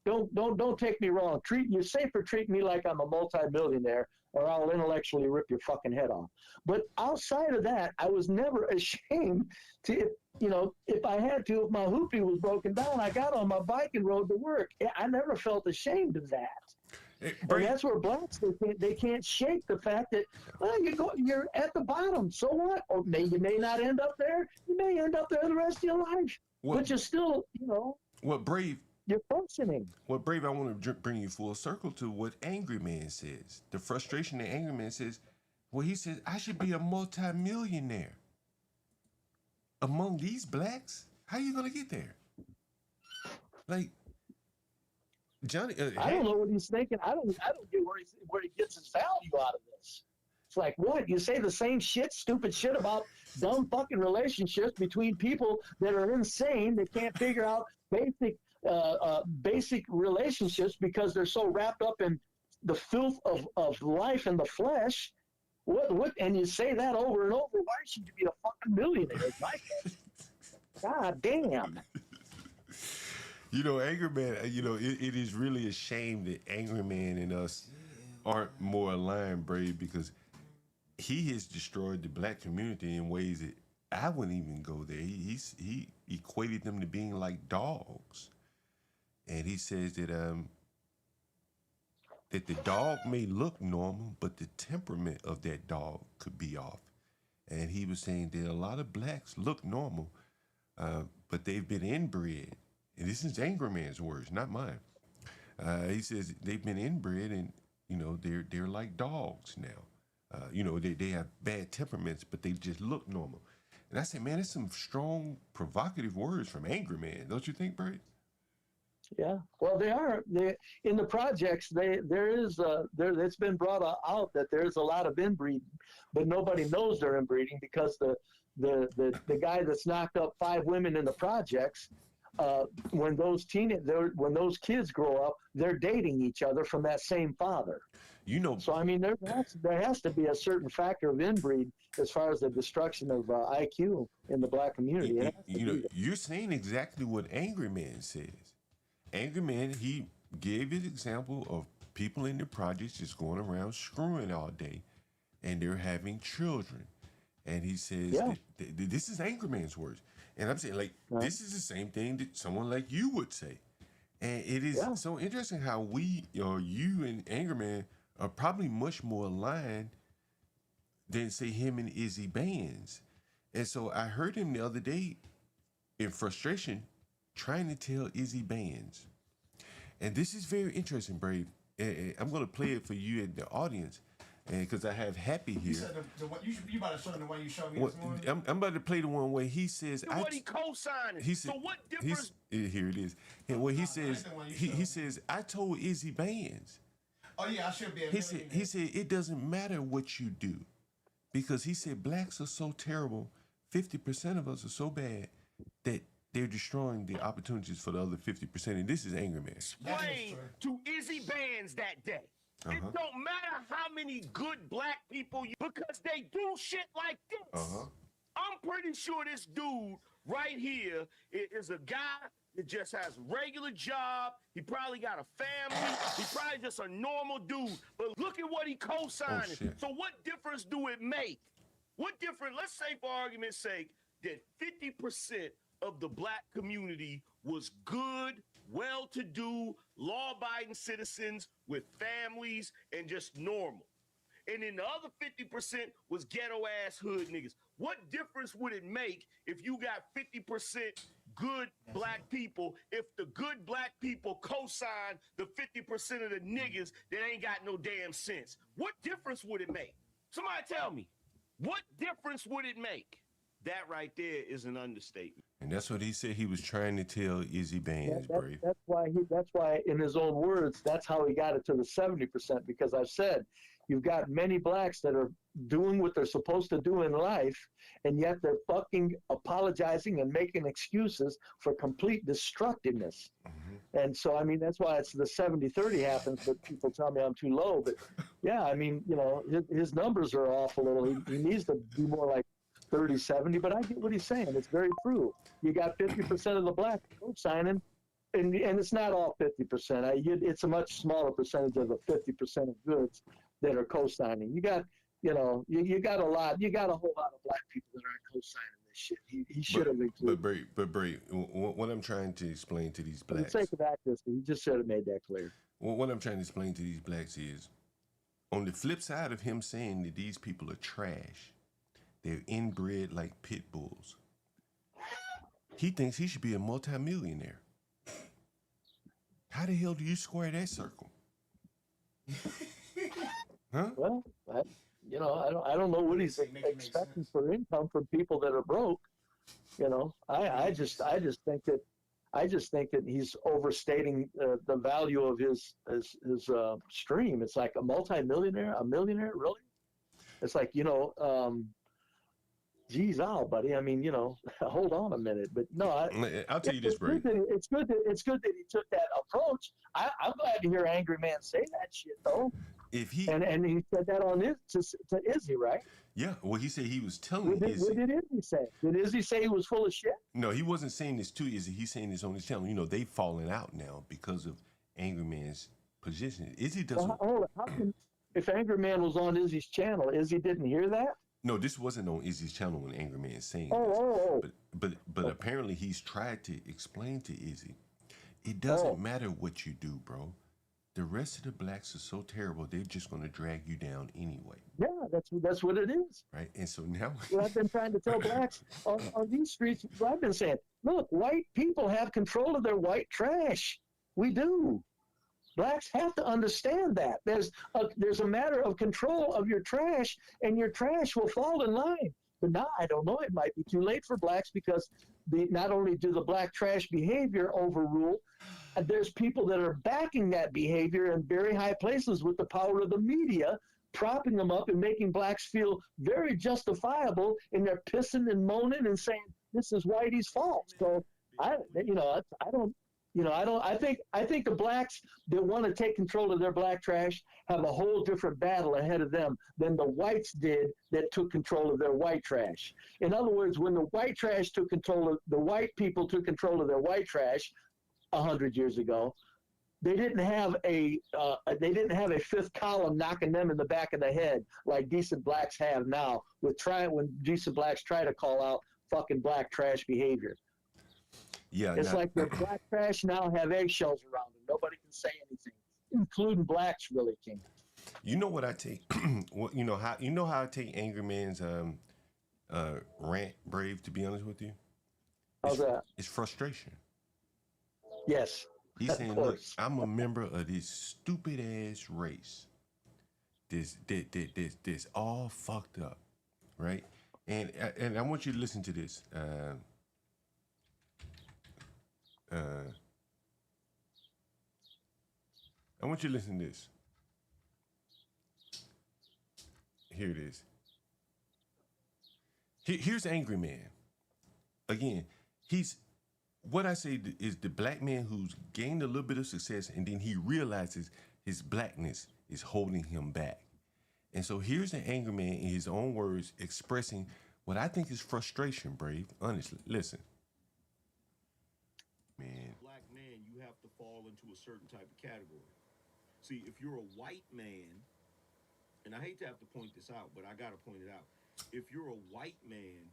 don't take me wrong. You're safer treating me like I'm a multimillionaire, or I'll intellectually rip your fucking head off. But outside of that, I was never ashamed to, if I had to, if my hoopty was broken down, I got on my bike and rode to work. I never felt ashamed of that. And that's where blacks, they can't shake the fact that, well, you're at the bottom. So what? Or you may not end up there. You may end up there the rest of your life. But you're still, What Brave? You're functioning. What Brave? I want to bring you full circle to what Angry Man says. The frustration that Angry Man says. Well, he says I should be a multimillionaire. Among these blacks, how you gonna get there? Like. Johnny, I don't know what he's thinking. I don't get where he gets his value out of this. It's like, what? You say the same stupid shit about dumb fucking relationships between people that are insane. They can't figure out basic relationships because they're so wrapped up in the filth of life and the flesh. What? And you say that over and over. Why should you be a fucking millionaire? God damn. Angry Man, it is really a shame that Angry Man and us aren't more aligned, Brave, because he has destroyed the black community in ways that I wouldn't even go there. He equated them to being like dogs. And he says that the dog may look normal, but the temperament of that dog could be off. And he was saying that a lot of blacks look normal, but they've been inbred. And this is Angry Man's words, not mine. He says they've been inbred, and they're like dogs now. They have bad temperaments, but they just look normal. And I said, man, that's some strong, provocative words from Angry Man, don't you think, Brady? Yeah. Well, they are. In the projects. It's been brought out that there's a lot of inbreeding, but nobody knows they're inbreeding because the guy that's knocked up 5 women in the projects. When those kids grow up, they're dating each other from that same father. So I mean, there has to be a certain factor of inbreed as far as the destruction of IQ in the black community. You're saying exactly what Angry Man says. Angry Man, he gave an example of people in the projects just going around screwing all day, and they're having children. And he says that this is Angry Man's words. And I'm saying, this is the same thing that someone like you would say. And it is so interesting how you and Angry Man are probably much more aligned than, say, him and Izzy Bands. And so I heard him the other day in frustration trying to tell Izzy Bands. And this is very interesting, Brave. And I'm going to play it for you and the audience. And because I have Happy here. You said you about to show them the one you showed me this morning? I'm about to play the one where he says... What he co-signing. So what difference... Here it is. And what he says, he says, I told Izzy Bands. Oh, yeah, I should be. He said, it doesn't matter what you do. Because he said, blacks are so terrible, 50% of us are so bad, that they're destroying the opportunities for the other 50%. And this is Angry Man. Explain to Izzy Bands that day. It don't matter how many good black people because they do shit like this. I'm pretty sure this dude right here is a guy that just has a regular job. He probably got a family. He's probably just a normal dude. But look at what he co-signing. So what difference do it make? What difference? Let's say, for argument's sake, that 50% of the black community was good, well-to-do, law-abiding citizens with families and just normal. And then the other 50% was ghetto-ass hood niggas. What difference would it make if you got 50% good black people if the good black people co-sign the 50% of the niggas that ain't got no damn sense? What difference would it make? Somebody tell me. What difference would it make? That right there is an understatement. And that's what he said he was trying to tell Izzy Bands, Brave. That's why, in his own words, that's how he got it to the 70%. Because I've said, you've got many blacks that are doing what they're supposed to do in life, and yet they're fucking apologizing and making excuses for complete destructiveness. And so, I mean, that's why it's the 70-30 happens, but people tell me I'm too low. But yeah, I mean, you know, his numbers are off a little. He needs to be more like 30-70, but I get what he's saying. It's very true. You got 50% of the blacks co-signing, and it's not all 50%. It's a much smaller percentage of the 50% of goods that are co-signing. You got, you know, you got a whole lot of black people that aren't co-signing this shit. He should have included. But Bray, what I'm trying to explain to these blacks. For the sake of accuracy, he just should have made that clear. Well, what I'm trying to explain to these blacks is, on the flip side of him saying that these people are trash, they're inbred like pit bulls, he thinks he should be a multimillionaire. How the hell do you square that circle? Huh? Well, I don't know what he's expecting for income from people that are broke. You know, I just think that he's overstating the value of his stream. It's like a multimillionaire, a millionaire, really? It's like, you know, geez, buddy. I mean, you know, hold on a minute. But no, I'll tell you this, Bray. It's good that he took that approach. I'm glad to hear Angry Man say that shit, though. If he and he said that on to Izzy, right? Yeah. Well, he said he was telling Izzy. What did Izzy say? Did Izzy say he was full of shit? No, he wasn't saying this to Izzy. He's saying this on his channel. You know, they've fallen out now because of Angry Man's position. Izzy doesn't. Well, how can, if Angry Man was on Izzy's channel, Izzy didn't hear that? No, this wasn't on Izzy's channel when Angry Man is saying this. But apparently he's tried to explain to Izzy, it doesn't matter what you do, bro. The rest of the blacks are so terrible, they're just going to drag you down anyway. Yeah, that's what it is. Right? And so now... Well, I've been trying to tell blacks on these streets, I've been saying, look, white people have control of their white trash. We do. Blacks have to understand that. There's a matter of control of your trash, and your trash will fall in line. But now, I don't know, it might be too late for blacks because not only do the black trash behavior overrule, there's people that are backing that behavior in very high places with the power of the media, propping them up and making blacks feel very justifiable in their pissing and moaning and saying, this is Whitey's fault. So, I think the blacks that want to take control of their black trash have a whole different battle ahead of them than the whites did that took control of their white trash. In other words, when the white trash took control of the white people took control of their white trash 100 years ago, they didn't have a fifth column knocking them in the back of the head like decent blacks have now when decent blacks try to call out fucking black trash behavior. Yeah, it's like the black trash now have eggshells around them. Nobody can say anything, including blacks really can't. You know what I take? You know how I take Angry Man's rant, Brave. To be honest with you, how's that? It's frustration. Yes. He's saying, look, I'm a member of this stupid ass race. This all fucked up, right? And I want you to listen to this. I want you to listen to this. Here it is. Here's Angry Man. Again, he's what I say is the black man who's gained a little bit of success and then he realizes his blackness is holding him back. And so here's an angry man in his own words expressing what I think is frustration, Brave. Honestly, listen. Man. Black man, you have to fall into a certain type of category. See, if you're a white man, and I hate to have to point this out, but I got to point it out. If you're a white man,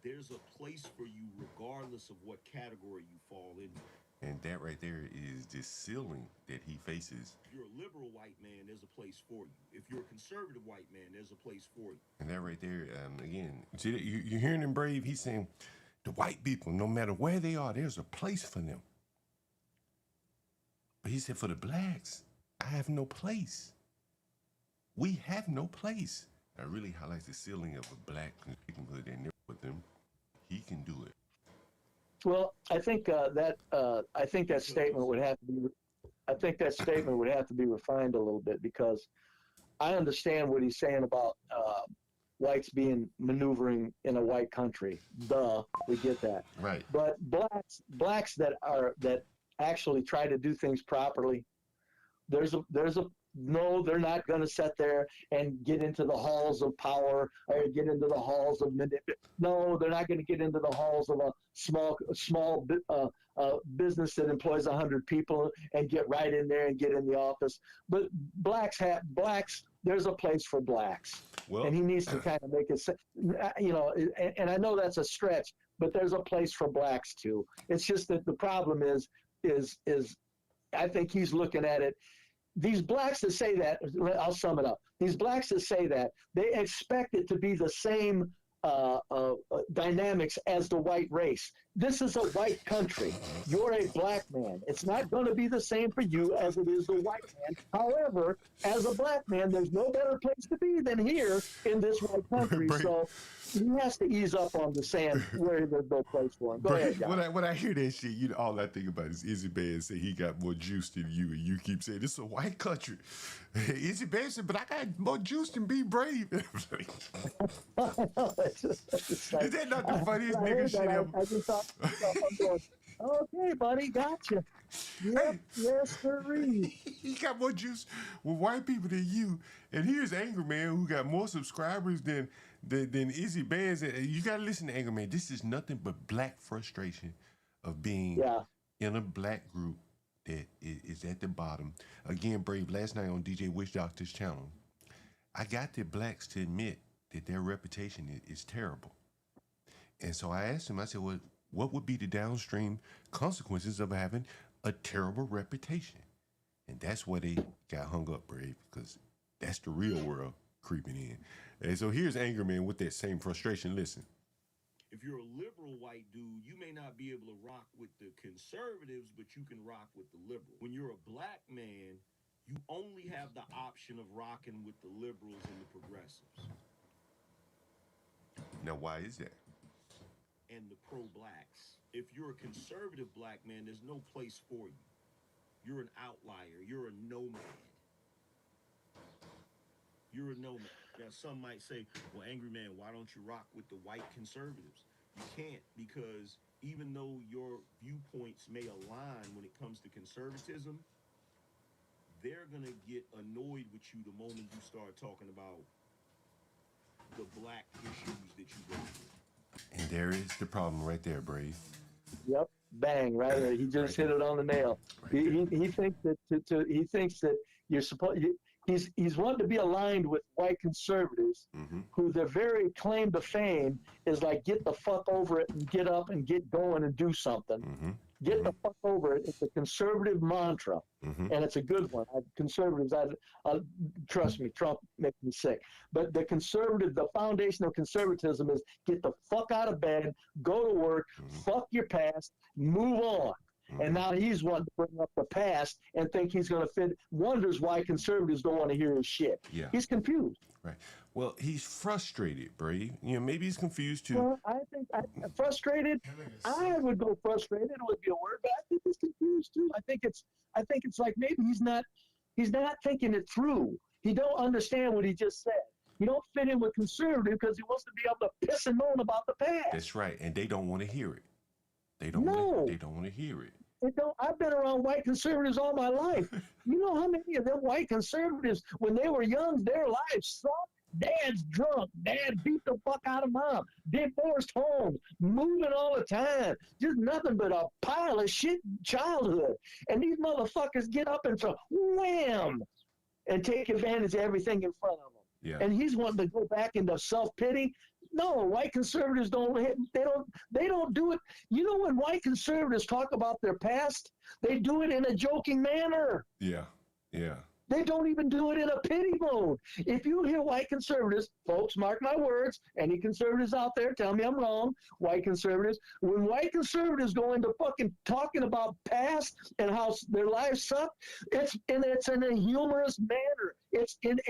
there's a place for you regardless of what category you fall into. And that right there is the ceiling that he faces. If you're a liberal white man, there's a place for you. If you're a conservative white man, there's a place for you. And that right there, again, see, you're hearing him, Brave? He's saying the white people, no matter where they are, there's a place for them. But he said for the blacks, I have no place. We have no place. That really highlights the ceiling of a black victimhood and with them. He can do it. Well, I think that statement would have to be. I think that statement would have to be refined a little bit because I understand what he's saying about whites being maneuvering in a white country. Duh, we get that. Right. But blacks that actually try to do things properly. There's a no, they're not going to sit there and get into the halls of power or get into the halls of no, they're not going to get into the halls of a small business that employs 100 people and get right in there and get in the office. But blacks. There's a place for blacks, Well, and he needs to kind of make it. And I know that's a stretch, but there's a place for blacks too. It's just that the problem is I think he's looking at it. These blacks that say that, I'll sum it up. These blacks that say that, they expect it to be the same dynamics as the white race. This is a white country. You're a black man. It's not going to be the same for you as it is the white man. However, as a black man, there's no better place to be than here in this white country. So he has to ease up on the sand where there's no place for him. Go ahead, John. When I hear that shit, all I think about is Izzy Bass say he got more juice than you, and you keep saying it's a white country. Izzy Bass said, but I got more juice than Be Brave. Is that not the funniest nigga shit ever? I just thought, I'm going, okay, buddy, gotcha. Yep, yes, sirree. He got more juice with white people than you. And here's Angry Man who got more subscribers than Izzy Bands. You got to listen to Angry Man. This is nothing but black frustration of being in a black group that is at the bottom. Again, Brave, last night on DJ Witch Doctor's channel, I got the blacks to admit that their reputation is terrible. And so I asked him, I said, well, what would be the downstream consequences of having a terrible reputation? And that's where they got hung up, Brave, because that's the real world creeping in. And so here's Angry Man with that same frustration. Listen. If you're a liberal white dude, you may not be able to rock with the conservatives, but you can rock with the liberal. When you're a black man, you only have the option of rocking with the liberals and the progressives. Now, why is that? And the pro-blacks. If you're a conservative black man, there's no place for you. You're an outlier. You're a nomad. You're a nomad. Now, some might say, well, Angry Man, why don't you rock with the white conservatives? You can't, because even though your viewpoints may align when it comes to conservatism, they're going to get annoyed with you the moment you start talking about the black issues that you go through. And there is the problem right there, Brave. Yep, bang, right there. He just hit it on the nail. He thinks that he thinks that you're supposed. He's wanting to be aligned with white conservatives, who their very claim to fame is like, get the fuck over it and get up and get going and do something. Get the fuck over it. It's a conservative mantra, and it's a good one. Conservatives, trust me, Trump makes me sick. But the foundation of conservatism is get the fuck out of bed, go to work, fuck your past, move on. And now he's wanting to bring up the past and think he's going to fit. Wonders why conservatives don't want to hear his shit. Yeah. He's confused. Right. Well, he's frustrated, Brave. Maybe he's confused too. Well, I think frustrated. I would go frustrated. It would be a word, but I think he's confused too. I think it's like maybe he's not thinking it through. He don't understand what he just said. He don't fit in with conservative because he wants to be able to piss and moan about the past. That's right, and they don't want to hear it. They don't want to hear it. I've been around white conservatives all my life. You know how many of them white conservatives, when they were young, their lives sucked? Dad's drunk. Dad beat the fuck out of mom. Divorced homes. Moving all the time. Just nothing but a pile of shit childhood. And these motherfuckers get up and wham! And take advantage of everything in front of them. Yeah. And he's wanting to go back into self-pity. No, white conservatives don't do it. You know, when white conservatives talk about their past, they do it in a joking manner. Yeah. They don't even do it in a pity mode. If you hear white conservatives, folks, mark my words, any conservatives out there, tell me I'm wrong, white conservatives, when white conservatives go into fucking talking about past and how their lives suck, it's in a humorous manner. It's in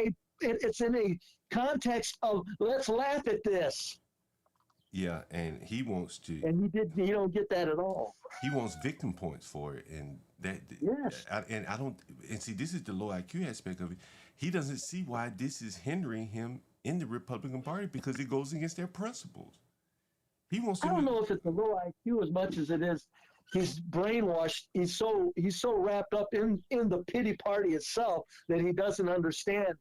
a context of let's laugh at this. Yeah, and he wants to. And he don't get that at all. He wants victim points for it, and that. Yes. I don't. And see, this is the low IQ aspect of it. He doesn't see why this is hindering him in the Republican Party because it goes against their principles. He wants to. I don't know if it's a low IQ as much as it is. he's brainwashed. He's so wrapped up in the pity party itself that he doesn't understand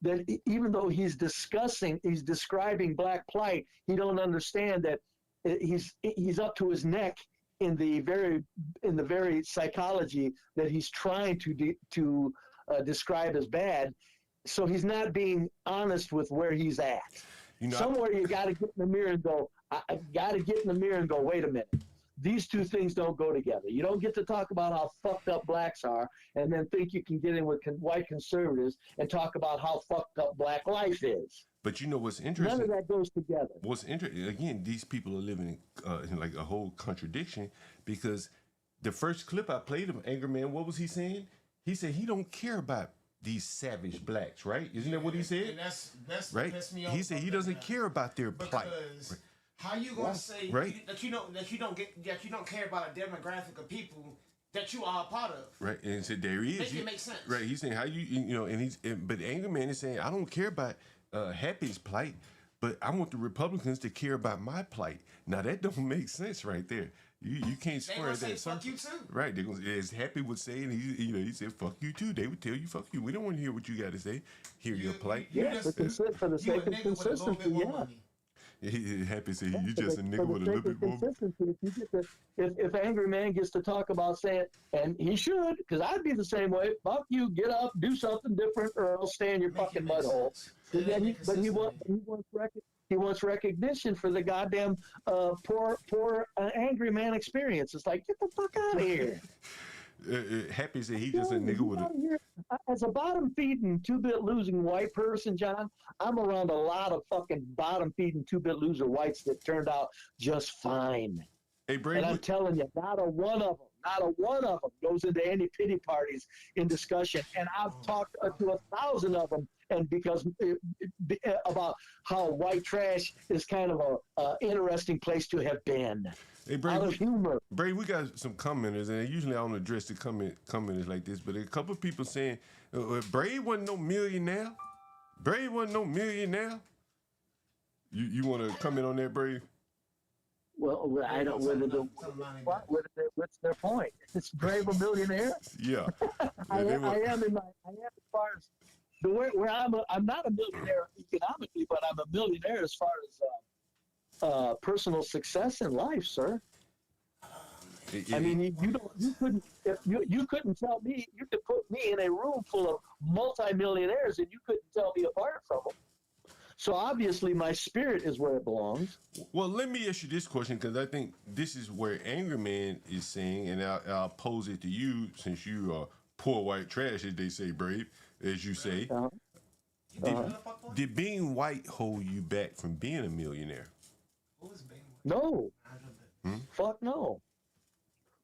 that even though he's describing black plight, he don't understand that he's up to his neck in the very psychology that he's trying to describe as bad. So he's not being honest with where he's at. Somewhere you got to get in the mirror and go. I got to get in the mirror and go. Wait a minute. These two things don't go together. You don't get to talk about how fucked up blacks are and then think you can get in with white conservatives and talk about how fucked up black life is. But you know what's interesting? None of that goes together. What's interesting, again, these people are living in like a whole contradiction, because the first clip I played of Angry Man, what was he saying? He said he don't care about these savage blacks, right? Isn't that what he said? And that's right. What pissed me off. He said he doesn't care about their plight. Because how you gonna say that you don't care about a demographic of people that you are a part of? Right, and said there he is. Make it make sense. Right, he's saying how but the Angry Man is saying I don't care about Happy's plight, but I want the Republicans to care about my plight. Now that don't make sense right there. You can't square that. They say fuck you too. Right, they're gonna, as Happy would say, and he said fuck you too. They would tell you fuck you. We don't want to hear what you got to say. Hear your plight. Yeah, for the sake of consistency. Yeah. Happy said you just a nigga with a little bit more. If Angry Man gets to talk about saying, and he should, because I'd be the same way. Fuck you, get up, do something different, or else stay in your fucking mud hole. But he wants recognition for the goddamn poor Angry Man experience. It's like, get the fuck out of here. Happy said he just a nigga with a. As a bottom-feeding, two-bit losing white person, John, I'm around a lot of fucking bottom-feeding, two-bit loser whites that turned out just fine. Hey, Brady, and I'm telling you, not a one of them goes into any pity parties in discussion. And I've talked to 1,000 of them, and because about how white trash is kind of a interesting place to have been. Hey, Brady, we got some commenters, and usually I don't address the commenters like this, but a couple of people saying, Brady wasn't no millionaire. Brady wasn't no millionaire. You want to comment on that, Brady? Well, I don't. What's their point? It's Brave a millionaire. Yeah, I am as far as the way where I'm not a millionaire economically, but I'm a millionaire as far as personal success in life, sir. I mean, you couldn't tell me. You could put me in a room full of multimillionaires, and you couldn't tell me apart from them. So obviously, my spirit is where it belongs. Well, let me ask you this question, because I think this is where Angry Man is saying, and I'll pose it to you, since you are poor white trash, as they say, Brave, as you say. Did being white hold you back from being a millionaire? No. Fuck no.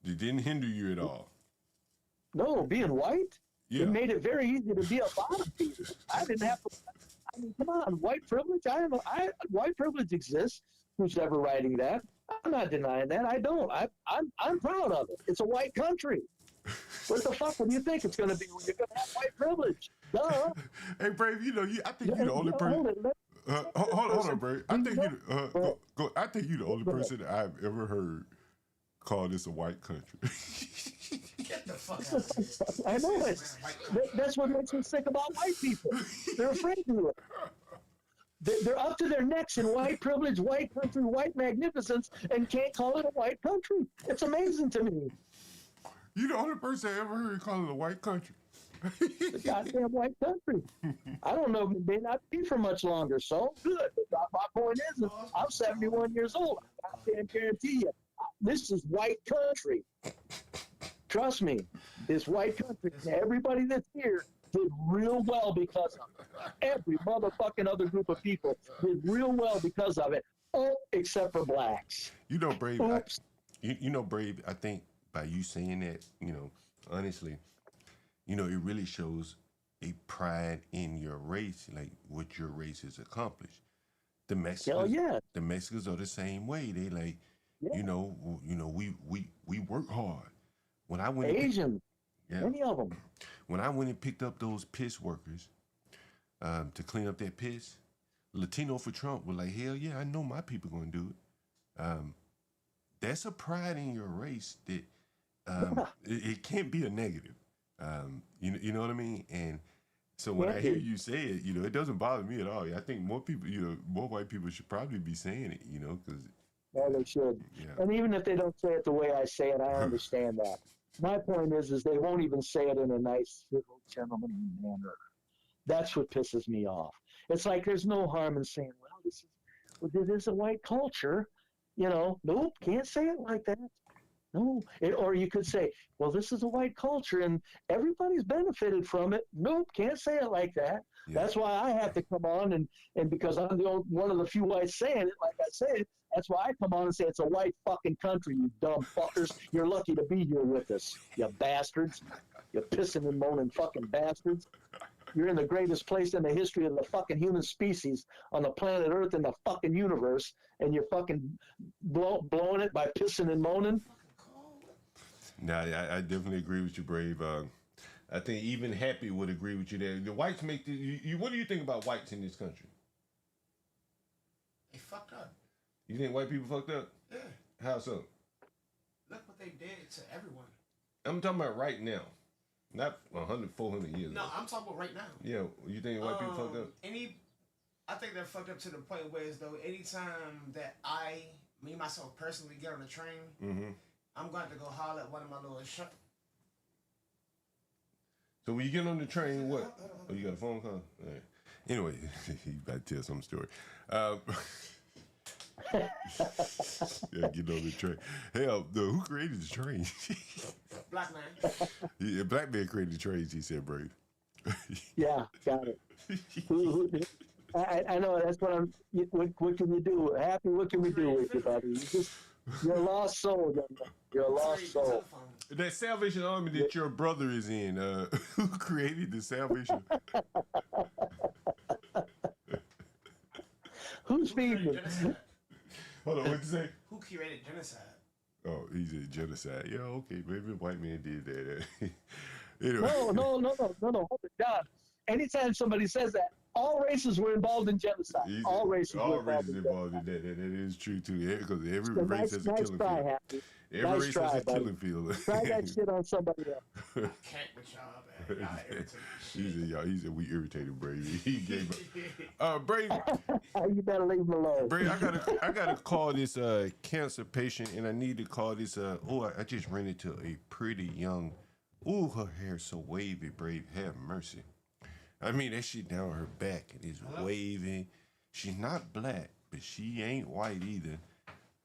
It didn't hinder you at all? No, being white? Yeah. It made it very easy to be a bottom feeder. I didn't have to. I mean, come on, white privilege. White privilege exists. Who's ever writing that? I'm not denying that. I don't. I'm proud of it. It's a white country. What the fuck? What do you think it's going to be when you're going to have white privilege? Duh. Hey, Brave, I think you're the only person. Hold on, Brave. I think I think you're the only person that I've ever heard call this a white country. Get the fuck out of here. I know it. That's what makes me sick about white people. They're afraid to do it. They're up to their necks in white privilege, white country, white magnificence, and can't call it a white country. It's amazing to me. You're the only person I ever heard call it a white country. The goddamn white country. I don't know. It may not be for much longer, so good. But my point is, I'm 71 years old. I can't guarantee you. This is white country. Trust me, this white country. Everybody that's here did real well because of it. Every motherfucking other group of people did real well because of it. Oh, except for blacks. You know, Brave. Brave. I think by you saying that, honestly, it really shows a pride in your race, like what your race has accomplished. The Mexicans, the Mexicans are the same way. They like, we work hard. When I went Asian, many of them. When I went and picked up those piss workers to clean up that piss, Latino for Trump were like, hell yeah, I know my people gonna do it. that's a pride in your race that it can't be a negative. You know what I mean? And so when I hear you say it, it doesn't bother me at all. I think more people, more white people should probably be saying it, because. Well, they should. Yeah. And even if they don't say it the way I say it, I understand that. My point is they won't even say it in a nice, civil, gentlemanly manner. That's what pisses me off. It's like there's no harm in saying, well, this is a white culture. Nope, can't say it like that. No. Or you could say, well, this is a white culture and everybody's benefited from it. Nope, can't say it like that. Yeah. That's why I have to come on and because I'm one of the few whites saying it, like I said, that's why I come on and say it's a white fucking country, you dumb fuckers. You're lucky to be here with us, you bastards. You pissing and moaning fucking bastards. You're in the greatest place in the history of the fucking human species on the planet Earth and the fucking universe, and you're fucking blowing it by pissing and moaning. No, I definitely agree with you, Brave. I think even Happy would agree with you there. The whites make what do you think about whites in this country? They fucked up. You think white people fucked up? Yeah. How so? Look what they did to everyone. I'm talking about right now. Not 100, 400 years ago. No, I'm talking about right now. Yeah, you think white people fucked up? I think they're fucked up to the point where as though anytime that me myself personally get on the train, I'm going to go holler at one of my little So when you get on the train, what? Oh, you got a phone call? All right. Anyway, you about to tell some story. Yeah, get on the train. Hell, who created the train? Black man. Yeah, black man created the trains, he said, Brave. Yeah, got it. I know, that's what what can you do? Happy, what can we do with you, buddy? You're a lost soul, you're a lost soul. That Salvation Army that your brother is in, who created the Salvation? Who's feeding? Hold on, what'd you say? Who created genocide? Oh, he's a genocide. Yeah, okay, maybe a white man did that. Anyway. No, hold it down. Anytime somebody says that, all races were involved in genocide. All races involved in that. That is true too. Because every race has a killing field. Happy. Every race has a killing field. Try that shit on somebody else. I can't with y'all, man. He's a we irritated Brave. He gave up. Brave. You better leave him alone. Brave, I gotta call this cancer patient, and I need to call this. I just ran into a pretty young. Ooh, her hair's so wavy. Brave, have mercy. I mean, that shit down her back, it is wavy. She's not black, but she ain't white either.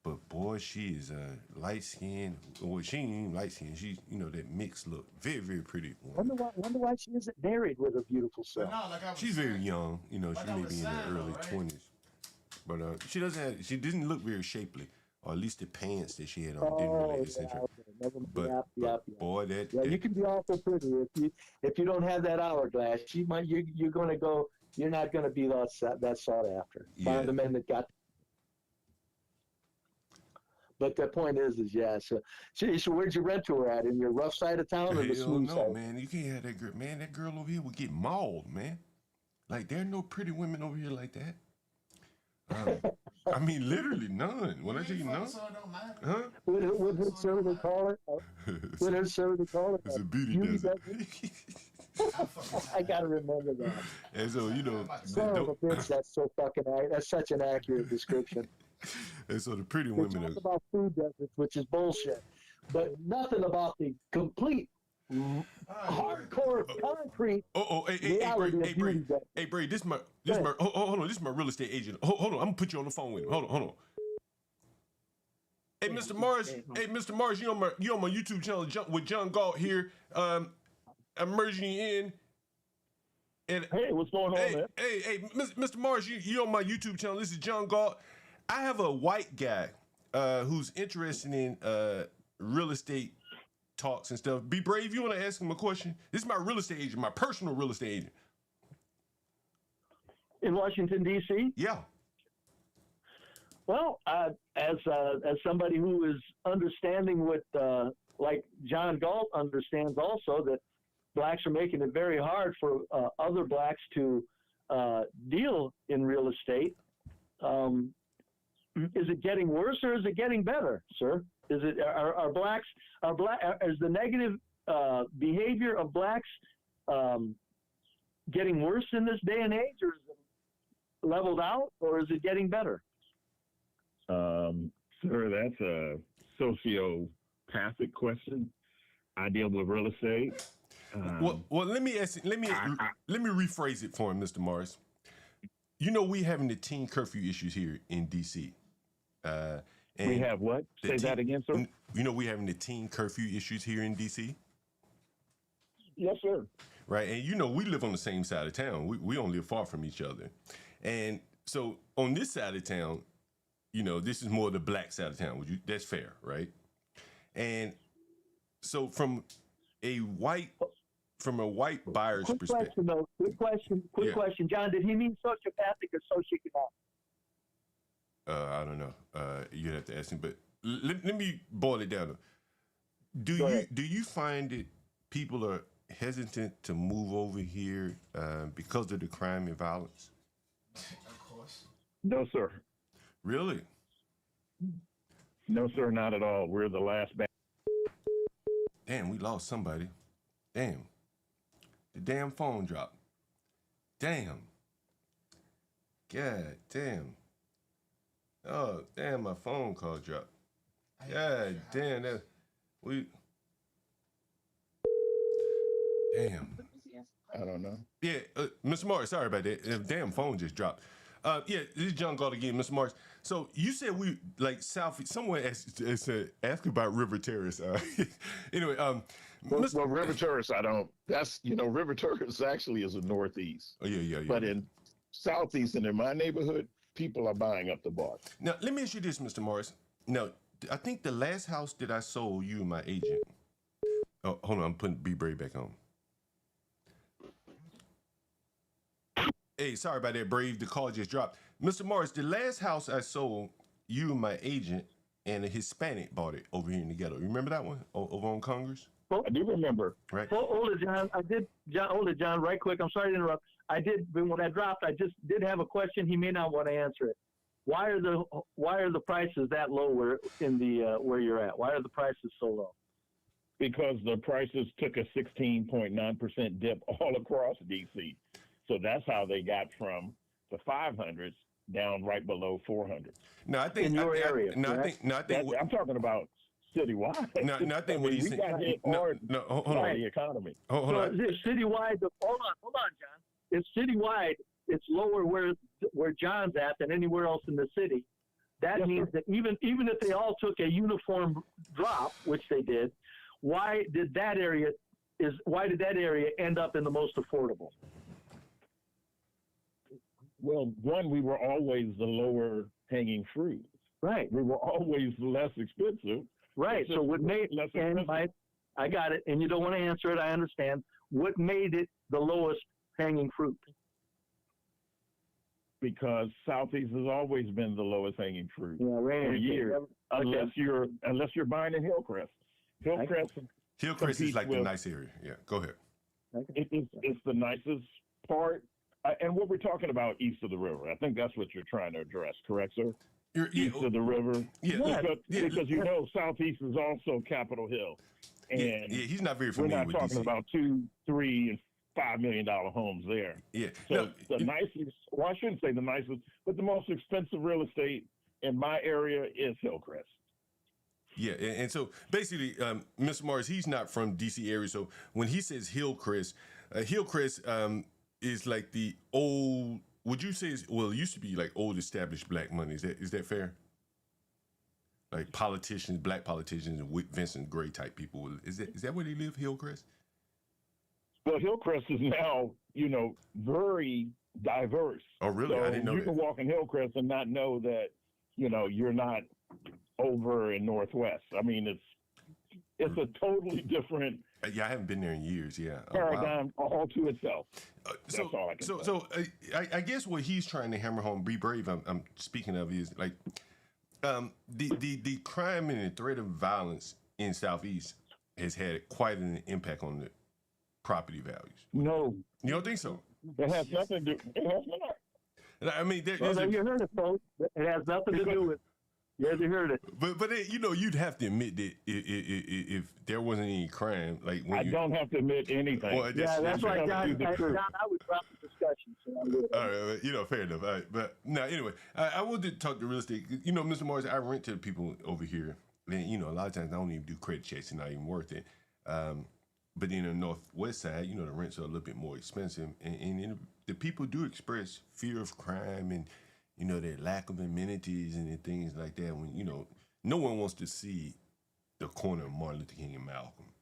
But boy, she is light skinned. Well, she ain't even light skinned. She's, that mixed look. Very, very pretty woman. Wonder why she isn't married with a beautiful self. She's very young. She may be in her early 20s. But she didn't look very shapely. Or at least the pants that she had on didn't really accentuate. But boy, you can be awful pretty if you don't have that hourglass. You're going to go. You're not going to be that sought after. Yeah. Find the men that got. But the point is yeah. So where'd you rent to her at? In your rough side of town or the smooth side? Man. You can't have that girl. Man, that girl over here would get mauled, man. Like there are no pretty women over here like that. I mean, literally none. When I tell you none, huh? Would her servant call it? Would her servant call it? It's a beauty desert. I gotta remember that. And so son of a bitch, that's such an accurate description. And so the pretty they women talk about food deserts, which is bullshit, but nothing about the complete hardcore concrete. Hey, Bray, this my hold on, this is my real estate agent. Hold on, I'm gonna put you on the phone with him. Hold on. Hey, Mr. Mars, you on my YouTube channel with John Galt here. I'm merging you in. And hey, what's going on, man? Hey, Mr. Mars, you on my YouTube channel. This is John Galt. I have a white guy who's interested in real estate talks and stuff. Be brave. You want to ask him a question? This is my real estate agent, my personal real estate agent. In Washington, D.C.? Yeah. Well, as somebody who is understanding what, like John Galt understands also, that blacks are making it very hard for other blacks to deal in real estate. Is it getting worse or is it getting better, sir? Is it are blacks is the negative behavior of blacks getting worse in this day and age, or is it leveled out, or is it getting better? Sir, that's a sociopathic question. I deal with real estate. Well, let me rephrase it for him, Mr. Morris. You know, we having the teen curfew issues here in D.C. We have what? Say that again, sir. You know, we having the teen curfew issues here in D.C. Yes, sir. Right, and you know, we live on the same side of town. We don't live far from each other, and so on this side of town, you know, this is more the black side of town. That's fair, right? And so from a white buyer's perspective. Quick question. John, did he mean sociopathic or socioeconomic? I don't know. You'd have to ask him, but let me boil it down. Do you find that people are hesitant to move over here because of the crime and violence? Of course. No, sir. Really? No, sir, not at all. We're the last Damn, we lost somebody. Damn. The damn phone dropped. Damn. God damn. Oh, damn, my phone call dropped. God damn, Damn. I don't know. Yeah, Mr. Morris, sorry about that. Damn phone just dropped. Yeah, this is John Galt again, Mr. Morris. So you said we like South. Someone asked about River Terrace. Anyway, well, River Terrace, I don't. That's River Terrace actually is the Northeast. Oh yeah. But in Southeast and in my neighborhood, people are buying up the bar. Now let me ask you this, Mr. Morris. Now I think the last house that I sold you and my agent. Oh, hold on, I'm putting B Brave back on. Hey, sorry about that, Brave. The call just dropped. Mr. Morris, the last house I sold, you and my agent and a Hispanic bought it over here in the ghetto. You remember that one over on Congress? I do remember. Right. Hold it, John. Right quick. I'm sorry to interrupt. When I dropped, I just did have a question. He may not want to answer it. Why are the prices that low where you're at? Why are the prices so low? Because the prices took a 16.9% dip all across DC. So that's how they got from the 500s down right below 400. No, I think in your area. I'm talking about citywide. No, I think what he's saying. Hold on, the economy. Hold on. Citywide. Hold on, John. It's citywide. It's lower where John's at than anywhere else in the city. That means that even if they all took a uniform drop, which they did, why did that area end up in the most affordable? Well, one, we were always the lower hanging fruit. Right. We were always less expensive. Right. So what made I got it, and you don't want to answer it, I understand. What made it the lowest hanging fruit? Because Southeast has always been the lowest hanging fruit for years. Unless you're buying in Hillcrest. Hillcrest is like the nice area. Yeah, go ahead. It's the nicest part. And what we're talking about east of the river, I think that's what you're trying to address, correct, sir? East of the river. Yeah. Because Southeast is also Capitol Hill. And he's not very familiar with we're not talking about $2, $3, and $5 million homes there. Yeah. So the nicest, well, I shouldn't say the nicest, but the most expensive real estate in my area is Hillcrest. Yeah, and so basically, Mr. Morris, he's not from D.C. area, so when he says Hillcrest, is like the old. Would you say? It used to be like old established black money. Is that fair? Like politicians, black politicians, and Vincent Gray type people. Is that where they live, Hillcrest? Well, Hillcrest is now, very diverse. Oh, really? So I didn't know that. You can walk in Hillcrest and not know that, you're not over in Northwest. I mean, it's a totally different. Yeah, I haven't been there in years. Yeah, paradigm all to itself. That's all I can say. So I guess what he's trying to hammer home, be brave. I'm speaking of is like the crime and the threat of violence in Southeast has had quite an impact on the property values. No, you don't think so? It has nothing to do. It has not. I mean, you heard it, folks. It has nothing to do with. Yes, you heard it. But you know, you'd have to admit that if there wasn't any crime, like when I don't have to admit anything. Well, That's right, John. I would drop the discussion. So I'm good. All right, you know, fair enough. All right, but now, anyway, I wanted to talk to real estate. You know, Mr. Morris, I rent to the people over here. And, you know, a lot of times I don't even do credit checks. It's not even worth it. But in the Northwest side, you know, the rents are a little bit more expensive. And the people do express fear of crime and, you know, their lack of amenities and things like that. When, you know, no one wants to see the corner of Martin Luther King and Malcolm.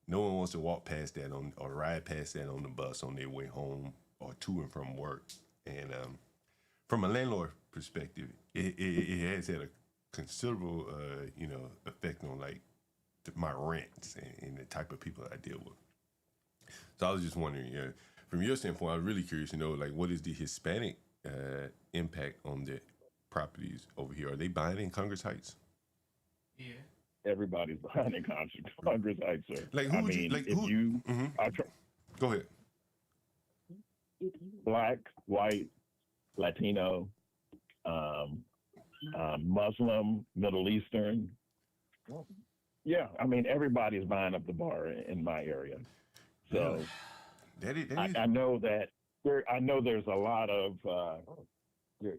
No one wants to walk past that or ride past that on the bus on their way home or to and from work. And from a landlord perspective, it has had a considerable, effect on like my rents and the type of people I deal with. So I was just wondering, from your standpoint, I was really curious to know, like, what is the Hispanic impact on the properties over here? Are they buying in Congress Heights? Yeah. Everybody's behind in Congress Heights, sir. Like, who would you, like, if who? you, Go ahead. Black, white, Latino, Muslim, Middle Eastern. Yeah, I mean, everybody's buying up the bar in my area. So I know that there's a lot of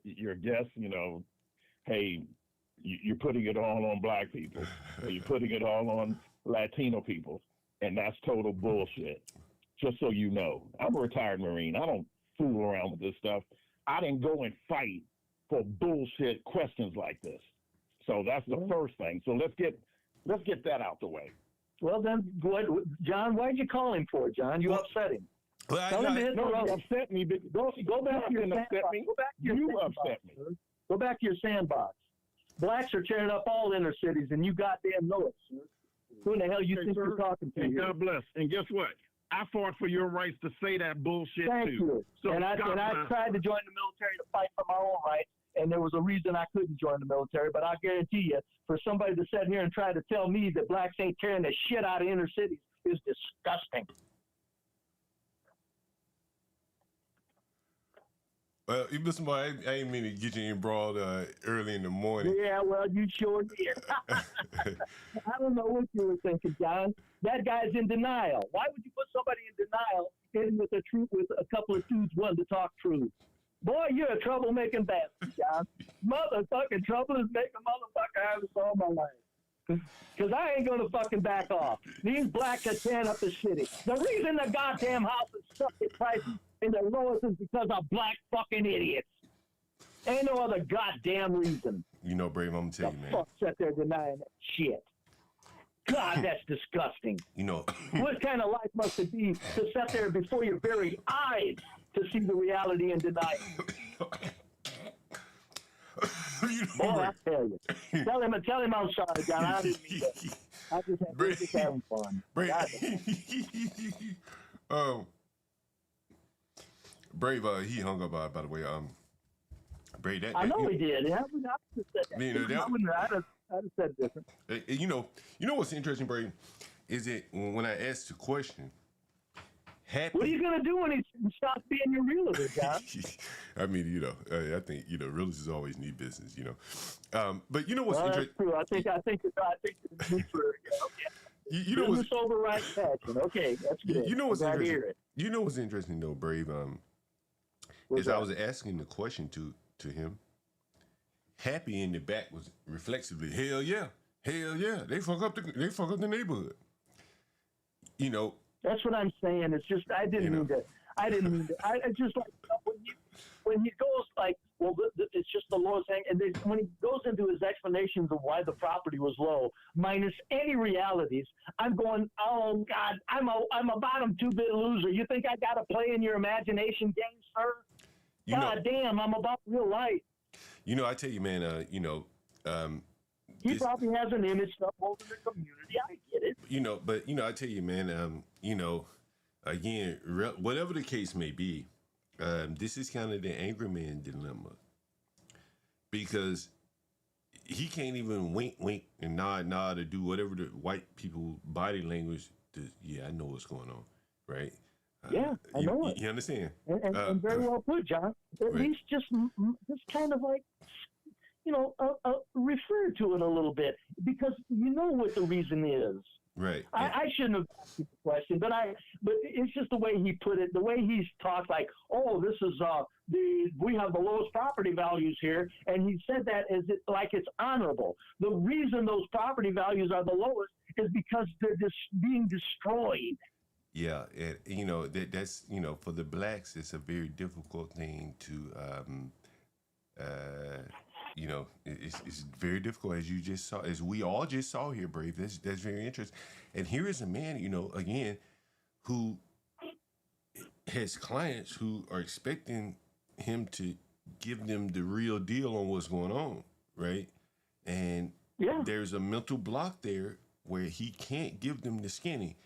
your guests, you know, hey, you're putting it all on black people, or you're putting it all on Latino people, and that's total bullshit. Just so you know, I'm a retired Marine. I don't fool around with this stuff. I didn't go and fight for bullshit questions like this. So that's the first thing. So let's get that out the way. Well, then, John, why'd you call him for, John? You upset him. Well, Tell him to hit the road. You upset me. Go back to your sandbox. Go back to your You sandbox, upset me. sir. Go back to your sandbox. Blacks are tearing up all inner cities, and you goddamn know it, sir. Who in the hell you think you're talking to? And God bless. And guess what? I fought for your rights to say that bullshit Thank too. you. So and I God bless. tried to join the military to fight for my own rights, and there was a reason I couldn't join the military. But I guarantee you, for somebody to sit here and try to tell me that blacks ain't tearing the shit out of inner cities is disgusting. Well, Mr. Moore, I didn't mean to get you embroiled early in the morning. Yeah, well, you sure did. I don't know what you were thinking, John. That guy's in denial. Why would you put somebody in denial in with a couple of dudes wanting to talk truth? Boy, you're a troublemaking bastard, John. Motherfucking trouble is making motherfucker out of this all my life. Because I ain't going to fucking back off. These blacks are tearing up the city. The reason the goddamn house is stuck at prices in the lowest is because of black fucking idiots. Ain't no other goddamn reason. You know, Brave, I'm going to tell you, man. Fuck sit there denying that shit. God, that's disgusting. You know. What kind of life must it be to sit there before your very eyes to see the reality and deny it? Boy, I tell you. Tell him I'm sorry, John. I didn't mean that. I just having fun. Brave, he hung up, by the way. Brave, I know he did. I just said that. I'd have said different. You know what's interesting, Brave, is that when I asked the question, what are you going to do when he stops being your realtor, John? I mean, I think, realtors always need business, But you know what's interesting? That's true. I think it's need for, you know what's override passion. Okay, that's good. You know what's interesting? You know what's interesting, though, Brave? Is I was asking the question to him. Happy in the back was reflexively, hell yeah, they fuck up the neighborhood. That's what I'm saying. It's just I didn't mean to. I just like when he goes like, well, it's just the lowest thing, and when he goes into his explanations of why the property was low, minus any realities, I'm going, oh God, I'm a bottom two-bit loser. You think I got to play in your imagination game, sir? God damn, I'm about real life. I tell you, man. He probably has an image to uphold in the community. I get it. But I tell you, man. Again, whatever the case may be, this is kind of the angry man dilemma, because he can't even wink and nod or do whatever the white people body language. I know what's going on, right? Yeah, I know it. You understand? And very well put, John. At least just kind of like refer to it a little bit, because you know what the reason is. Right. I shouldn't have asked you the question, but it's just the way he put it, the way he's talked, like, oh, this is we have the lowest property values here, and he said that as like it's honorable. The reason those property values are the lowest is because they're just being destroyed. Yeah, and that's for the blacks, it's a very difficult thing to it's very difficult, as you just saw, as we all just saw here, Brave. That's very interesting. And here is a man, again, who has clients who are expecting him to give them the real deal on what's going on, right? And there's a mental block there where he can't give them the skinny.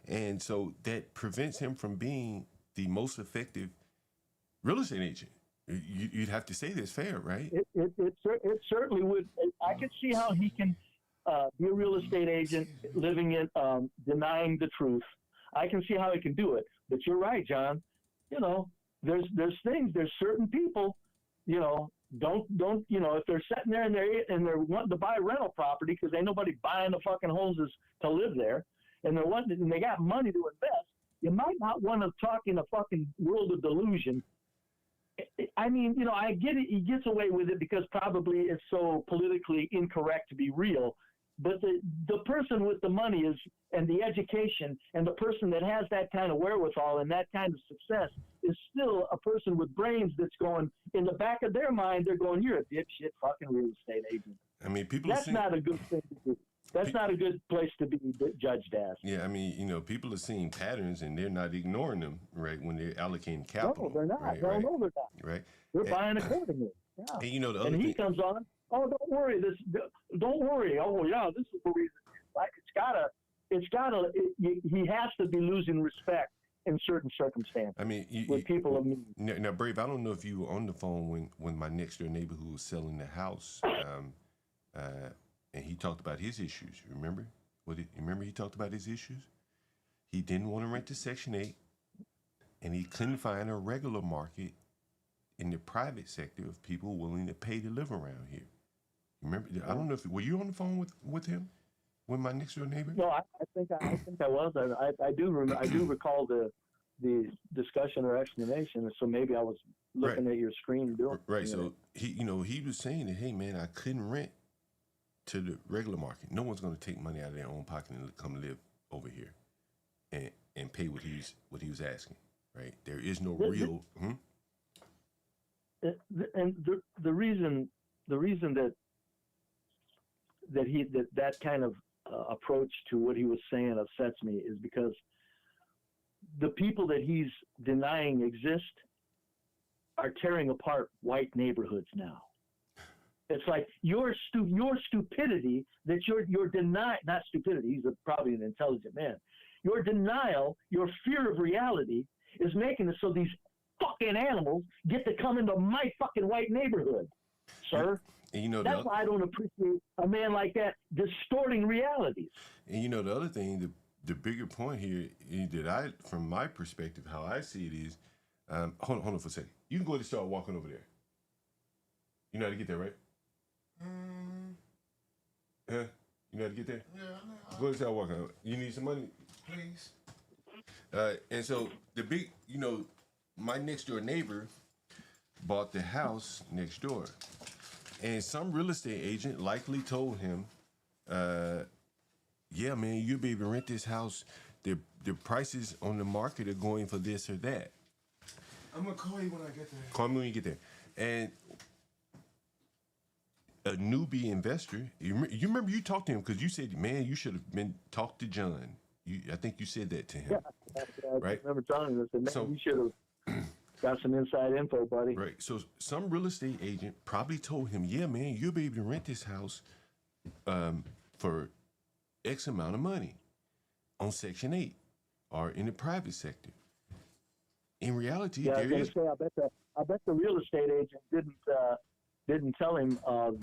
And so that prevents him from being the most effective real estate agent. You'd have to say that's fair, right? It certainly would. I could see how he can be a real estate agent living in denying the truth. I can see how he can do it. But you're right, John. There's certain people, don't if they're sitting there and they're wanting to buy rental property because ain't nobody buying the fucking homes to live there, and they got money to invest. You might not want to talk in a fucking world of delusion. I mean, I get it. He gets away with it because probably it's so politically incorrect to be real. But the person with the money and the education and the person that has that kind of wherewithal and that kind of success is still a person with brains that's going, in the back of their mind, they're going, you're a dipshit fucking real estate agent. I mean, that's not a good thing to do. That's not a good place to be judged as. Yeah, I mean, people are seeing patterns and they're not ignoring them, right, when they're allocating capital. No, they're not. Right, No, they're not. Right. They're buying accordingly. Yeah. And the other and he thing, comes on, oh, don't worry. Don't worry. Oh, yeah, this is the reason. Like, he has to be losing respect in certain circumstances. I mean, people are mean. Now, Brave, I don't know if you were on the phone when my next door neighbor who was selling the house, and he talked about his issues. Remember? Remember he talked about his issues? He didn't want to rent to Section 8, and he couldn't find a regular market in the private sector of people willing to pay to live around here. Remember? I don't know if were you on the phone with him, with my next door neighbor? No, I think I was. I do recall the discussion or explanation. So maybe I was looking at your screen doing. Right. So he was saying that, hey man, I couldn't rent to the regular market. No one's going to take money out of their own pocket and come live over here and pay what he was asking. Right. There is no real. And the reason that kind of approach to what he was saying upsets me is because the people that he's denying exist are tearing apart white neighborhoods now. It's like your stupidity that you're denying, not stupidity, he's probably an intelligent man. Your denial, your fear of reality is making it so these fucking animals get to come into my fucking white neighborhood, sir. And that's why I don't appreciate a man like that distorting realities. And the other thing, the bigger point here that from my perspective, how I see it is, hold on for a second. You can go ahead and start walking over there. You know how to get there, right? Yeah, you know how to get there? Yeah, I know. Go ahead and start walking. You need some money? Please. And so the big, my next door neighbor bought the house next door. And some real estate agent likely told him, yeah, man, you'll be able to rent this house. The prices on the market are going for this or that. I'm going to call you when I get there. Call me when you get there. And a newbie investor, you remember you talked to him because you said, man, you should have been talked to John. I think you said that to him. Yeah, right? I remember telling him, I said, man, you should have got some inside info, buddy. Right. So some real estate agent probably told him, yeah, man, you'll be able to rent this house for X amount of money on Section 8 or in the private sector. In reality, I bet the real estate agent didn't tell him of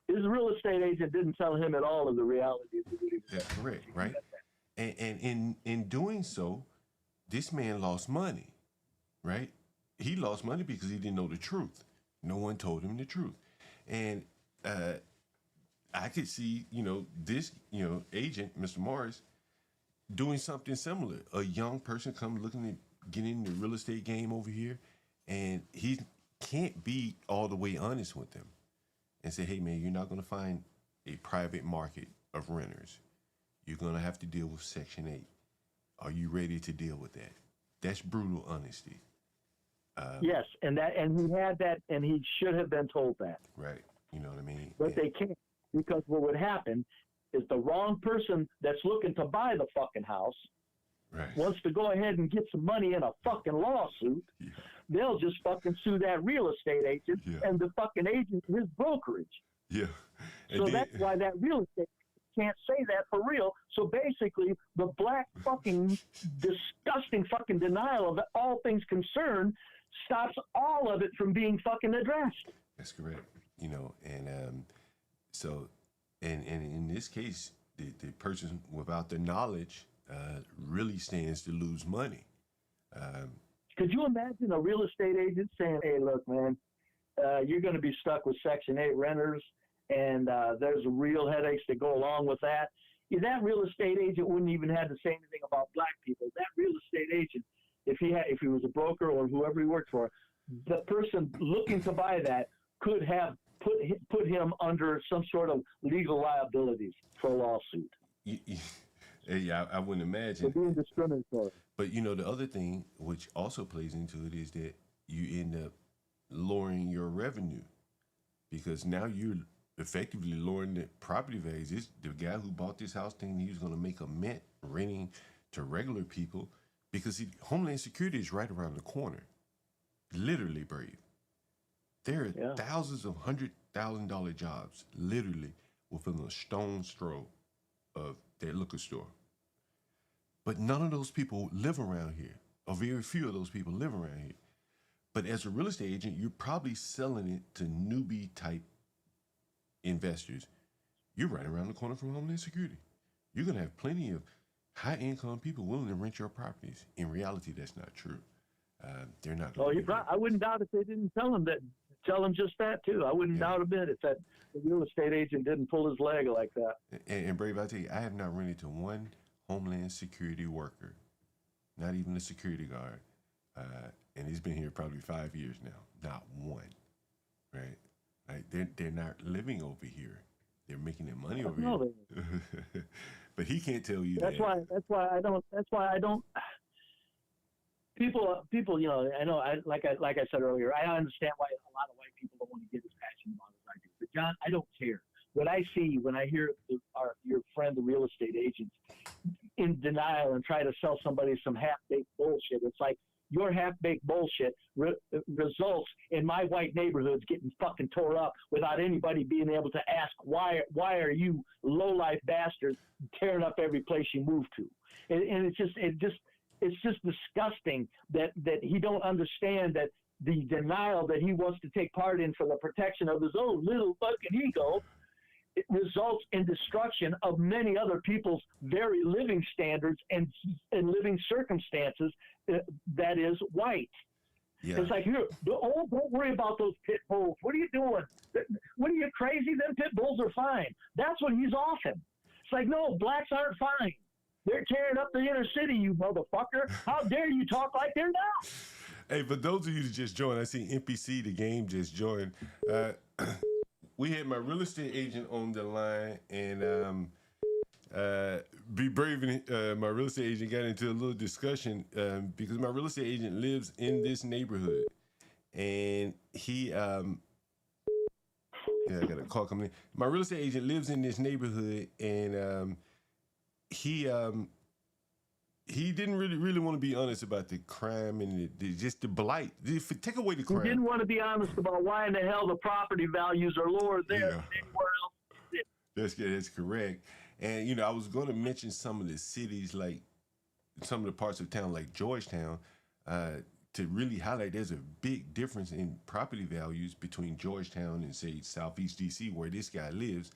his real estate agent didn't tell him at all of the reality of the That's correct, right? And in doing so, this man lost money, right? He lost money because he didn't know the truth. No one told him the truth. And I could see, this, agent, Mr. Morris, doing something similar. A young person come looking to get in the real estate game over here, and he can't be all the way honest with them and say, hey, man, you're not going to find a private market of renters. You're going to have to deal with Section 8. Are you ready to deal with that? That's brutal honesty. Yes, and he had that, and he should have been told that. Right. You know what I mean? But they can't, because what would happen is the wrong person that's looking to buy the fucking house wants to go ahead and get some money in a fucking lawsuit. Yeah. They'll just fucking sue that real estate agent and the fucking agent, his brokerage. Yeah. So that's why that real estate can't say that for real. So basically, the black fucking disgusting fucking denial of all things concerned stops all of it from being fucking addressed. That's correct. So in this case, the person without the knowledge really stands to lose money. Could you imagine a real estate agent saying, hey, look, man, you're going to be stuck with Section 8 renters, and there's real headaches that go along with that. Yeah, that real estate agent wouldn't even have to say anything about black people. That real estate agent, if he was a broker or whoever he worked for, the person looking to buy that could have put him under some sort of legal liabilities for a lawsuit. Yeah, I wouldn't imagine. For being discriminatory. But the other thing which also plays into it is that you end up lowering your revenue, because now you're effectively lowering the property values. The guy who bought this house thinking he was going to make a mint renting to regular people, because Homeland Security is right around the corner. Literally, Brave. There are thousands of $100,000 jobs literally within a stone's throw of that liquor store. But none of those people live around here, or very few of those people live around here. But as a real estate agent, you're probably selling it to newbie type investors. You're right around the corner from Homeland Security. You're going to have plenty of high income people willing to rent your properties. In reality, that's not true. They're not. I wouldn't doubt if they didn't tell him just that too. I wouldn't doubt a bit if that the real estate agent didn't pull his leg like that. And Brave, I tell you, I have not rented to one Homeland Security worker, not even a security guard, and he's been here probably 5 years now. Not one, right? Like they're not living over here. They're making their money over here. But he can't tell you that's that. That's why I don't. People, I know, like I said earlier, I understand why a lot of white people don't want to get as passionate about it as I do. But John, I don't care. What I see when I hear your friend, the real estate agents, in denial and try to sell somebody some half-baked bullshit, it's like your half-baked bullshit results in my white neighborhoods getting fucking tore up without anybody being able to ask why are you low-life bastards tearing up every place you move to, and it's just disgusting that he don't understand that the denial that he wants to take part in for the protection of his own little fucking ego, it results in destruction of many other people's very living standards and living circumstances that is white. Yeah. It's like, don't worry about those pit bulls. What are you doing? What are you, crazy? Them pit bulls are fine. That's what he's offing. It's like, no, blacks aren't fine. They're tearing up the inner city, you motherfucker. How dare you talk like they're not? Hey, for those of you that just joined, I see NPC, the game, just joined. We had my real estate agent on the line, and Be Brave and my real estate agent got into a little discussion because my real estate agent lives in this neighborhood. And he, I got a call coming in. My real estate agent lives in this neighborhood, and he didn't really want to be honest about the crime and just the blight. Take away the crime. He didn't want to be honest about why in the hell the property values are lower there than anywhere else. That's correct. And I was going to mention some of the cities, like some of the parts of town, like Georgetown, to really highlight there's a big difference in property values between Georgetown and say Southeast DC, where this guy lives.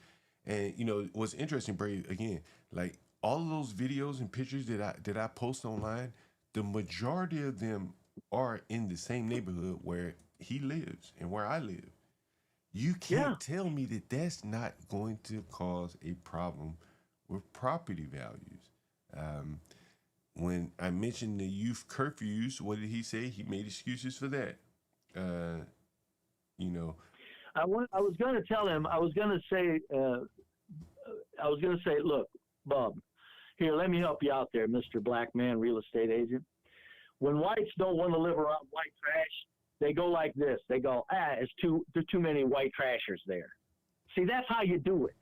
And what's interesting, Brave, again, like all of those videos and pictures that I post online, the majority of them are in the same neighborhood where he lives and where I live. You can't tell me that that's not going to cause a problem with property values. When I mentioned the youth curfews, what did he say? He made excuses for that. You know, I was going to tell him. I was going to say, look, Bob, here, let me help you out there, Mr. Black Man, real estate agent. When whites don't want to live around white trash, they go like this. They go, there's too many white trashers there. See, that's how you do it.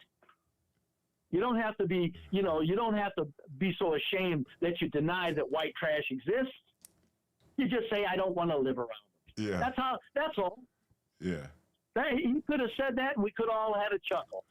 You don't have to be, you don't have to be so ashamed that you deny that white trash exists. You just say, I don't want to live around them. Yeah. That's all. Yeah. He could have said that, and we could all had a chuckle.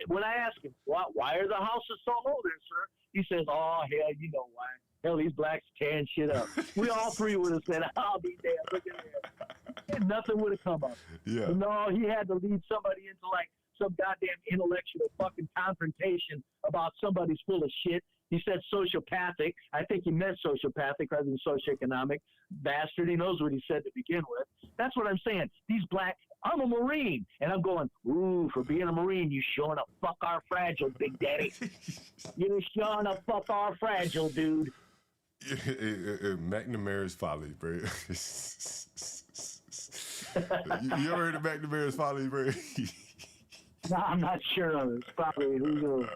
When I asked him, why are the houses so low there, sir? He says, oh, hell, you know why. Hell, these blacks tearing shit up. We all three would have said, I'll be damned. Look at that. And nothing would have come up. Yeah. But no, he had to lead somebody into like some goddamn intellectual fucking confrontation about somebody's full of shit. He said sociopathic. I think he meant sociopathic rather than socioeconomic. Bastard. He knows what he said to begin with. That's what I'm saying. These black, I'm a Marine. And I'm going, ooh, for being a Marine, you sure enough fuck our fragile, Big Daddy. You sure enough fuck our fragile, dude. McNamara's Folly, bro. you ever heard of McNamara's Folly, bro? No, I'm not sure of it. It's probably who knows.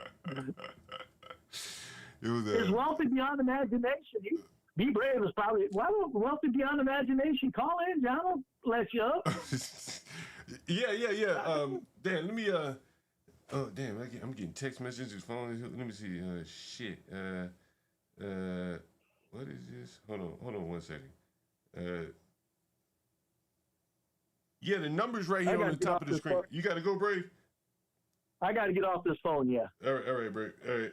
It's wealthy beyond imagination. Be brave is probably wealthy beyond imagination. Call in, John. I'll let you up. yeah. Dan, let me. Oh damn! I'm getting text messages, phone. Let me see. Shit. What is this? Hold on 1 second. Yeah, the number's right here on the top of the screen. You got to go, Brave. I got to get off this phone. Yeah. All right, Brave. All right.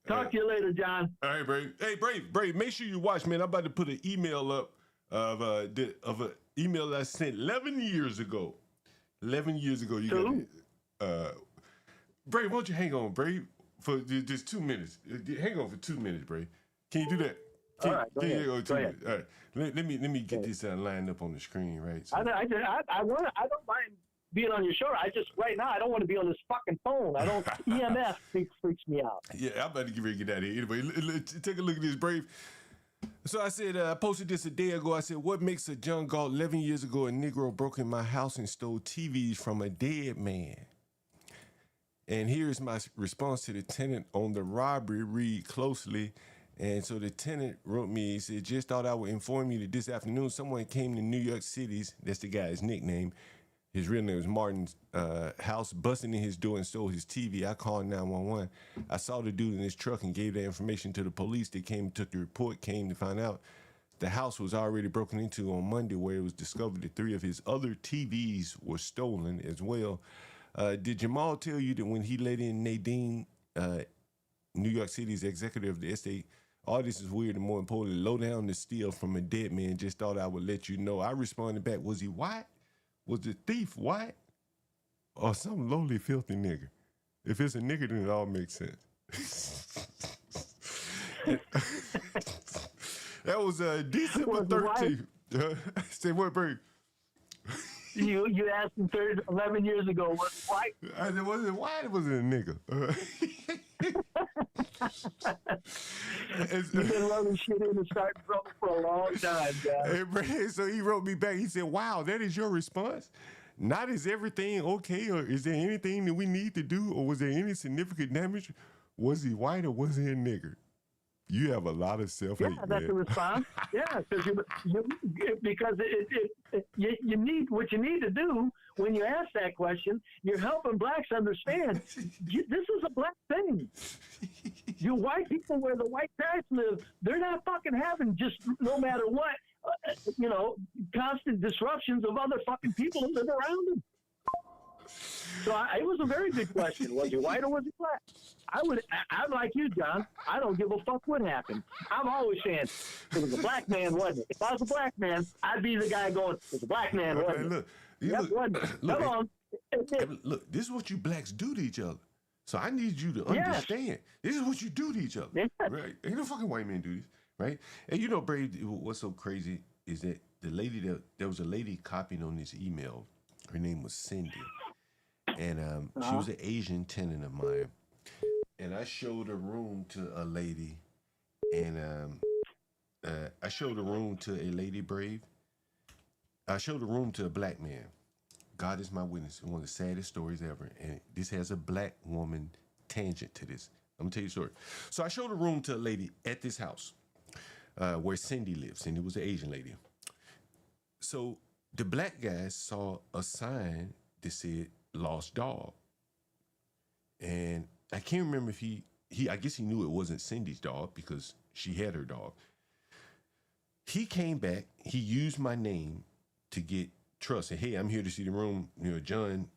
Talk to you later, John. All right, Brave. Hey, Brave. Make sure you watch, man. I'm about to put an email up of an email that I sent 11 years ago. 11 years ago. You got it. Brave, why don't you hang on, Brave, for just 2 minutes? Hang on for 2 minutes, Brave. Can you do that? All right, go ahead. Go ahead. All right. Let me get this lined up on the screen, right? So, I don't mind being on your show. Right now, I don't want to be on this fucking phone. I don't. EMF freaks me out. Yeah, I'm about to get ready to get out of here. Anyway, take a look at this, Brave. So I said, I posted this a day ago. I said, what makes a John Galt 11 years ago, a Negro broke in my house and stole TVs from a dead man? And here's my response to the tenant on the robbery. Read closely. And so the tenant wrote me, he said, just thought I would inform you that this afternoon someone came to New York City's, that's the guy's nickname, his real name was Martin's house, busting in his door and stole his TV. I called 911. I saw the dude in his truck and gave that information to the police. They came and took the report, came to find out the house was already broken into on Monday, where it was discovered that 3 of his other TVs were stolen as well. Did Jamal tell you that when he let in Nadine, New York City's executive of the estate, all this is weird and more importantly, low down the steal from a dead man, just thought I would let you know. I responded back, was he white? Was the thief white? Or some lowly, filthy nigger? If it's a nigger, then it all makes sense. That was December 13th. Say what, Brave? You asked him 11 years ago, was it white? I said, was it white or was it a nigga? You've been running shit in and starting trouble for a long time, guys. Hey, so he wrote me back. He said, wow, that is your response? Not is everything okay, or is there anything that we need to do, or was there any significant damage? Was he white or was he a nigger? You have a lot of self-hate, yeah, that's man. a response. Yeah, because you need what you need to do when you ask that question. You're helping blacks understand this is a black thing. You white people where the white guys live, they're not fucking having just no matter what, constant disruptions of other fucking people that live around them. So it was a very good question. Was he white or was he black? I'm like you, John. I don't give a fuck what happened. I'm always saying, it was a black man, wasn't it? If I was a black man, I'd be the guy going, it's a black man, wasn't it? Look, this is what you blacks do to each other. So I need you to understand. Yes. This is what you do to each other. Yes. Right? Ain't no fucking white man do this, right? And Brave, what's so crazy is that there was a lady copying on this email Her name was Cindy, and she was an Asian tenant of mine. And I showed a room to a lady, and I showed a room to a lady, Brave. I showed a room to a black man. God is my witness. One of the saddest stories ever. And this has a black woman tangent to this. I'm gonna tell you a story. So I showed a room to a lady at this house where Cindy lives. Cindy was an Asian lady. So the black guys saw a sign that said lost dog. And I can't remember if he I guess he knew it wasn't Cindy's dog because she had her dog. He came back, he used my name to get trust. And hey, I'm here to see the room. John,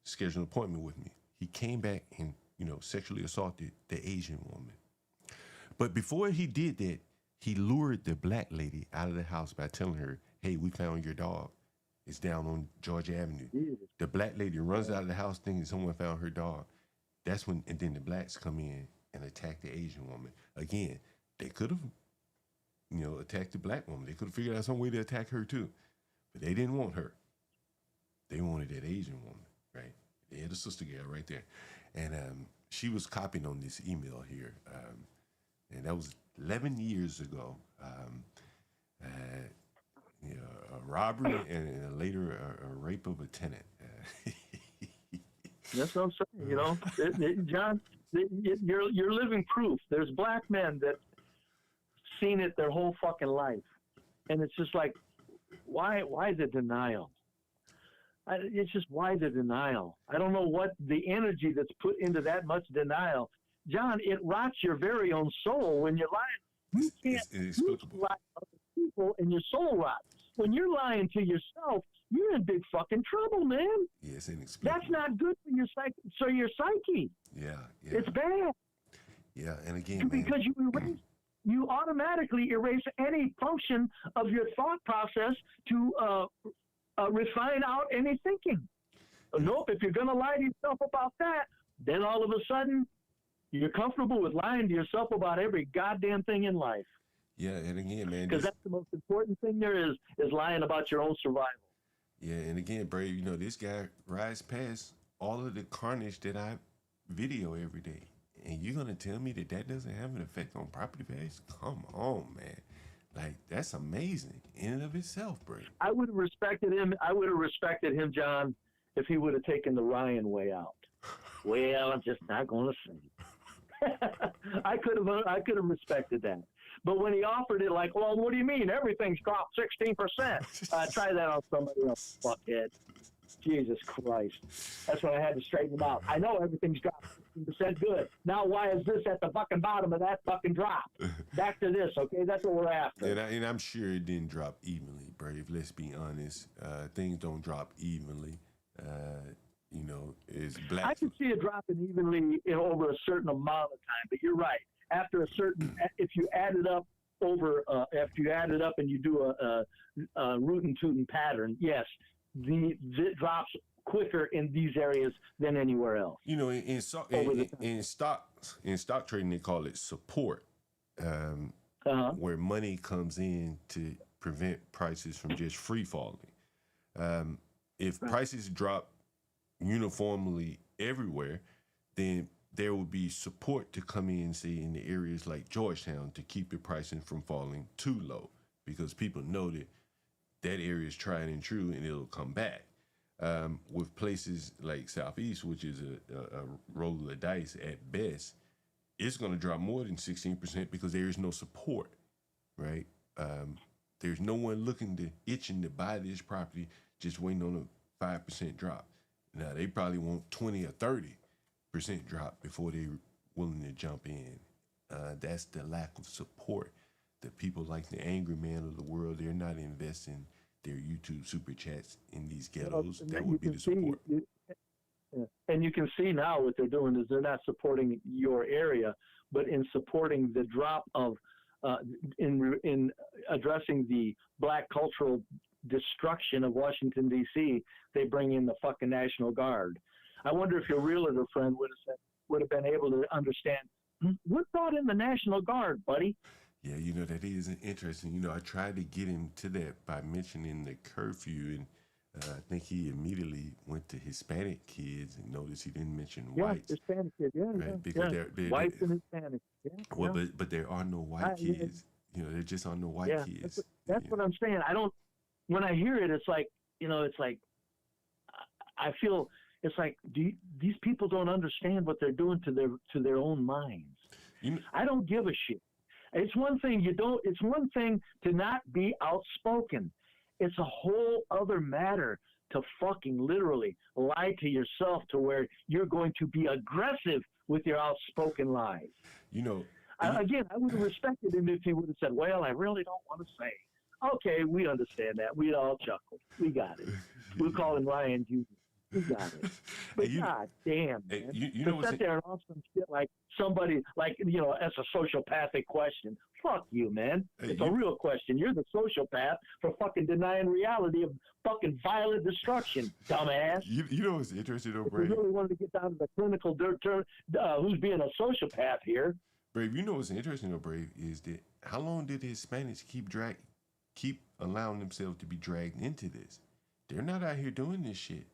scheduled an appointment with me. He came back and, sexually assaulted the Asian woman. But before he did that, he lured the black lady out of the house by telling her, hey, we found your dog. It's down on Georgia Avenue. The black lady runs out of the house thinking someone found her dog. That's when, and then the blacks come in and attack the Asian woman. Again, they could have, attacked the black woman. They could have figured out some way to attack her too. But they didn't want her. They wanted that Asian woman, right? They had a sister girl right there. And she was copying on this email here. And that was 11 years ago. A robbery and later a rape of a tenant. That's what I'm saying. John, you're living proof. There's black men that seen it their whole fucking life, and it's just like, why the denial? It's just why the denial. I don't know what the energy that's put into that much denial. John, it rots your very own soul when you're lying. You can't lie to other people, and your soul rots. When you're lying to yourself, you're in big fucking trouble, man. Yeah, it's inexplicable. That's not good for your psyche. So your psyche. Yeah. It's bad. Yeah, and again, because you automatically erase any function of your thought process to refine out any thinking. Nope, if you're going to lie to yourself about that, then all of a sudden you're comfortable with lying to yourself about every goddamn thing in life. Yeah, and again, man, because that's the most important thing there is lying about your own survival. Yeah, and again, Brave, this guy rides past all of the carnage that I video every day. And you're going to tell me that doesn't have an effect on property values? Come on, man. Like, that's amazing in and of itself, Brave. I would have respected him, John, if he would have taken the Ryan way out. Well, I'm just not going to say. I could have respected that. But when he offered it, like, well, what do you mean? Everything's dropped 16%. Try that on somebody else, fuckhead. Jesus Christ. That's when I had to straighten him out. I know everything's dropped 16%. Good. Now why is this at the fucking bottom of that fucking drop? Back to this, okay? That's what we're after. And I'm sure it didn't drop evenly, Brave. Let's be honest. Things don't drop evenly. It's black. I could see it dropping evenly over a certain amount of time, but you're right. After a certain, if you add it up and you do a root and tootin' pattern, yes, it drops quicker in these areas than anywhere else. In stock trading, they call it support, where money comes in to prevent prices from just free falling. If prices drop uniformly everywhere, then there will be support to come in, say, in the areas like Georgetown to keep the pricing from falling too low, because people know that area is tried and true and it'll come back. With places like Southeast, which is a roll of the dice at best, it's going to drop more than 16% because there is no support, right? There's no one itching to buy this property, just waiting on a 5% drop. Now, they probably want 20 or 30% drop before they're willing to jump in. That's the lack of support. The people like the Angry Man of the world, they're not investing their YouTube super chats in these ghettos. That would be the support. And you can see now what they're doing is they're not supporting your area, but in supporting the drop of, in addressing the black cultural destruction of Washington, D.C., they bring in the fucking National Guard. I wonder if your realtor friend would have been able to understand, what brought in the National Guard, buddy? Yeah, that is interesting. I tried to get him to that by mentioning the curfew, and I think he immediately went to Hispanic kids and noticed he didn't mention Yeah, whites. Hispanic kids. Yeah, Right, yeah, because yeah. they're Whites and Hispanics. Yeah, well, yeah. but there are no white Yeah. kids. You know, there just are no white Yeah, kids. that's what I'm saying. I don't. When I hear it, it's like it's like I feel it's like these people don't understand what they're doing to their own minds. I don't give a shit. It's one thing It's one thing to not be outspoken. It's a whole other matter to fucking literally lie to yourself to where you're going to be aggressive with your outspoken lies. Again, I would have respected him if he would have said, well, I really don't want to say. Okay, we understand that. We'd all chuckle. We got it. We'll call him Ryan Jr. We got it. But God damn, man. To sit there and ask some shit like somebody, like, as a sociopathic question. Fuck you, man. It's a real question. You're the sociopath for fucking denying reality of fucking violent destruction, dumbass. You know what's interesting, though, If we Brave? really wanted to get down to the clinical who's being a sociopath here. Brave, you know what's interesting, though, Brave, is that how long did the Hispanics keep allowing themselves to be dragged into this? They're not out here doing this shit.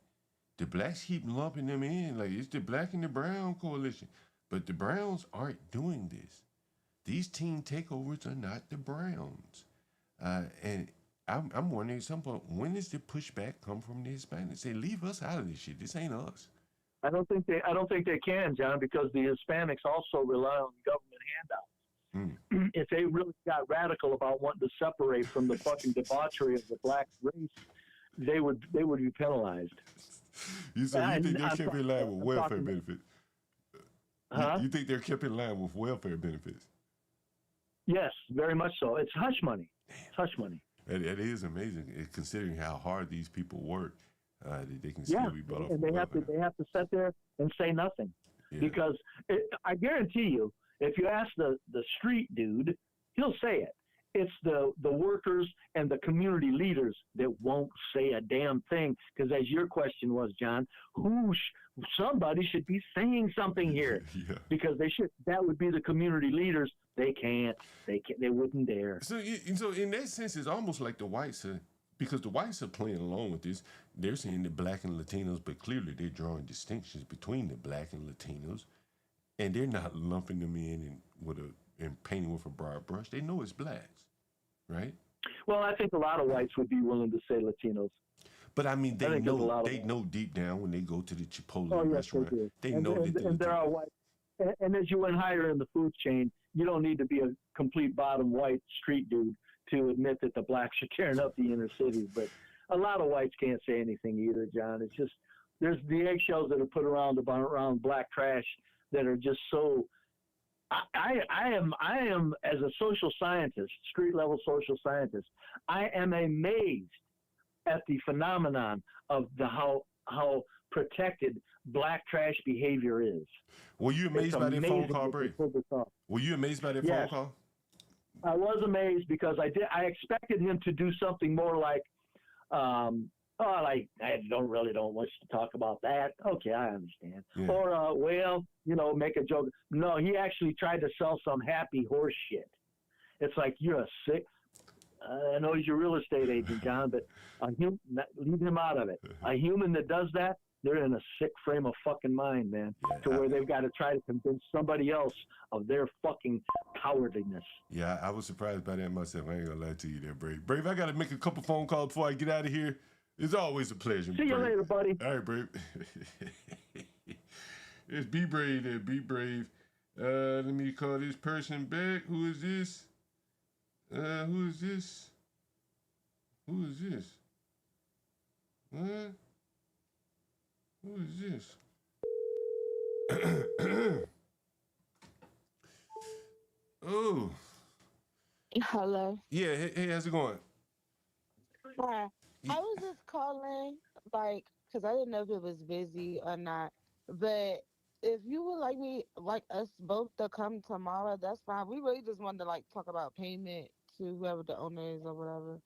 The blacks keep lumping them in, like it's the black and the brown coalition. But the browns aren't doing this. These teen takeovers are not the browns. And I'm wondering at some point, when does the pushback come from the Hispanics? Say, leave us out of this shit. This ain't us. I don't think they can, John, because the Hispanics also rely on government handouts. If they really got radical about wanting to separate from the fucking debauchery of the black race, they would be penalized. You think they're kept in line with welfare benefits? Huh? You think they're kept in line with welfare benefits? Yes, very much so. It's hush money. It's hush money. That is amazing, considering how hard these people work. They can still be brought up. And they have to sit there and say nothing, because I guarantee you, if you ask the street dude, he'll say it. It's the workers and the community leaders that won't say a damn thing, because as your question was, John, somebody should be saying something here, because that would be the community leaders. They wouldn't dare. So in that sense, it's almost like the whites are, because the whites are playing along with this. They're saying the black and Latinos, but clearly they're drawing distinctions between the black and Latinos, and they're not lumping them in and painting with a broad brush. They know it's blacks, right? Well, I think a lot of whites would be willing to say Latinos. But I mean, they know deep down when they go to the Chipotle restaurant, they know that and there are whites. And as you went higher in the food chain, you don't need to be a complete bottom white street dude to admit that the blacks are tearing up the inner cities. But a lot of whites can't say anything either, John. It's just there's the eggshells that are put around black trash that are just so. I am as a social scientist, street level social scientist, I am amazed at the phenomenon of how protected black trash behavior is. Were you amazed by that phone call, Bray? Were you amazed by that phone call? I was amazed because I expected him to do something more like, like I don't want you to talk about that. Okay, I understand. Yeah. Or make a joke. No, he actually tried to sell some happy horse shit. It's like, you're a sick. I know he's your real estate agent, John, but leave him out of it. A human that does that, they're in a sick frame of fucking mind, man, to where they've got to try to convince somebody else of their fucking cowardliness. Yeah, I was surprised by that myself. I ain't gonna lie to you there, Brave. Brave, I gotta make a couple phone calls before I get out of here. It's always a pleasure. See you later, buddy. All right, Brave. It's Be Brave there, Be Brave. Let me call this person back. Who is this? Who is this? Who is this? What? Who is this? Oh. Hello. Yeah, hey, how's it going? Hi. I was just calling, because I didn't know if it was busy or not. But if you would like us both to come tomorrow, that's fine. We really just wanted to talk about payment to whoever the owner is or whatever.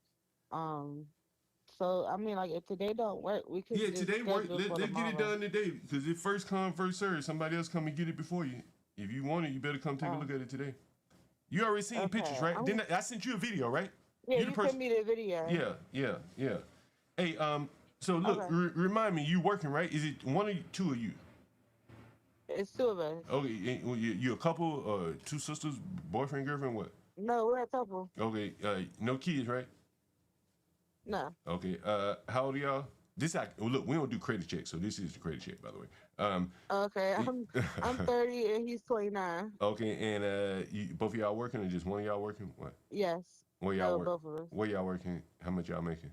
So I mean, if today don't work, we could. Yeah, today work. Let's get it done today, because if first come, first serve, somebody else come and get it before you. If you want it, you better come take a look at it today. You already seen pictures, right? I sent you a video, right? Yeah, you sent me the video. Yeah. Hey, So look, Okay. remind me, you working, right? Is it one or two of you? It's two of us. Okay, you a couple, two sisters, boyfriend, girlfriend, what? No, we're a couple. Okay, no kids, right? No. Okay, how old are y'all? Look, we don't do credit checks, so this is the credit check, by the way. Okay, I'm 30 and he's 29. Okay, and both of y'all working, or just one of y'all working? What? Yes. Where y'all No, work? both of us. Where y'all working? How much y'all making?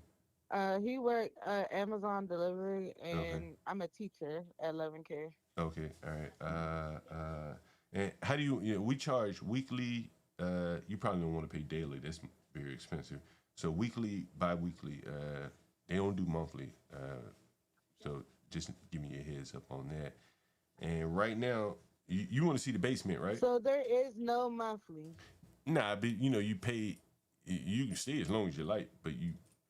He worked Amazon delivery, and Okay. I'm a teacher at 11K. Okay, all right. And how do we charge weekly? You probably don't want to pay daily. That's very expensive. So weekly, bi-weekly. They don't do monthly. So just give me a heads up on that. And right now, you want to see the basement, right? So there is no monthly. Nah, but you pay. You can stay as long as you like, but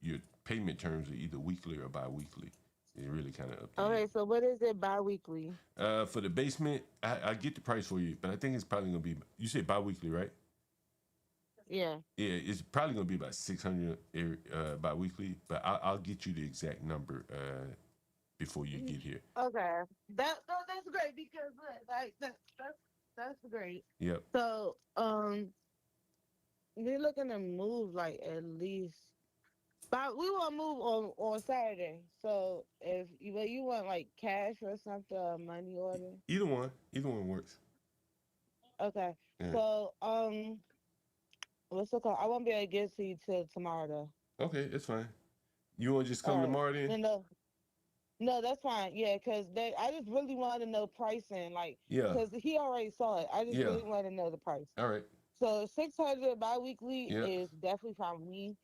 your payment terms are either weekly or bi-weekly. It really kind of up to Okay, so what is it bi-weekly? for the basement, I get the price for you, but I think it's probably gonna be. You said bi-weekly, right? Yeah. Yeah, it's probably gonna be about 600 bi-weekly, but I'll get you the exact number before you get here. Okay. That's great because like that's great. Yep. So we're looking to move like at least. But we want to move on Saturday. So if you want like cash or something, or money order. Either one works. Okay. Yeah. So what's it called? I won't be able to get to you till tomorrow though. Okay, that's fine. You want to just come All right. tomorrow then? No, that's fine. Yeah, because I just really wanted to know pricing, like, Yeah. because he already saw it. I just Yeah. really wanted to know the price. All right. So 600 bi-weekly Yeah. is definitely fine with me.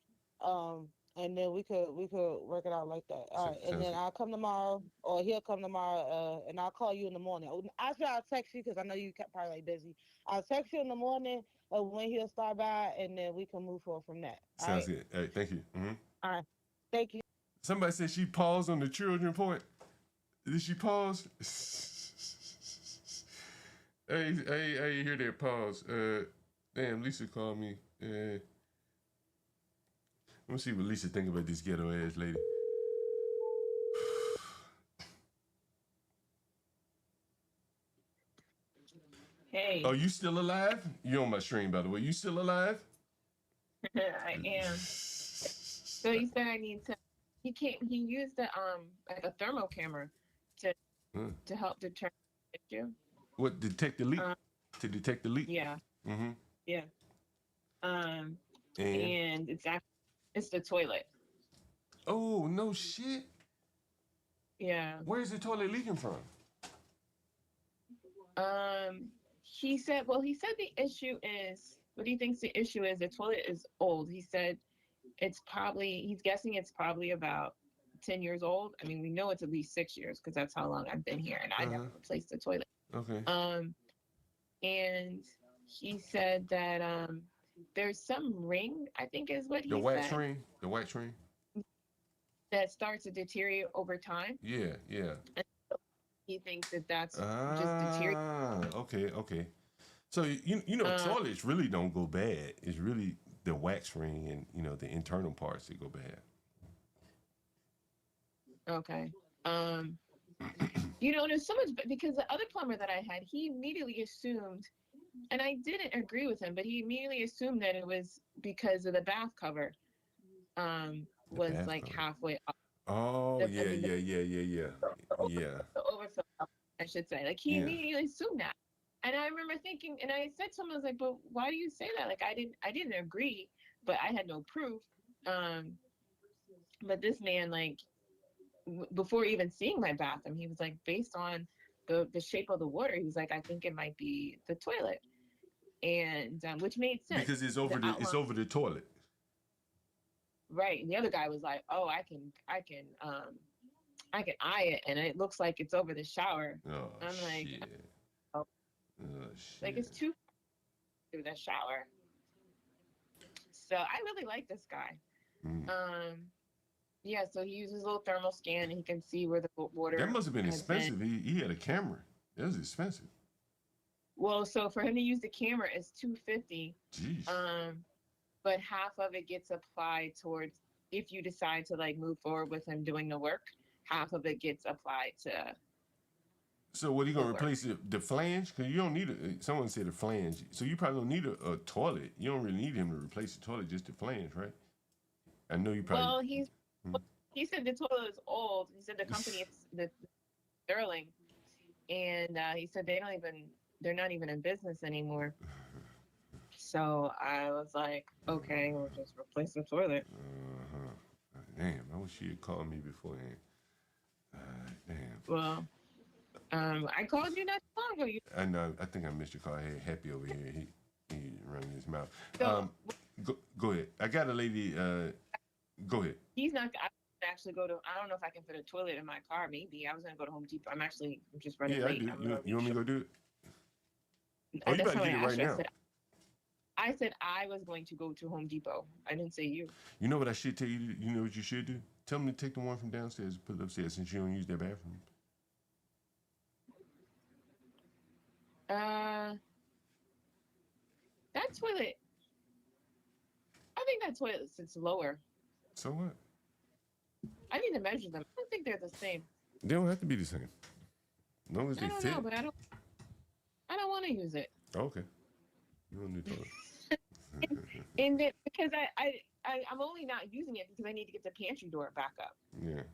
And then we could work it out like that. All right, and Sounds then good. I'll come tomorrow, or he'll come tomorrow, and I'll call you in the morning. Actually, I'll text you because I know you probably like busy. I'll text you in the morning of when he'll start by, and then we can move forward from that. All Sounds right? good. All right, thank you. Mm-hmm. All right, thank you. Somebody said she paused on the children point. Did she pause? I ain't hear that pause. Damn, Lisa called me. Let me see what Lisa think about this ghetto ass lady. Hey. Oh, you still alive? You on my stream, by the way. You still alive? I am. So he said I need to. He used like a thermal camera to help determine the issue. What, detect the leak? To detect the leak? Yeah. Mm-hmm. Yeah. And it's the toilet. Oh, no shit. Yeah. Where's the toilet leaking from? He said the issue is, what he thinks the issue is, the toilet is old. He said he's guessing it's probably about 10 years old. I mean, we know it's at least 6 years because that's how long I've been here, and I never replaced the toilet. Okay. And he said that there's some ring, I think is what he said. The wax ring? That starts to deteriorate over time. Yeah. And so he thinks that's just deteriorating. Okay. So, toilets really don't go bad. It's really the wax ring and, the internal parts that go bad. Okay. There's so much, because the other plumber that I had, he immediately assumed, and I didn't agree with him, but he immediately assumed that it was because of the bath cover was like cover. halfway up. Oh, yeah. The overfill, I should say. Like, he immediately assumed that. And I remember thinking, and I said to him, I was like, but why do you say that? Like, I didn't agree, but I had no proof. But this man, like, before even seeing my bathroom, he was like, based on the shape of the water, he was like, I think it might be the toilet. And which made sense. Because it's over the toilet. Right. And the other guy was like, oh, I can eye it, and it looks like it's over the shower. Oh, I'm like, shit. oh, shit. like it's too through the shower. So I really like this guy. Yeah, so he uses a little thermal scan, and he can see where the water. That must have been expensive. He had a camera. That was expensive. Well, so for him to use the camera, it's $250. Jeez. But half of it gets applied towards if you decide to like move forward with him doing the work, half of it gets applied to. So what are you gonna replace the flange? Because you don't need someone said a flange, so you probably don't need a toilet. You don't really need him to replace the toilet, just the flange, right? I know you probably. Well, he said the toilet is old. He said the company is the Sterling, and he said they're not even in business anymore. So I was like, okay, we'll just replace the toilet. Damn, I wish you had called me beforehand. Damn. Well, I called you not long ago. I know. I think I missed your call. I had Happy over here. He running his mouth. So, Go ahead. I got a lady. Go ahead. He's not. I actually go to. I don't know if I can fit a toilet in my car. Maybe I was gonna go to Home Depot. I'm just running late. I do. You want me to go do it? Oh, you That's about to get it right now. I said I was going to go to Home Depot. I didn't say you. You know what I should tell you? You know what you should do? Tell them to take the one from downstairs and put it upstairs since you don't use their bathroom. That toilet. I think that toilet sits lower. So what? I need to measure them. I don't think they're the same. They don't have to be the same. As long as they I don't fit. know, but I don't want to use it. Okay. You don't need toilet. And then because I'm only not using it because I need to get the pantry door back up. Yeah.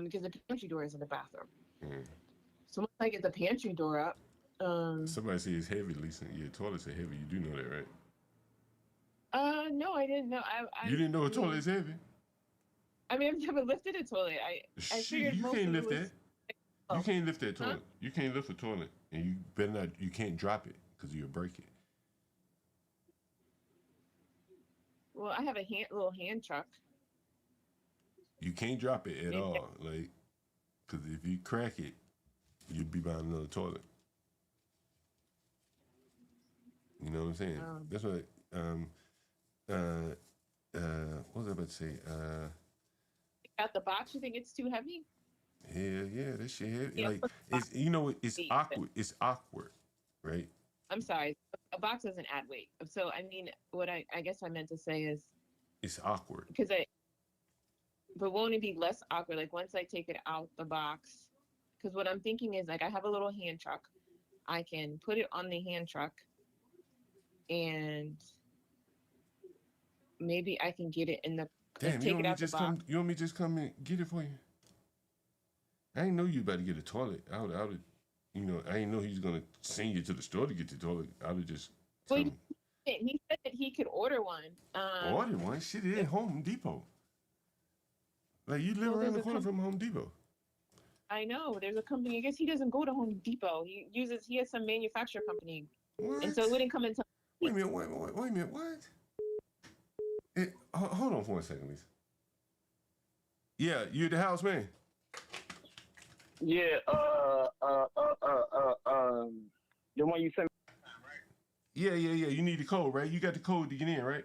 Because the pantry door is in the bathroom. Mm. So once I get the pantry door up, somebody says it's heavy, Lisa. Your toilets are heavy. You do know that, right? No, I didn't know. You didn't know a toilet is heavy? I mean, I've never lifted a toilet. I figured you can't lift that. Oh. You can't lift that toilet. Huh? You can't lift a toilet, and you better not. You can't drop it because you'll break it. Well, I have a little hand truck. You can't drop it at all, like, because if you crack it, you'd be buying another toilet. You know what I'm saying? That's what. What was I about to say? Got the box. You think it's too heavy? Hell yeah, that shit heavy. Yeah, like it's awkward. It's awkward, right? I'm sorry. A box doesn't add weight. So I mean, what I guess I meant to say is it's awkward. But won't it be less awkward? Like once I take it out the box, because what I'm thinking is like I have a little hand truck. I can put it on the hand truck, and maybe I can get it in the. Damn, take it out the box. You want me to just come and get it for you? I didn't know you about to get a toilet. I would, I didn't know he was gonna send you to the store to get the toilet. I would just. Well, he said that he could order one. Order one? Shit, it ain't Home Depot. Like you live around the corner from Home Depot. I know. There's a company. I guess he doesn't go to Home Depot. He has some manufacturer company, and so it wouldn't come until. Wait a minute. What? Hold on for a second, Lisa. Yeah, you at the house, man? Yeah, the one you sent. Yeah. You need the code, right? You got the code to get in, right?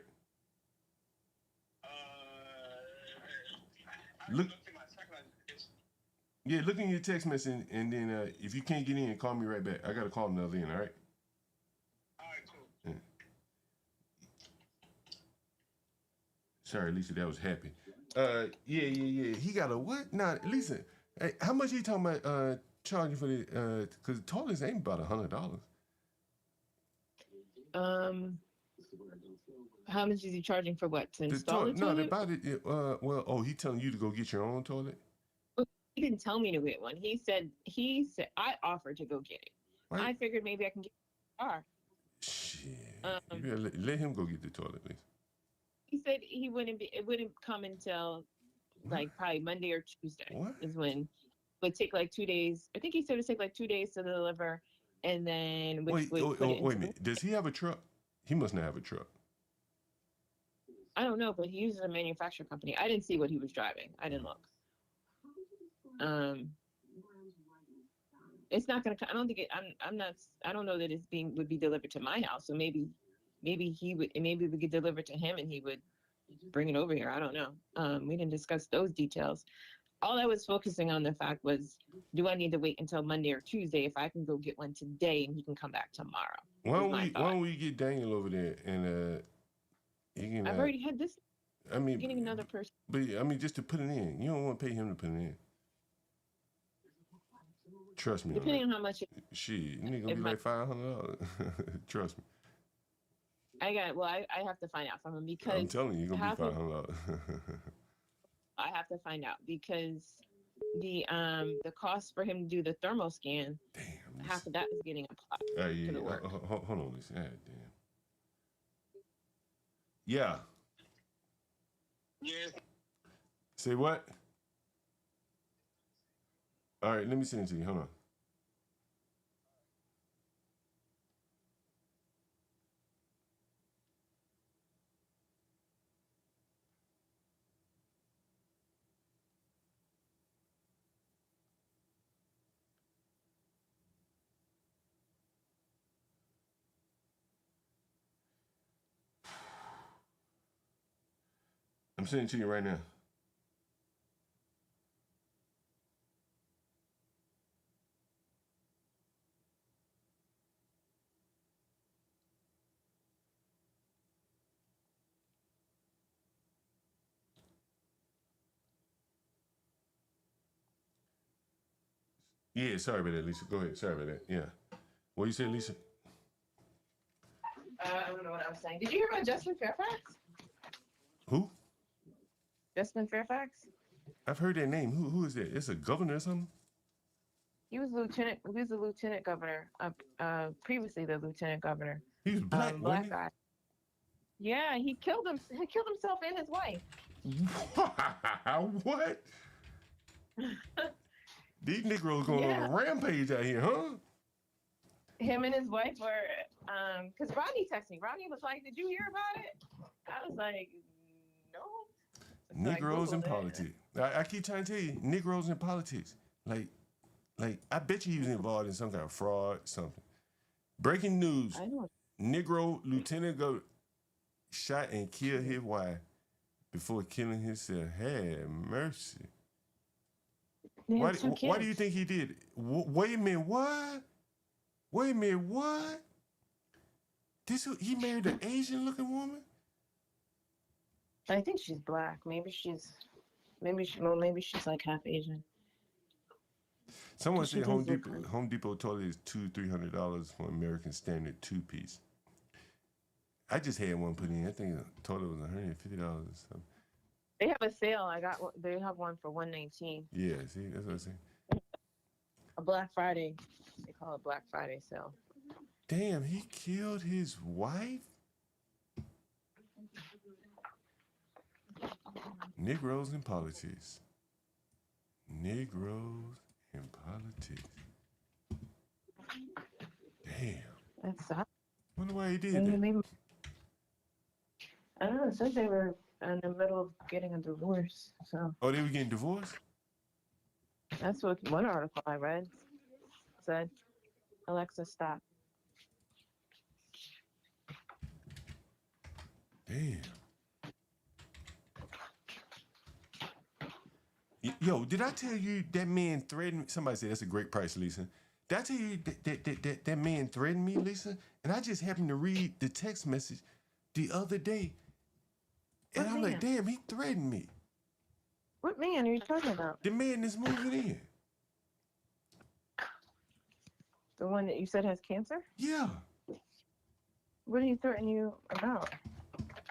Look. Yeah, look in your text message, and then if you can't get in, call me right back. I gotta call another in, all right? All right, cool. Yeah. Sorry, Lisa, that was happy. Yeah. He got a what? Nah, Lisa, hey, how much he talking about charging for the because the toilets ain't about $100. How much is he charging for what? To install the toilet? No, they bought it. He telling you to go get your own toilet? He didn't tell me to get one. He said I offered to go get it. Right. I figured maybe I can get a car. Shit. You better let him go get the toilet, please. He said it wouldn't come until like probably Monday or Tuesday. What? Is when it would take like 2 days. I think he said it would take like 2 days to deliver, and then wait a minute. Does he have a truck? He must not have a truck. I don't know, but he uses a manufacturer company. I didn't see what he was driving. I didn't look. It's not gonna. I don't think it. I'm not. I don't know that would be delivered to my house. So maybe he would. Maybe we could deliver to him, and he would bring it over here. I don't know. We didn't discuss those details. All I was focusing on the fact was, do I need to wait until Monday or Tuesday if I can go get one today and he can come back tomorrow? Why don't we get Daniel over there and he can. I've already had this. I mean, getting another person. But I mean, just to put it in, you don't want to pay him to put it in. Trust me. Depending on how much. Shit, nigga gonna be like $500. Trust me. I have to find out from him because I'm telling you, you're gonna be $500. I have to find out because the cost for him to do the thermal scan, half of that is getting applied to the work. Hold on, listen. Damn. Yeah. Yeah. Say what? All right, let me send it to you. Hold on. I'm sending it to you right now. Yeah, sorry about that, Lisa. Go ahead. Sorry about that. Yeah. What you say, Lisa? I don't know what I was saying. Did you hear about Justin Fairfax? Who? Justin Fairfax? I've heard that name. Who is that? It's a governor or something? He was the lieutenant governor. Previously the lieutenant governor. He was black, black guy. Yeah, he killed himself and his wife. What? These Negroes going on a rampage out here, huh? Him and his wife were, because Rodney texted me. Rodney was like, "Did you hear about it?" I was like, "No." Negroes in politics. I keep trying to tell you, Negroes in politics. Like, I bet you he was involved in some kind of fraud, something. Breaking news: Negro lieutenant governor shot and killed his wife before killing himself. Have mercy. Why do you think he did it? Wait a minute, what? Wait a minute, what? He married an Asian-looking woman? I think she's black. Maybe she's like half Asian. Someone said Home Depot toilet is $200-$300 for American Standard 2-piece. I just had one put in. I think the toilet was $150 or something. They have a sale. They have one for $119. Yeah, see, that's what I'm saying. A Black Friday. They call it Black Friday sale. Damn, he killed his wife? Negroes in politics. Negroes in politics. Damn. That's sad. Wonder why he did that. I don't know. It says they were in the middle of getting a divorce. So. Oh, they were getting divorced? That's what one article I read said. Alexa, stop. Damn. Yo, did I tell you that man threatened me? Somebody said that's a great price, Lisa. Did I tell you that man threatened me, Lisa? And I just happened to read the text message the other day. And I'm like, damn, he threatened me. What man are you talking about? The man that's moving in. The one that you said has cancer? Yeah. What did he threaten you about?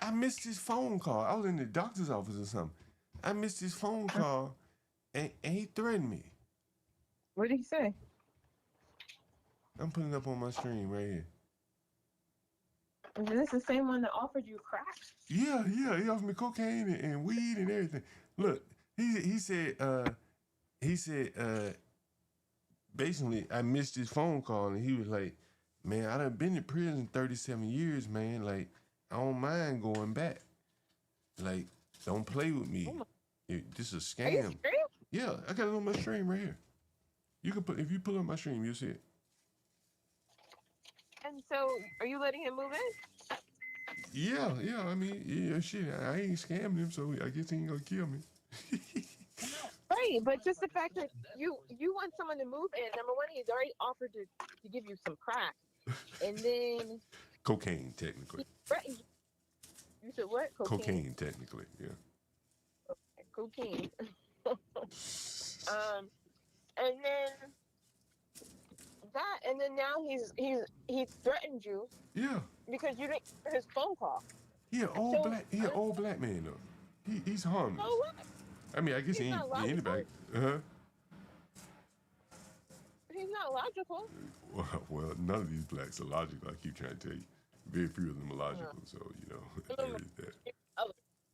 I missed his phone call. I was in the doctor's office or something. I missed his phone call, and he threatened me. What did he say? I'm putting it up on my screen right here. Is this the same one that offered you crack? Yeah. He offered me cocaine and weed and everything. Look, he said, basically, I missed his phone call, and he was like, man, I done been in prison 37 years, man. Like, I don't mind going back. Like, don't play with me. This is a scam. Are you serious? Yeah, I got it on my stream right here. You can if you pull up my stream, you'll see it. And so, are you letting him move in? Yeah. I mean, shit. I ain't scamming him, so I guess he ain't gonna kill me. Right, but just the fact that you want someone to move in. Number one, he's already offered to give you some crack, and then cocaine, technically. You said what? Cocaine, technically, yeah. Cocaine. And then and then now he threatened you. Yeah. Because you didn't answer his phone call. He an old black man though. He's harmless. So what? I mean, I guess he ain't anybody. He's not logical. Well, none of these blacks are logical. I keep trying to tell you. Very few of them are logical. So there is that.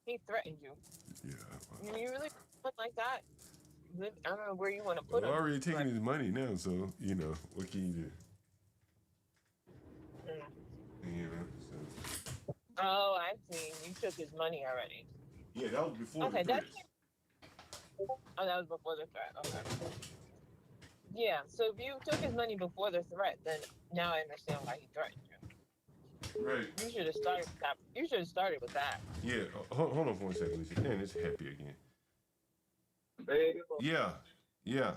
He threatened you. Yeah. You really put like that? I don't know where you want to put him. Well, already taking his money now, so what can you do? So. Oh, I see. You took his money already. Yeah, that was before the threat. That was before the threat. Okay. Yeah, so if you took his money before the threat, then now I understand why he threatened you. Right. You should have started with that. You should have started with that. Yeah. Hold on for 1 second, Lisa. Man, it's happy again. Yeah. Yeah.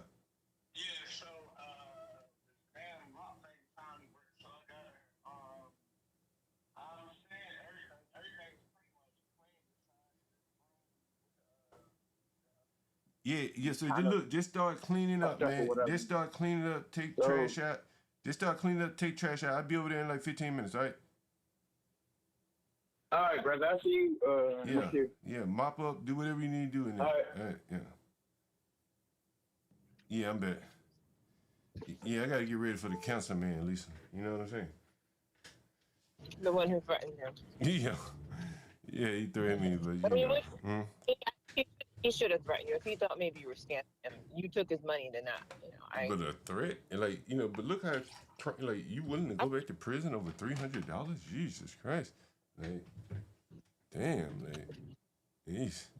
Yeah. So just start cleaning up, man. Just start cleaning up. Take trash out. Just start cleaning up. Take trash out. I'll be over there in like 15 minutes. All right. All right, brother. I'll see you. Yeah. Mop up. Do whatever you need to do in there. All right. Yeah. Yeah, I'm back. Yeah, I gotta get ready for the council, man, Lisa. You know what I'm saying? The one who threatened him. Yeah. Yeah, he threatened me, but he should have threatened you. If he thought maybe you were scamming him, you took his money to not. But a threat, and but look how, you willing to go back to prison over $300? Jesus Christ, damn, jeez.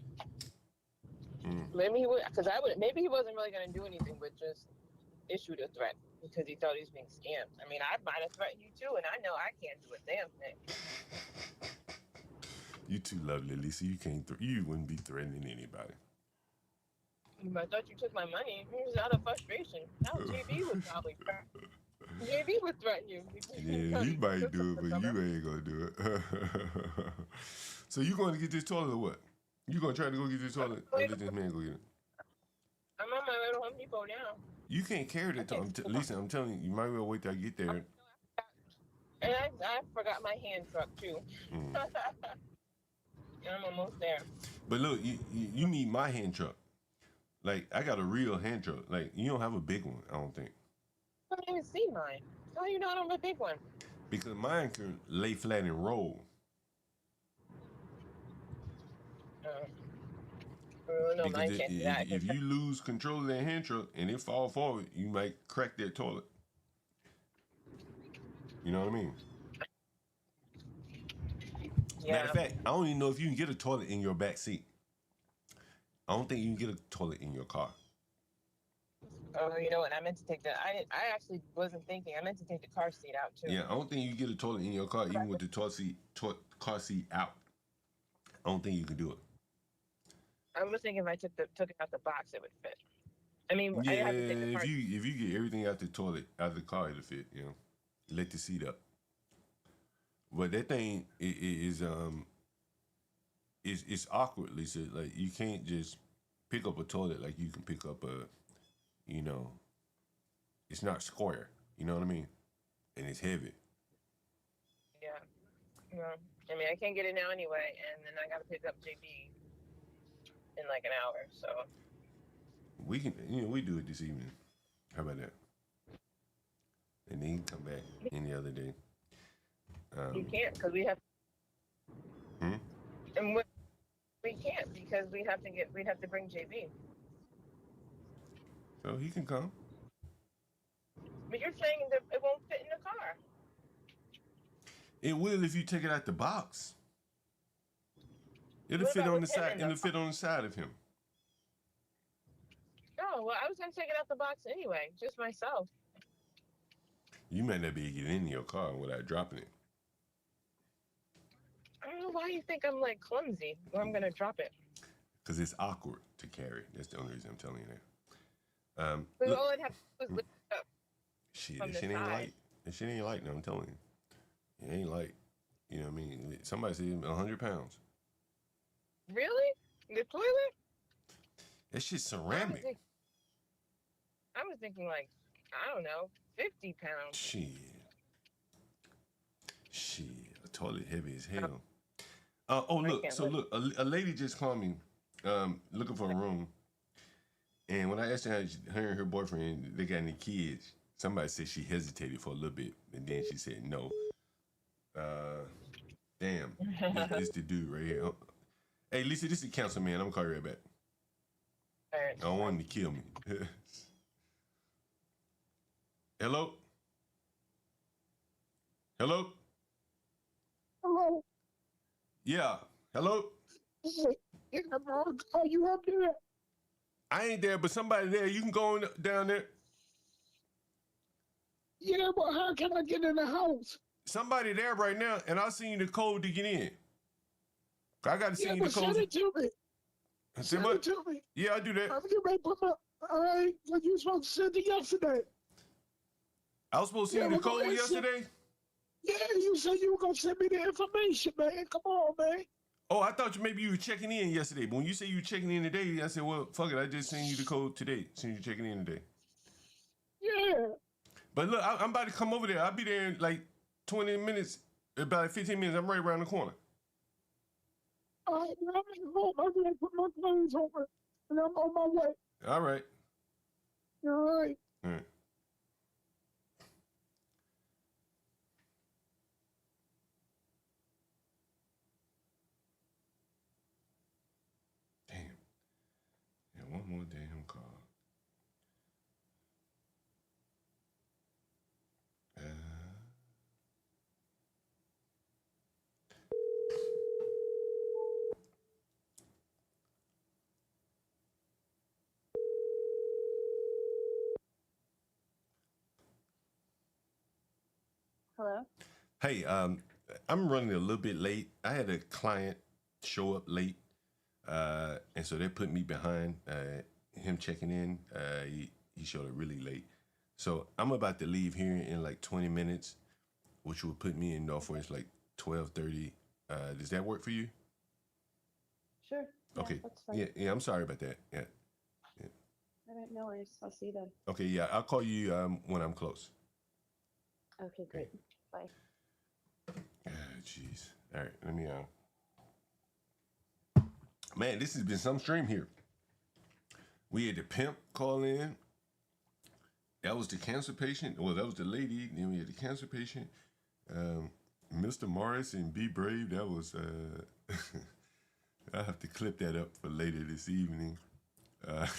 Maybe he would, maybe he wasn't really gonna do anything, but just issued a threat because he thought he was being scammed. I mean, I might have threatened you too, and I know I can't do a damn thing. You too lovely, Lisa. You wouldn't be threatening anybody. But I thought you took my money. He was out of frustration. Now JB would probably JB would threaten you. Yeah, he might do it, but you ain't gonna do it. So you going to get this toilet or what? You gonna try to go get this toilet or let this man go get it? I'm on my way to Home Depot now. You can't carry that toilet. Lisa, I'm telling you, you might well wait till I get there. And I forgot my hand truck too. And I'm almost there. But look, you need my hand truck. Like, I got a real hand truck. Like, you don't have a big one, I don't think. I don't even see mine. How you not on the big one? Because mine can lay flat and roll. Because if you lose control of that hand truck and it fall forward, you might crack that toilet. You know what I mean? Yeah. Matter of fact, I don't even know if you can get a toilet in your back seat. I don't think you can get a toilet in your car. Oh, you know what? I meant to take I actually wasn't thinking. I meant to take the car seat out too. Yeah, I don't think you can get a toilet in your car, even with the car seat out. I don't think you can do it. I was thinking if I took it out the box, it would fit. I mean, yeah, I have to take the car. if you get everything out the toilet, out of the car, it'll fit. You know, let the seat up. But that thing is it's awkward, Lisa. Like, you can't just pick up a toilet like you can pick up a, it's not square. You know what I mean? And it's heavy. Yeah. Well, I mean, I can't get it now anyway, and then I got to pick up JB in like an hour. So we can, we do it this evening. How about that? And then you can come back any other day. You can't because we have. And we can't because we'd have to bring JB. So he can come. But you're saying that it won't fit in the car. It will if you take it out the box. It'll fit on the side. It'll fit on the side of him. Oh well, I was gonna take it out the box anyway, just myself. You might not be able to get in your car without dropping it. I don't know why you think I'm like clumsy or I'm gonna drop it. Because it's awkward to carry. That's the only reason I'm telling you that. But all I'd have to do is lift it up. Shit, that shit ain't light. That shit ain't light, no, I'm telling you. It ain't light. You know what I mean? Somebody said 100 pounds. Really? The toilet? That shit's I was, ceramic. think, I was thinking like, I don't know, 50 pounds. Shit. A toilet heavy as hell. Look. So look, a lady just called me, looking for a room. And when I asked her and her boyfriend, they got any kids, somebody said she hesitated for a little bit, and then she said no. Damn, it's the dude right here. Hey, Lisa, this is the council man. I'm gonna call you right back. All right. I don't want him to kill me. Hello? Hello? Hello. Yeah. Hello? Yeah, bro. Are you up there? I ain't there, but somebody there. You can go down there. Yeah, but how can I get in the house? Somebody there right now, and I'll send you the code to get in. I got to send you the code. Send it to me. Send it to me. Yeah, I'll do that. I'm getting ready to put my. All right, but you supposed to send it yesterday. I was supposed to send you the code yesterday? Yeah, you said you were going to send me the information, man. Come on, man. Oh, I thought maybe you were checking in yesterday. But when you say you were checking in today, I said, well, fuck it. I just sent you the code today. Since you checking in today. Yeah. But look, I'm about to come over there. I'll be there in like 20 minutes, about 15 minutes. I'm right around the corner. All right, I'm at home. I'm going to put my clothes on, and I'm on my way. All right. All right. All right. Damn. Yeah, one more damn call. Hello? Hey, I'm running a little bit late. I had a client show up late, and so they put me behind him checking in. He showed up really late. So I'm about to leave here in like 20 minutes, which will put me in Northwest like 12:30. Does that work for you? Sure. Yeah, Okay. that's fine. Yeah, I'm sorry about that. Yeah. All right, no worries. I'll see you then. Okay, yeah, I'll call you when I'm close. Okay, great. Bye. Jeez. All right, let me Man, this has been some stream here. We had the pimp call in. That was the cancer patient. Well, that was the lady. Then we had the cancer patient. Mr. Morris and Be Brave. That was I'll have to clip that up for later this evening. That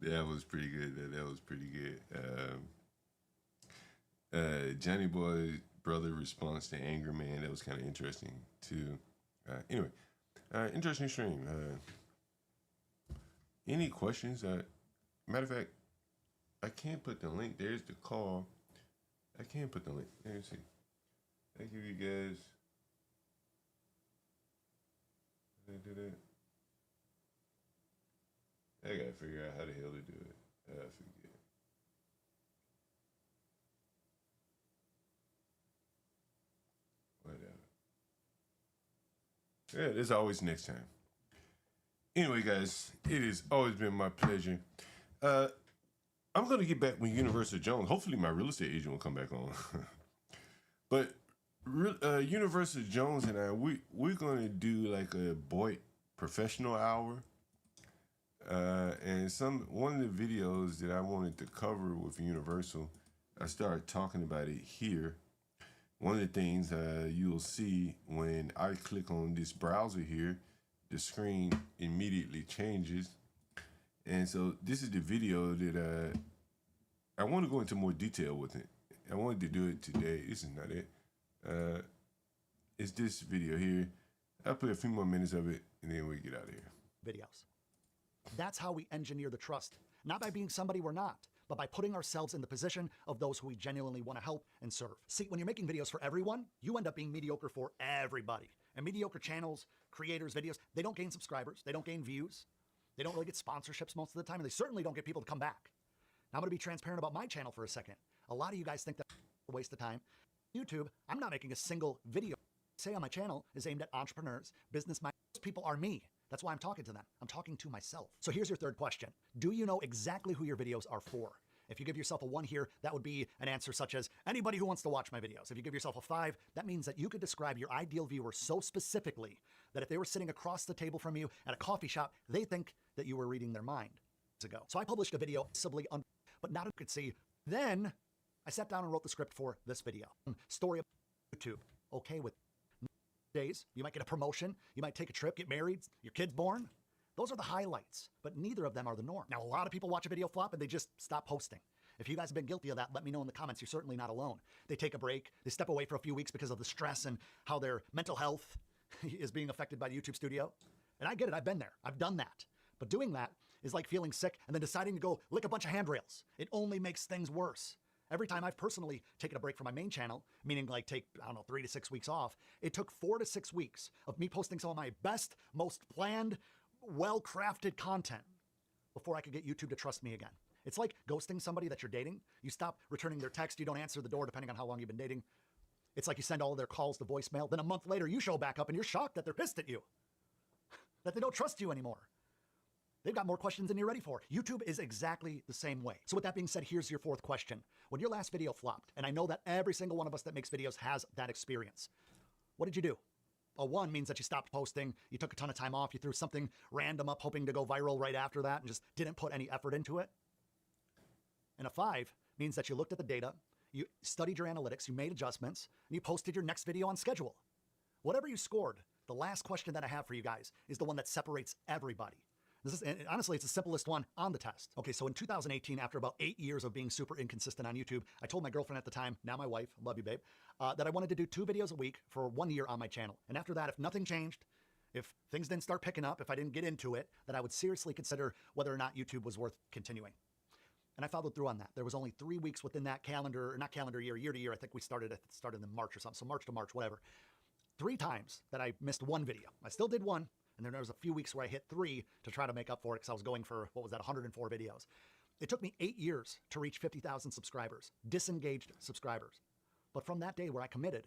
was pretty good. That was pretty good. Johnny Boy's brother response to Anger Man. That was kind of interesting too. Anyway, interesting stream. Any questions? Matter of fact, I can't put the link. There's the call. I can't put the link. Let me see. Thank you guys. I gotta figure out how the hell to do it. I forget. Whatever. Yeah, there's always next time. Anyway, guys, it has always been my pleasure. I'm gonna get back with Universal Jones. Hopefully, my real estate agent will come back on. But Universal Jones and I, we're gonna do like a Boyd professional hour. And one of the videos that I wanted to cover with Universal, I started talking about it here. One of the things you'll see when I click on this browser here, the screen immediately changes. And so this is the video that I want to go into more detail with it. I wanted to do it today. This is not it. It's this video here. I'll play a few more minutes of it, and then we get out of here. Videos. That's how we engineer the trust. Not by being somebody we're not, but by putting ourselves in the position of those who we genuinely want to help and serve. See, when you're making videos for everyone, you end up being mediocre for everybody. And mediocre channels, creators, videos, they don't gain subscribers, they don't gain views, they don't really get sponsorships most of the time, and they certainly don't get people to come back. Now I'm going to be transparent about my channel for a second. A lot of you guys think that's a waste of time. YouTube, I'm not making a single video. Say on my channel is aimed at entrepreneurs, business minded. Those people are me. That's why I'm talking to them. I'm talking to myself. So here's your third question. Do you know exactly who your videos are for? If you give yourself a 1 here, that would be an answer such as anybody who wants to watch my videos. If you give yourself a 5, that means that you could describe your ideal viewer so specifically that if they were sitting across the table from you at a coffee shop, they think that you were reading their mind ago. So I published a video, but not who could see. Then I sat down and wrote the script for this video. Story of YouTube. Okay with days. You might get a promotion. You might take a trip, get married, your kid's born. Those are the highlights, but neither of them are the norm. Now, a lot of people watch a video flop and they just stop posting. If you guys have been guilty of that, let me know in the comments. You're certainly not alone. They take a break. They step away for a few weeks because of the stress and how their mental health is being affected by the YouTube studio. And I get it. I've been there. I've done that. But doing that is like feeling sick and then deciding to go lick a bunch of handrails. It only makes things worse. Every time I've personally taken a break from my main channel, meaning like take, 3 to 6 weeks off, it took 4 to 6 weeks of me posting some of my best, most planned, well-crafted content before I could get YouTube to trust me again. It's like ghosting somebody that you're dating. You stop returning their text. You don't answer the door depending on how long you've been dating. It's like you send all of their calls to voicemail. Then a month later, you show back up and you're shocked that they're pissed at you, that they don't trust you anymore. They've got more questions than you're ready for. YouTube is exactly the same way. So with that being said, here's your fourth question. When your last video flopped, and I know that every single one of us that makes videos has that experience, what did you do? A 1 means that you stopped posting, you took a ton of time off, you threw something random up hoping to go viral right after that and just didn't put any effort into it. And a 5 means that you looked at the data, you studied your analytics, you made adjustments, and you posted your next video on schedule. Whatever you scored, the last question that I have for you guys is the one that separates everybody. And honestly, it's the simplest one on the test. Okay, so in 2018, after about 8 years of being super inconsistent on YouTube, I told my girlfriend at the time, now my wife, love you, babe, that I wanted to do 2 videos a week for 1 year on my channel. And after that, if nothing changed, if things didn't start picking up, if I didn't get into it, that I would seriously consider whether or not YouTube was worth continuing. And I followed through on that. There was only 3 weeks within that calendar, or not calendar year, year to year. I think we started in March or something. So March to March, whatever. 3 times that I missed 1 video. I still did 1. And then there was a few weeks where I hit 3 to try to make up for it because I was going for, 104 videos. It took me 8 years to reach 50,000 subscribers, disengaged subscribers. But from that day where I committed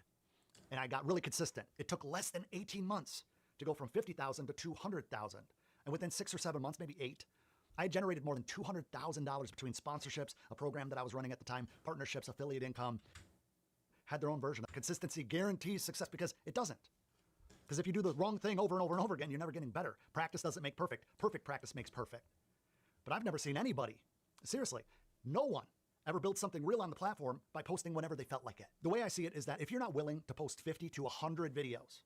and I got really consistent, it took less than 18 months to go from 50,000 to 200,000. And within 6 or 7 months, maybe 8, I had generated more than $200,000 between sponsorships, a program that I was running at the time, partnerships, affiliate income, had their own version. Consistency guarantees success because it doesn't. Because if you do the wrong thing over and over and over again, you're never getting better. Practice doesn't make perfect. Perfect practice makes perfect. But I've never seen anybody, seriously, no one ever build something real on the platform by posting whenever they felt like it. The way I see it is that if you're not willing to post 50 to 100 videos,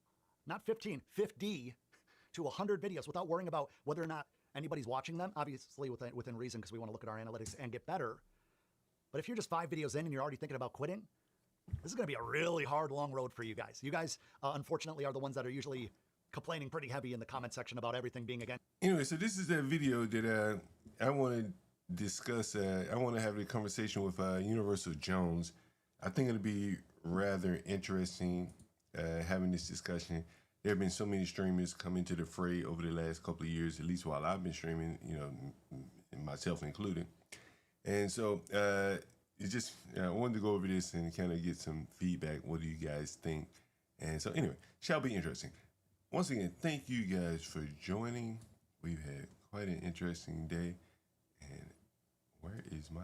not 15, 50 to 100 videos without worrying about whether or not anybody's watching them, obviously within reason because we want to look at our analytics and get better. But if you're just 5 videos in and you're already thinking about quitting, this is going to be a really hard, long road for you guys. You guys, unfortunately, are the ones that are usually complaining pretty heavy in the comment section about everything being against. Anyway, so this is that video that I want to discuss. I want to have a conversation with Universal Jones. I think it'll be rather interesting having this discussion. There have been so many streamers come into the fray over the last couple of years, at least while I've been streaming, myself included. And so it's just, I wanted to go over this and kind of get some feedback. What do you guys think? And so anyway, shall be interesting. Once again, thank you guys for joining. We've had quite an interesting day. And where is my